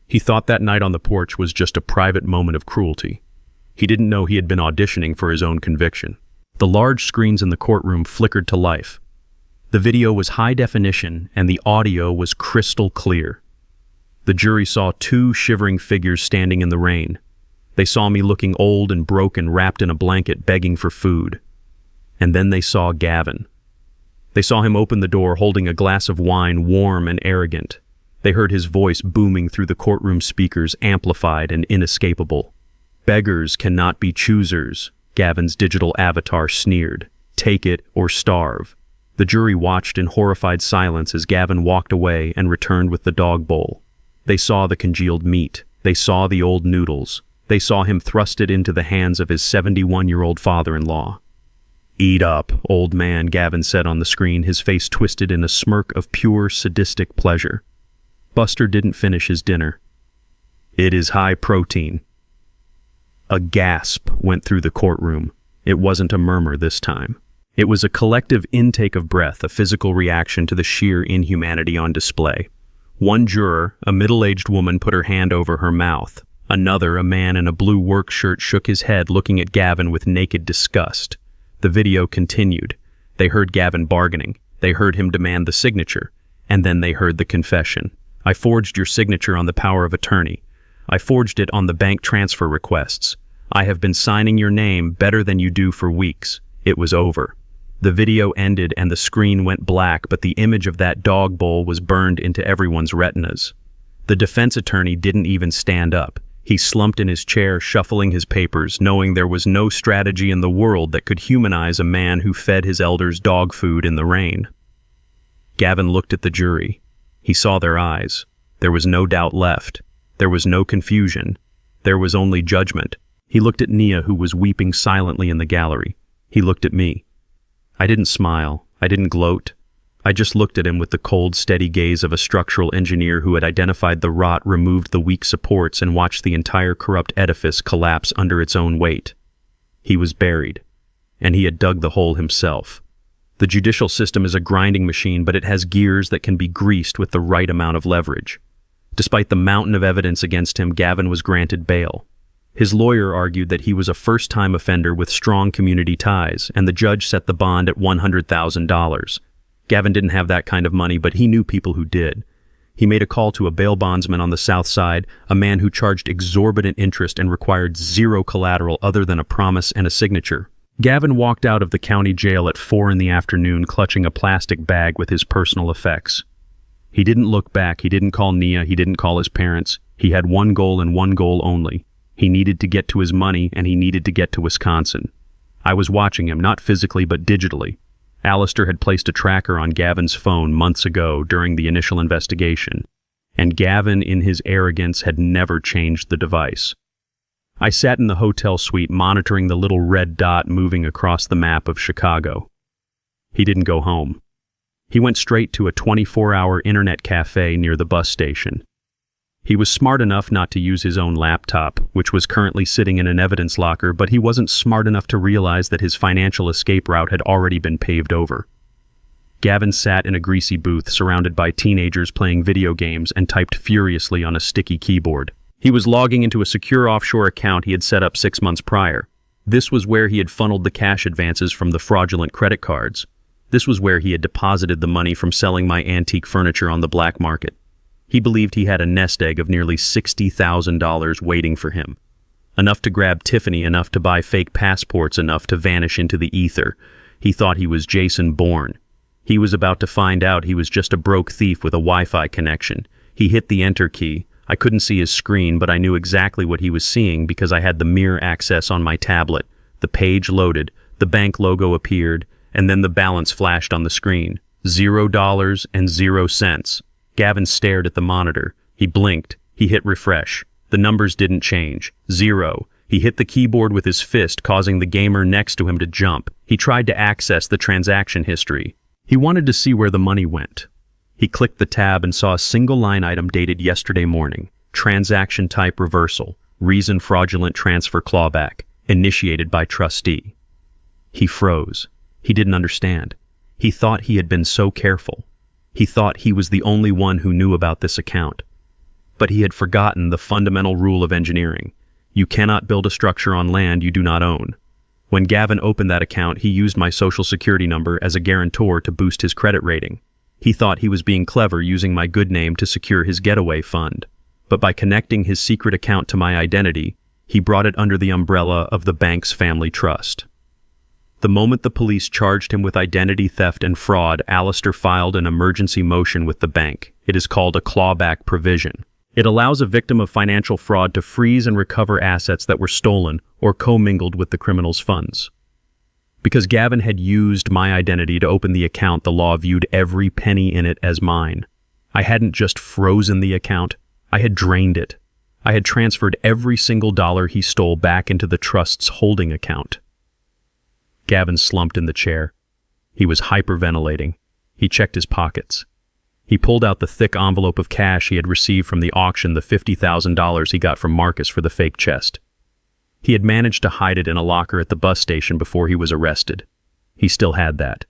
He thought that night on the porch was just a private moment of cruelty. He didn't know he had been auditioning for his own conviction. The large screens in the courtroom flickered to life. The video was high definition and the audio was crystal clear. The jury saw two shivering figures standing in the rain. They saw me looking old and broken, wrapped in a blanket, begging for food. And then they saw Gavin. They saw him open the door holding a glass of wine, warm and arrogant. They heard his voice booming through the courtroom speakers, amplified and inescapable. "Beggars cannot be choosers," Gavin's digital avatar sneered. "Take it or starve." The jury watched in horrified silence as Gavin walked away and returned with the dog bowl. They saw the congealed meat. They saw the old noodles. They saw him thrust it into the hands of his 71-year-old father-in-law. "Eat up, old man," Gavin said on the screen, his face twisted in a smirk of pure sadistic pleasure. Buster didn't finish his dinner. "It is high protein." A gasp went through the courtroom. It wasn't a murmur this time. It was a collective intake of breath, a physical reaction to the sheer inhumanity on display. One juror, a middle-aged woman, put her hand over her mouth. Another, a man in a blue work shirt, shook his head, looking at Gavin with naked disgust. The video continued. They heard Gavin bargaining. They heard him demand the signature. And then they heard the confession. "I forged your signature on the power of attorney. I forged it on the bank transfer requests. I have been signing your name better than you do for weeks." It was over. The video ended and the screen went black, but the image of that dog bowl was burned into everyone's retinas. The defense attorney didn't even stand up. He slumped in his chair, shuffling his papers, knowing there was no strategy in the world that could humanize a man who fed his elders dog food in the rain. Gavin looked at the jury. He saw their eyes. There was no doubt left. There was no confusion. There was only judgment. He looked at Nia, who was weeping silently in the gallery. He looked at me. I didn't smile. I didn't gloat. I just looked at him with the cold, steady gaze of a structural engineer who had identified the rot, removed the weak supports, and watched the entire corrupt edifice collapse under its own weight. He was buried, and he had dug the hole himself. The judicial system is a grinding machine, but it has gears that can be greased with the right amount of leverage. Despite the mountain of evidence against him, Gavin was granted bail. His lawyer argued that he was a first-time offender with strong community ties, and the judge set the bond at $100,000. Gavin didn't have that kind of money, but he knew people who did. He made a call to a bail bondsman on the south side, a man who charged exorbitant interest and required zero collateral other than a promise and a signature. Gavin walked out of the county jail at 4 p.m, clutching a plastic bag with his personal effects. He didn't look back. He didn't call Nia. He didn't call his parents. He had one goal and one goal only. He needed to get to his money, and he needed to get to Wisconsin. I was watching him, not physically but digitally. Alistair had placed a tracker on Gavin's phone months ago during the initial investigation, and Gavin, in his arrogance, had never changed the device. I sat in the hotel suite monitoring the little red dot moving across the map of Chicago. He didn't go home. He went straight to a 24-hour internet cafe near the bus station. He was smart enough not to use his own laptop, which was currently sitting in an evidence locker, but he wasn't smart enough to realize that his financial escape route had already been paved over. Gavin sat in a greasy booth surrounded by teenagers playing video games and typed furiously on a sticky keyboard. He was logging into a secure offshore account he had set up 6 months prior. This was where he had funneled the cash advances from the fraudulent credit cards. This was where he had deposited the money from selling my antique furniture on the black market. He believed he had a nest egg of nearly $60,000 waiting for him. Enough to grab Tiffany, enough to buy fake passports, enough to vanish into the ether. He thought he was Jason Bourne. He was about to find out he was just a broke thief with a Wi-Fi connection. He hit the enter key. I couldn't see his screen, but I knew exactly what he was seeing because I had the mirror access on my tablet. The page loaded, the bank logo appeared, and then the balance flashed on the screen. $0 and 0 cents. Gavin stared at the monitor. He blinked. He hit refresh. The numbers didn't change. 0. He hit the keyboard with his fist, causing the gamer next to him to jump. He tried to access the transaction history. He wanted to see where the money went. He clicked the tab and saw a single line item dated yesterday morning. Transaction type reversal. Reason fraudulent transfer clawback. Initiated by trustee. He froze. He didn't understand. He thought he had been so careful. He thought he was the only one who knew about this account. But he had forgotten the fundamental rule of engineering. You cannot build a structure on land you do not own. When Gavin opened that account, he used my social security number as a guarantor to boost his credit rating. He thought he was being clever using my good name to secure his getaway fund. But by connecting his secret account to my identity, he brought it under the umbrella of the bank's family trust. The moment the police charged him with identity theft and fraud, Alistair filed an emergency motion with the bank. It is called a clawback provision. It allows a victim of financial fraud to freeze and recover assets that were stolen or commingled with the criminal's funds. Because Gavin had used my identity to open the account, the law viewed every penny in it as mine. I hadn't just frozen the account, I had drained it. I had transferred every single dollar he stole back into the trust's holding account. Gavin slumped in the chair. He was hyperventilating. He checked his pockets. He pulled out the thick envelope of cash he had received from the auction, the $50,000 he got from Marcus for the fake chest. He had managed to hide it in a locker at the bus station before he was arrested. He still had that.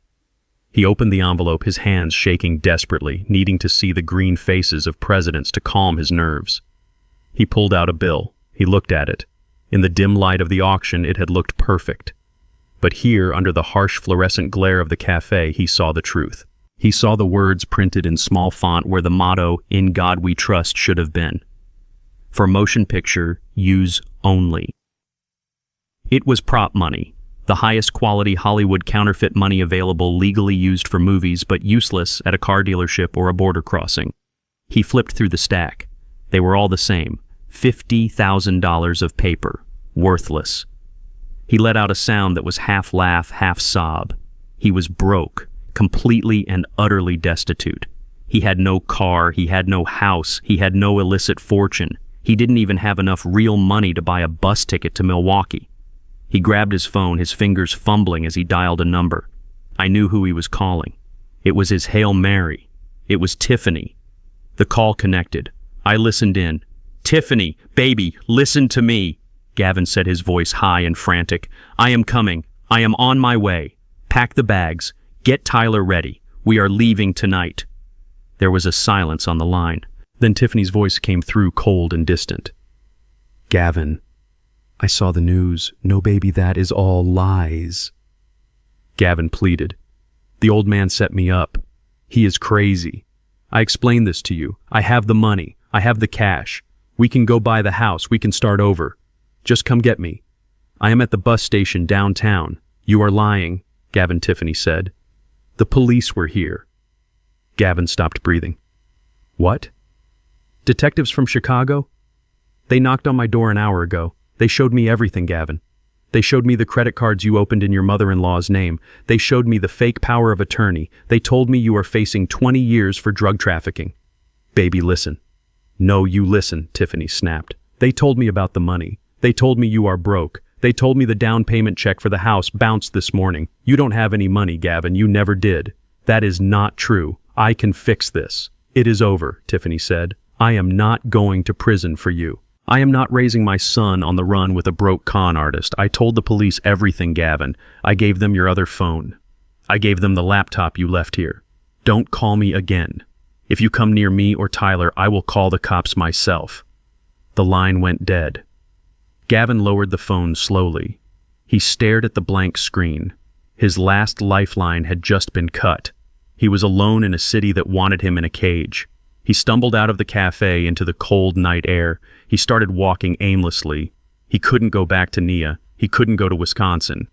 He opened the envelope, his hands shaking desperately, needing to see the green faces of presidents to calm his nerves. He pulled out a bill. He looked at it. In the dim light of the auction, it had looked perfect. But here, under the harsh fluorescent glare of the cafe, he saw the truth. He saw the words printed in small font where the motto, "In God We Trust," should have been. For motion picture, use only. It was prop money, the highest quality Hollywood counterfeit money available, legally used for movies but useless at a car dealership or a border crossing. He flipped through the stack. They were all the same, $50,000 of paper, worthless. He let out a sound that was half laugh, half sob. He was broke, completely and utterly destitute. He had no car, he had no house, he had no illicit fortune. He didn't even have enough real money to buy a bus ticket to Milwaukee. He grabbed his phone, his fingers fumbling as he dialed a number. I knew who he was calling. It was his Hail Mary. It was Tiffany. The call connected. I listened in. "Tiffany, baby, listen to me," Gavin said, his voice high and frantic. "I am coming. I am on my way. Pack the bags. Get Tyler ready. We are leaving tonight." There was a silence on the line. Then Tiffany's voice came through, cold and distant. "Gavin, I saw the news. No, baby, that is all lies." Gavin pleaded. "The old man set me up. He is crazy. I explained this to you. I have the money. I have the cash. We can go buy the house. We can start over. Just come get me. I am at the bus station downtown." "You are lying," Gavin Tiffany said. "The police were here." Gavin stopped breathing. "What? Detectives from Chicago? They knocked on my door an hour ago. They showed me everything, Gavin. They showed me the credit cards you opened in your mother-in-law's name. They showed me the fake power of attorney. They told me you are facing 20 years for drug trafficking." "Baby, listen." "No, you listen," Tiffany snapped. "They told me about the money. They told me you are broke. They told me the down payment check for the house bounced this morning. You don't have any money, Gavin. You never did. That is not true. I can fix this." "It is over," Tiffany said. "I am not going to prison for you. I am not raising my son on the run with a broke con artist. I told the police everything, Gavin. I gave them your other phone. I gave them the laptop you left here. Don't call me again. If you come near me or Tyler, I will call the cops myself." The line went dead. Gavin lowered the phone slowly. He stared at the blank screen. His last lifeline had just been cut. He was alone in a city that wanted him in a cage. He stumbled out of the cafe into the cold night air. He started walking aimlessly. He couldn't go back to Nia. He couldn't go to Wisconsin.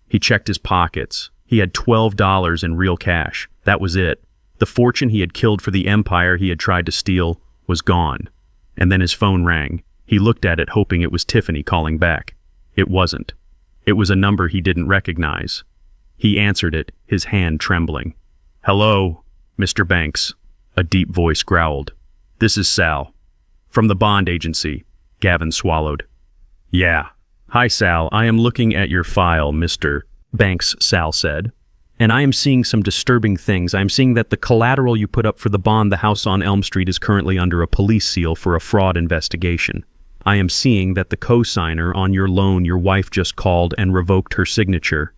He checked his pockets. He had $12 in real cash. That was it. The fortune he had killed for the empire he had tried to steal was gone. And then his phone rang. He looked at it, hoping it was Tiffany calling back. It wasn't. It was a number he didn't recognize. He answered it, his hand trembling. "Hello, Mr. Banks," a deep voice growled. "This is Sal. From the bond agency." Gavin swallowed. "Yeah. Hi, Sal. I am looking at your file, Mr. Banks," Sal said. "And I am seeing some disturbing things. I am seeing that the collateral you put up for the bond, the house on Elm Street, is currently under a police seal for a fraud investigation. I am seeing that the co-signer on your loan your wife just called and revoked her signature."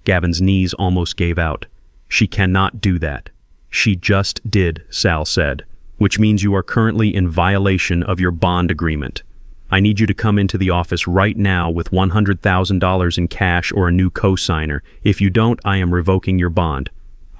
Gavin's knees almost gave out. "She cannot do that. She just did, Sal said, which means you are currently in violation of your bond agreement. I need you to come into the office right now with $100,000 in cash or a new co-signer. If you don't, I am revoking your bond.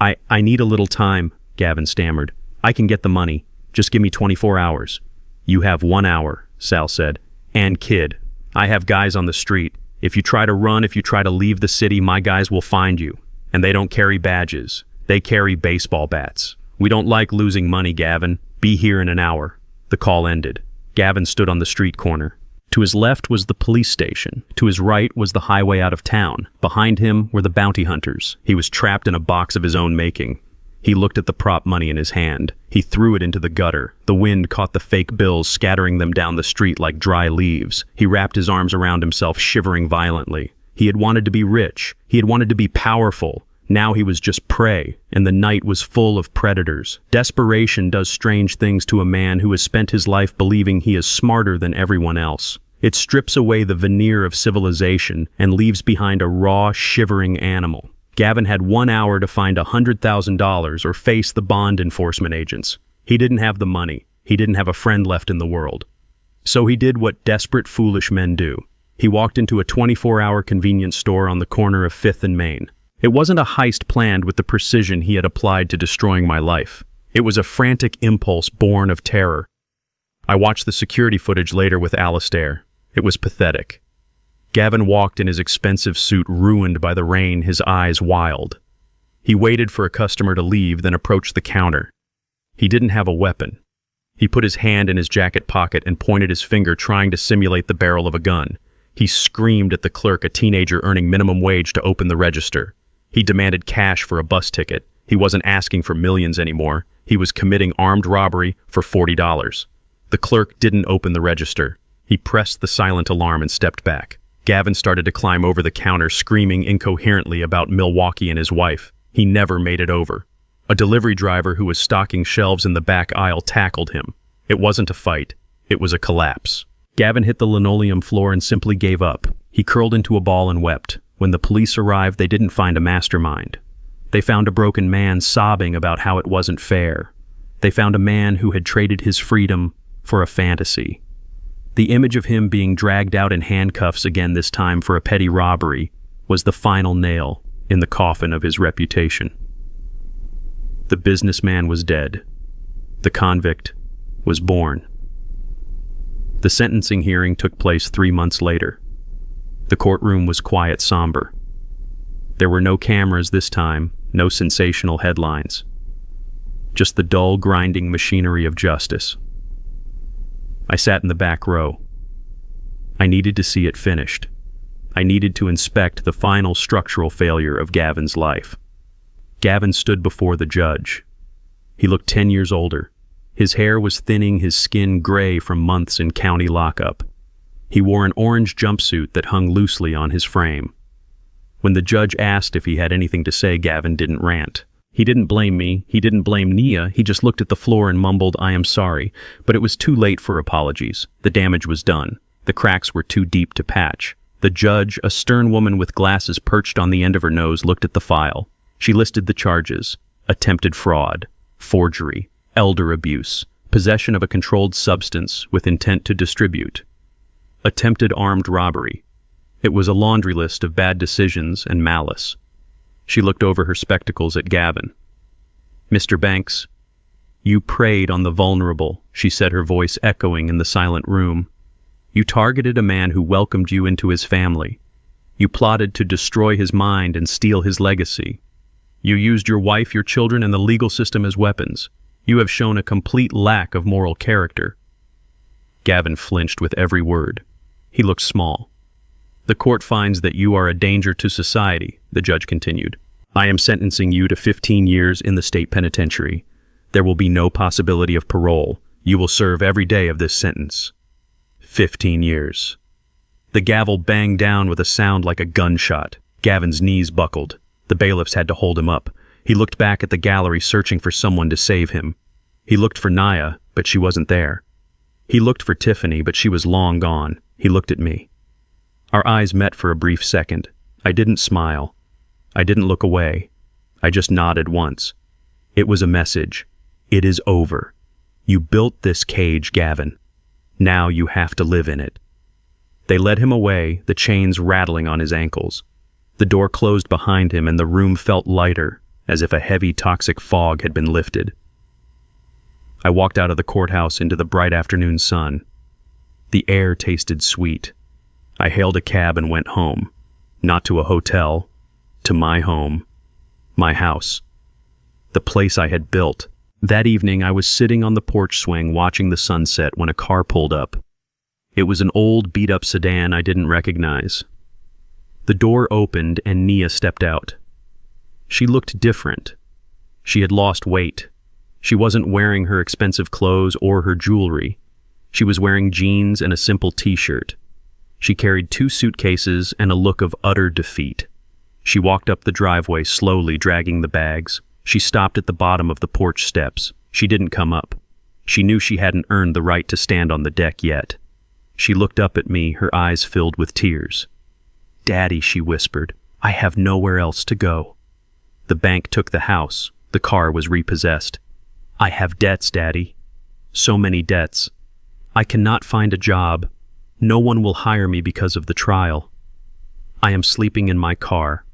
I need a little time, Gavin stammered. I can get the money. Just give me 24 hours. You have 1 hour, Sal said. And kid, I have guys on the street. If you try to run, if you try to leave the city, my guys will find you. And they don't carry badges. They carry baseball bats. We don't like losing money, Gavin. Be here in an hour. The call ended. Gavin stood on the street corner. To his left was the police station. To his right was the highway out of town. Behind him were the bounty hunters. He was trapped in a box of his own making. He looked at the prop money in his hand. He threw it into the gutter. The wind caught the fake bills, scattering them down the street like dry leaves. He wrapped his arms around himself, shivering violently. He had wanted to be rich. He had wanted to be powerful. Now he was just prey, and the night was full of predators. Desperation does strange things to a man who has spent his life believing he is smarter than everyone else. It strips away the veneer of civilization and leaves behind a raw, shivering animal. Gavin had 1 hour to find $100,000 or face the bond enforcement agents. He didn't have the money. He didn't have a friend left in the world. So he did what desperate, foolish men do. He walked into a 24-hour convenience store on the corner of 5th and Main. It wasn't a heist planned with the precision he had applied to destroying my life. It was a frantic impulse born of terror. I watched the security footage later with Alistair. It was pathetic. Gavin walked in his expensive suit, ruined by the rain, his eyes wild. He waited for a customer to leave, then approached the counter. He didn't have a weapon. He put his hand in his jacket pocket and pointed his finger, trying to simulate the barrel of a gun. He screamed at the clerk, a teenager earning minimum wage, to open the register. He demanded cash for a bus ticket. He wasn't asking for millions anymore. He was committing armed robbery for $40. The clerk didn't open the register. He pressed the silent alarm and stepped back. Gavin started to climb over the counter, screaming incoherently about Milwaukee and his wife. He never made it over. A delivery driver who was stocking shelves in the back aisle tackled him. It wasn't a fight. It was a collapse. Gavin hit the linoleum floor and simply gave up. He curled into a ball and wept. When the police arrived, they didn't find a mastermind. They found a broken man sobbing about how it wasn't fair. They found a man who had traded his freedom for a fantasy. The image of him being dragged out in handcuffs again, this time for a petty robbery, was the final nail in the coffin of his reputation. The businessman was dead. The convict was born. The sentencing hearing took place 3 months later. The courtroom was quiet, somber. There were no cameras this time, no sensational headlines. Just the dull, grinding machinery of justice. I sat in the back row. I needed to see it finished. I needed to inspect the final structural failure of Gavin's life. Gavin stood before the judge. He looked 10 years older. His hair was thinning, his skin gray from months in county lockup. He wore an orange jumpsuit that hung loosely on his frame. When the judge asked if he had anything to say, Gavin didn't rant. He didn't blame me. He didn't blame Nia. He just looked at the floor and mumbled, "I am sorry." But it was too late for apologies. The damage was done. The cracks were too deep to patch. The judge, a stern woman with glasses perched on the end of her nose, looked at the file. She listed the charges: attempted fraud, forgery, elder abuse, possession of a controlled substance with intent to distribute, attempted armed robbery. It was a laundry list of bad decisions and malice. She looked over her spectacles at Gavin. "Mr. Banks, you preyed on the vulnerable," she said, her voice echoing in the silent room. "You targeted a man who welcomed you into his family. You plotted to destroy his mind and steal his legacy. You used your wife, your children, and the legal system as weapons. You have shown a complete lack of moral character." Gavin flinched with every word. He looked small. "The court finds that you are a danger to society," the judge continued. "I am sentencing you to 15 years in the state penitentiary. There will be no possibility of parole. You will serve every day of this sentence." 15 years. The gavel banged down with a sound like a gunshot. Gavin's knees buckled. The bailiffs had to hold him up. He looked back at the gallery, searching for someone to save him. He looked for Naya, but she wasn't there. He looked for Tiffany, but she was long gone. He looked at me. Our eyes met for a brief second. I didn't smile. I didn't look away. I just nodded once. It was a message. It is over. You built this cage, Gavin. Now you have to live in it. They led him away, the chains rattling on his ankles. The door closed behind him and the room felt lighter, as if a heavy toxic fog had been lifted. I walked out of the courthouse into the bright afternoon sun. The air tasted sweet. I hailed a cab and went home. Not to a hotel, to my home, my house. The place I had built. That evening I was sitting on the porch swing watching the sunset when a car pulled up. It was an old beat-up sedan I didn't recognize. The door opened and Nia stepped out. She looked different. She had lost weight. She wasn't wearing her expensive clothes or her jewelry. She was wearing jeans and a simple t-shirt. She carried 2 suitcases and a look of utter defeat. She walked up the driveway slowly, dragging the bags. She stopped at the bottom of the porch steps. She didn't come up. She knew she hadn't earned the right to stand on the deck yet. She looked up at me, her eyes filled with tears. "Daddy," she whispered, "I have nowhere else to go. The bank took the house. The car was repossessed. I have debts, Daddy. So many debts. I cannot find a job. No one will hire me because of the trial. I am sleeping in my car."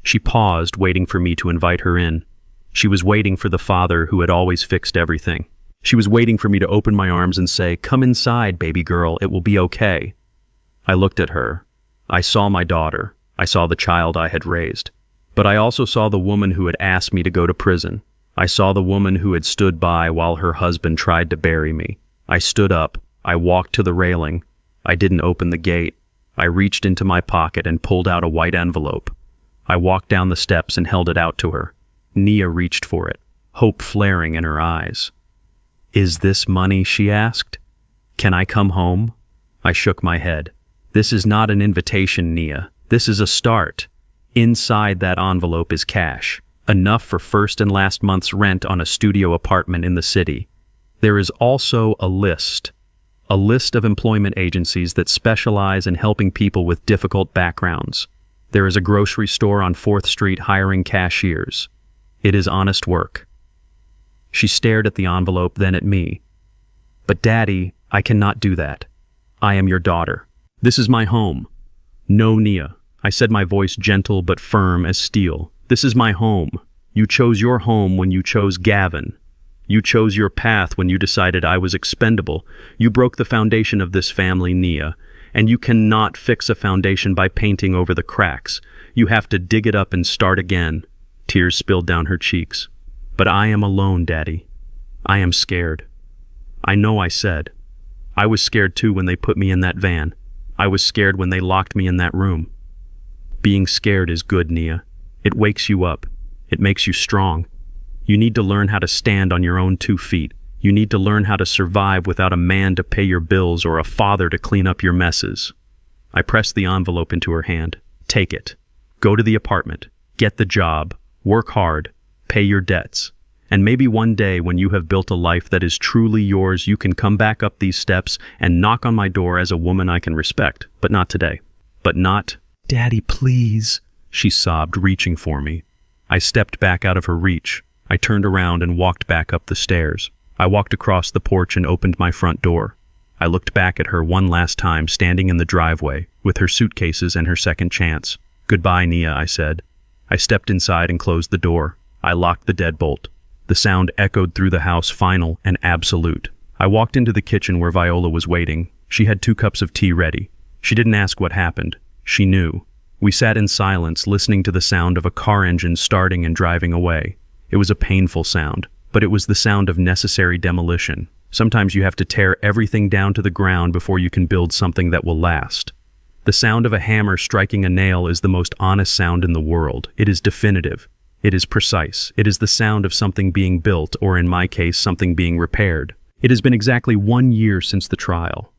She paused, waiting for me to invite her in. She was waiting for the father who had always fixed everything. She was waiting for me to open my arms and say, "Come inside, baby girl, it will be okay." I looked at her. I saw my daughter. I saw the child I had raised. But I also saw the woman who had asked me to go to prison. I saw the woman who had stood by while her husband tried to bury me. I stood up. I walked to the railing. I didn't open the gate. I reached into my pocket and pulled out a white envelope. I walked down the steps and held it out to her. Nia reached for it, hope flaring in her eyes. "Is this money?" she asked. "Can I come home?" I shook my head. "This is not an invitation, Nia. This is a start. Inside that envelope is cash, enough for first and last month's rent on a studio apartment in the city. There is also a list of employment agencies that specialize in helping people with difficult backgrounds. There is a grocery store on 4th Street hiring cashiers. It is honest work." She stared at the envelope, then at me. "But Daddy, I cannot do that. I am your daughter. This is my home." "No, Nia," I said, my voice gentle but firm as steel. "This is my home. You chose your home when you chose Gavin. You chose your path when you decided I was expendable. You broke the foundation of this family, Nia, and you cannot fix a foundation by painting over the cracks. You have to dig it up and start again." Tears spilled down her cheeks. "But I am alone, Daddy. I am scared." I know I said. I was scared too when they put me in that van. I was scared when they locked me in that room. Being scared is good, Nia. It wakes you up. It makes you strong. You need to learn how to stand on your own 2 feet. You need to learn how to survive without a man to pay your bills or a father to clean up your messes. I pressed the envelope into her hand. "Take it. Go to the apartment. Get the job. Work hard. Pay your debts. And maybe one day when you have built a life that is truly yours, you can come back up these steps and knock on my door as a woman I can respect. But not today. But not—" "Daddy, please," she sobbed, reaching for me. I stepped back out of her reach. I turned around and walked back up the stairs. I walked across the porch and opened my front door. I looked back at her one last time, standing in the driveway, with her suitcases and her second chance. "Goodbye, Nia," I said. I stepped inside and closed the door. I locked the deadbolt. The sound echoed through the house, final and absolute. I walked into the kitchen where Viola was waiting. She had 2 cups of tea ready. She didn't ask what happened. She knew. We sat in silence, listening to the sound of a car engine starting and driving away. It was a painful sound, but it was the sound of necessary demolition. Sometimes you have to tear everything down to the ground before you can build something that will last. The sound of a hammer striking a nail is the most honest sound in the world. It is definitive. It is precise. It is the sound of something being built, or in my case, something being repaired. It has been exactly 1 year since the trial.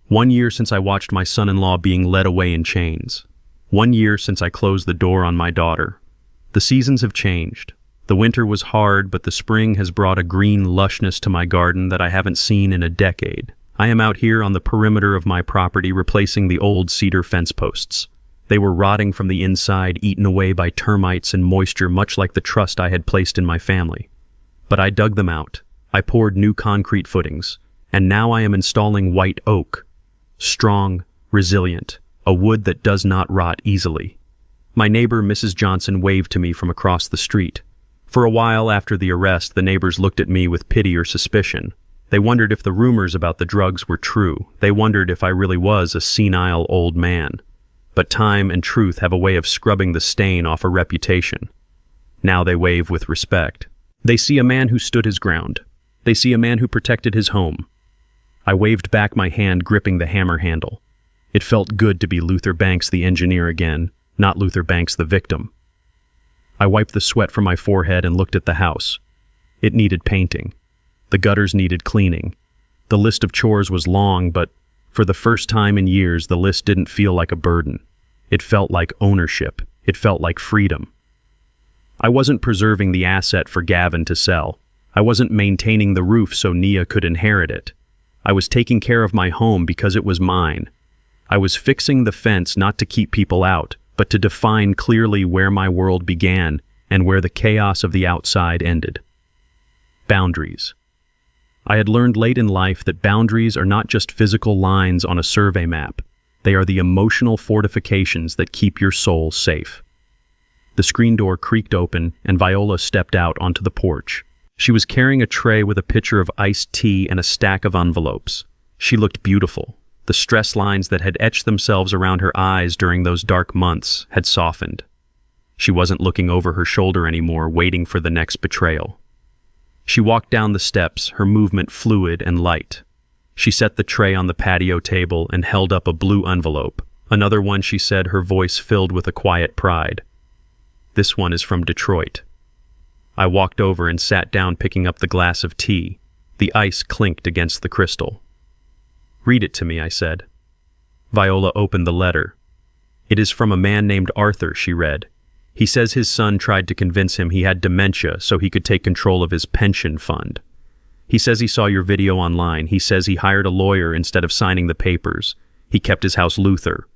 1 year since I watched my son-in-law being led away in chains. 1 year since I closed the door on my daughter. The seasons have changed. The winter was hard, but the spring has brought a green lushness to my garden that I haven't seen in a decade. I am out here on the perimeter of my property replacing the old cedar fence posts. They were rotting from the inside, eaten away by termites and moisture, much like the trust I had placed in my family. But I dug them out. I poured new concrete footings, and now I am installing white oak. Strong, resilient, a wood that does not rot easily. My neighbor, Mrs. Johnson, waved to me from across the street. For a while after the arrest, the neighbors looked at me with pity or suspicion. They wondered if the rumors about the drugs were true. They wondered if I really was a senile old man. But time and truth have a way of scrubbing the stain off a reputation. Now they wave with respect. They see a man who stood his ground. They see a man who protected his home. I waved back my hand, gripping the hammer handle. It felt good to be Luther Banks the engineer again, not Luther Banks the victim. I wiped the sweat from my forehead and looked at the house. It needed painting. The gutters needed cleaning. The list of chores was long, but for the first time in years, the list didn't feel like a burden. It felt like ownership. It felt like freedom. I wasn't preserving the asset for Gavin to sell. I wasn't maintaining the roof so Nia could inherit it. I was taking care of my home because it was mine. I was fixing the fence not to keep people out, but to define clearly where my world began and where the chaos of the outside ended. Boundaries. I had learned late in life that boundaries are not just physical lines on a survey map. They are the emotional fortifications that keep your soul safe. The screen door creaked open, and Viola stepped out onto the porch. She was carrying a tray with a pitcher of iced tea and a stack of envelopes. She looked beautiful. The stress lines that had etched themselves around her eyes during those dark months had softened. She wasn't looking over her shoulder anymore, waiting for the next betrayal. She walked down the steps, her movement fluid and light. She set the tray on the patio table and held up a blue envelope. Another one, she said, her voice filled with a quiet pride. This one is from Detroit. I walked over and sat down, picking up the glass of tea. The ice clinked against the crystal. Read it to me, I said. Viola opened the letter. It is from a man named Arthur, she read. He says his son tried to convince him he had dementia so he could take control of his pension fund. He says he saw your video online. He says he hired a lawyer instead of signing the papers. He kept his house Luther.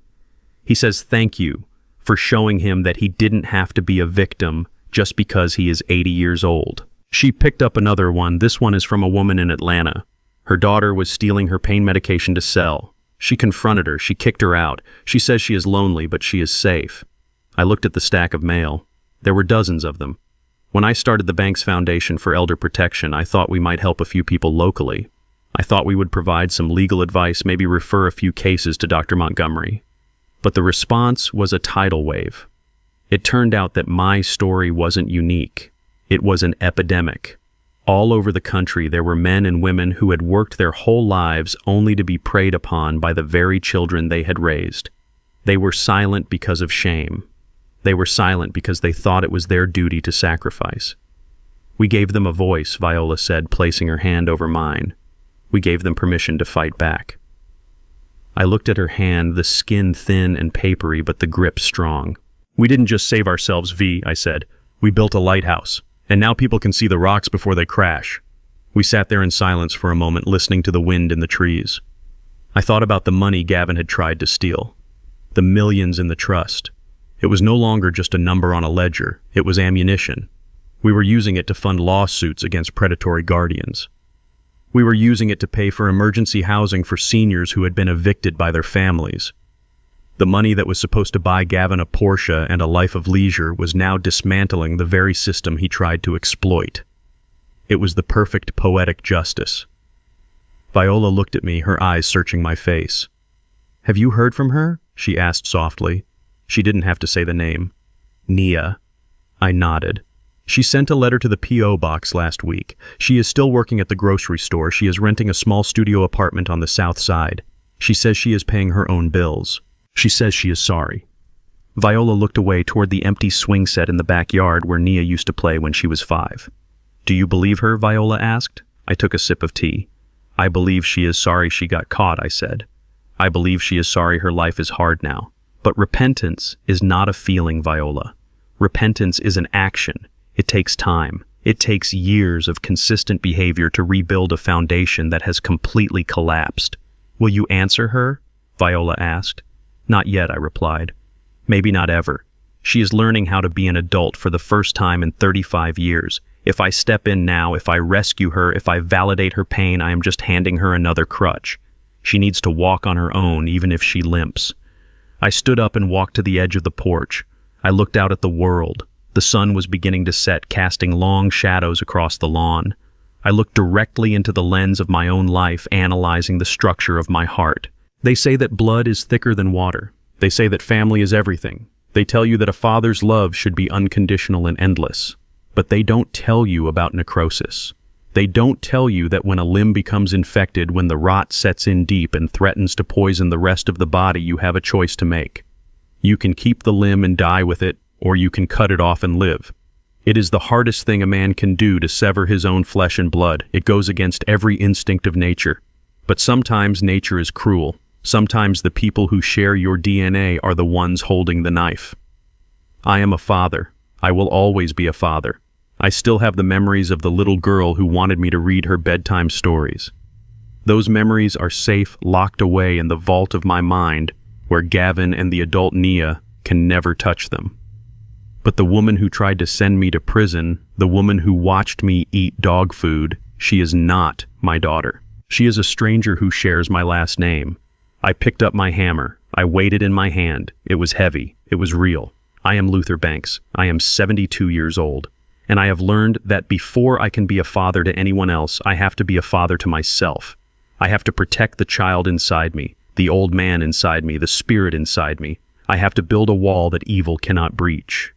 He says thank you for showing him that he didn't have to be a victim just because he is 80 years old. She picked up another one. This one is from a woman in Atlanta. Her daughter was stealing her pain medication to sell. She confronted her. She kicked her out. She says she is lonely, but she is safe. I looked at the stack of mail. There were dozens of them. When I started the Banks Foundation for Elder Protection, I thought we might help a few people locally. I thought we would provide some legal advice, maybe refer a few cases to Dr. Montgomery. But the response was a tidal wave. It turned out that my story wasn't unique. It was an epidemic. All over the country, there were men and women who had worked their whole lives only to be preyed upon by the very children they had raised. They were silent because of shame. They were silent because they thought it was their duty to sacrifice. We gave them a voice, Viola said, placing her hand over mine. We gave them permission to fight back. I looked at her hand, the skin thin and papery, but the grip strong. We didn't just save ourselves, V, I said. We built a lighthouse, and now people can see the rocks before they crash. We sat there in silence for a moment, listening to the wind in the trees. I thought about the money Gavin had tried to steal. The millions in the trust. It was no longer just a number on a ledger. It was ammunition. We were using it to fund lawsuits against predatory guardians. We were using it to pay for emergency housing for seniors who had been evicted by their families. The money that was supposed to buy Gavin a Porsche and a life of leisure was now dismantling the very system he tried to exploit. It was the perfect poetic justice. Viola looked at me, her eyes searching my face. "Have you heard from her?" she asked softly. She didn't have to say the name. Nia. I nodded. She sent a letter to the P.O. box last week. She is still working at the grocery store. She is renting a small studio apartment on the south side. She says she is paying her own bills. She says she is sorry. Viola looked away toward the empty swing set in the backyard where Nia used to play when she was 5. "Do you believe her?" Viola asked. I took a sip of tea. "I believe she is sorry she got caught," I said. "I believe she is sorry her life is hard now. But repentance is not a feeling, Viola. Repentance is an action. It takes time. It takes years of consistent behavior to rebuild a foundation that has completely collapsed." "Will you answer her?" Viola asked. "Not yet," I replied. "Maybe not ever. She is learning how to be an adult for the first time in 35 years. If I step in now, if I rescue her, if I validate her pain, I am just handing her another crutch. She needs to walk on her own, even if she limps. I stood up and walked to the edge of the porch. I looked out at the world. The sun was beginning to set, casting long shadows across the lawn. I looked directly into the lens of my own life, analyzing the structure of my heart. They say that blood is thicker than water. They say that family is everything. They tell you that a father's love should be unconditional and endless. But they don't tell you about necrosis. They don't tell you that when a limb becomes infected, when the rot sets in deep and threatens to poison the rest of the body, you have a choice to make. You can keep the limb and die with it, or you can cut it off and live. It is the hardest thing a man can do to sever his own flesh and blood. It goes against every instinct of nature. But sometimes nature is cruel. Sometimes the people who share your DNA are the ones holding the knife. I am a father. I will always be a father. I still have the memories of the little girl who wanted me to read her bedtime stories. Those memories are safe, locked away in the vault of my mind, where Gavin and the adult Nia can never touch them. But the woman who tried to send me to prison, the woman who watched me eat dog food, she is not my daughter. She is a stranger who shares my last name. I picked up my hammer. I weighed it in my hand. It was heavy. It was real. I am Luther Banks. I am 72 years old. And I have learned that before I can be a father to anyone else, I have to be a father to myself. I have to protect the child inside me, the old man inside me, the spirit inside me. I have to build a wall that evil cannot breach.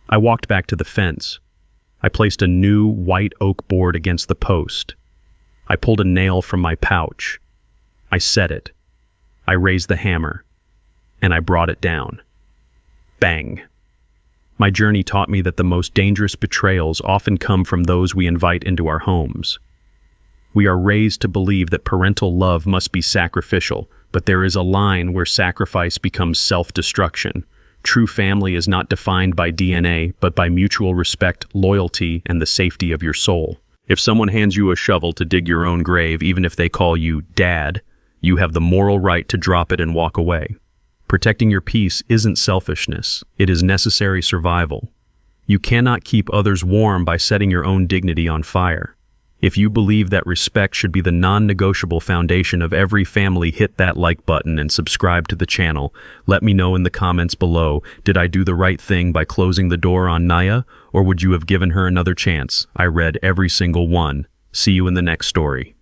I walked back to the fence. I placed a new white oak board against the post. I pulled a nail from my pouch. I set it. I raised the hammer. And I brought it down. Bang. My journey taught me that the most dangerous betrayals often come from those we invite into our homes. We are raised to believe that parental love must be sacrificial, but there is a line where sacrifice becomes self-destruction. True family is not defined by DNA, but by mutual respect, loyalty, and the safety of your soul. If someone hands you a shovel to dig your own grave, even if they call you Dad, you have the moral right to drop it and walk away. Protecting your peace isn't selfishness, it is necessary survival. You cannot keep others warm by setting your own dignity on fire. If you believe that respect should be the non-negotiable foundation of every family, hit that like button and subscribe to the channel. Let me know in the comments below, did I do the right thing by closing the door on Naya, or would you have given her another chance? I read every single one. See you in the next story.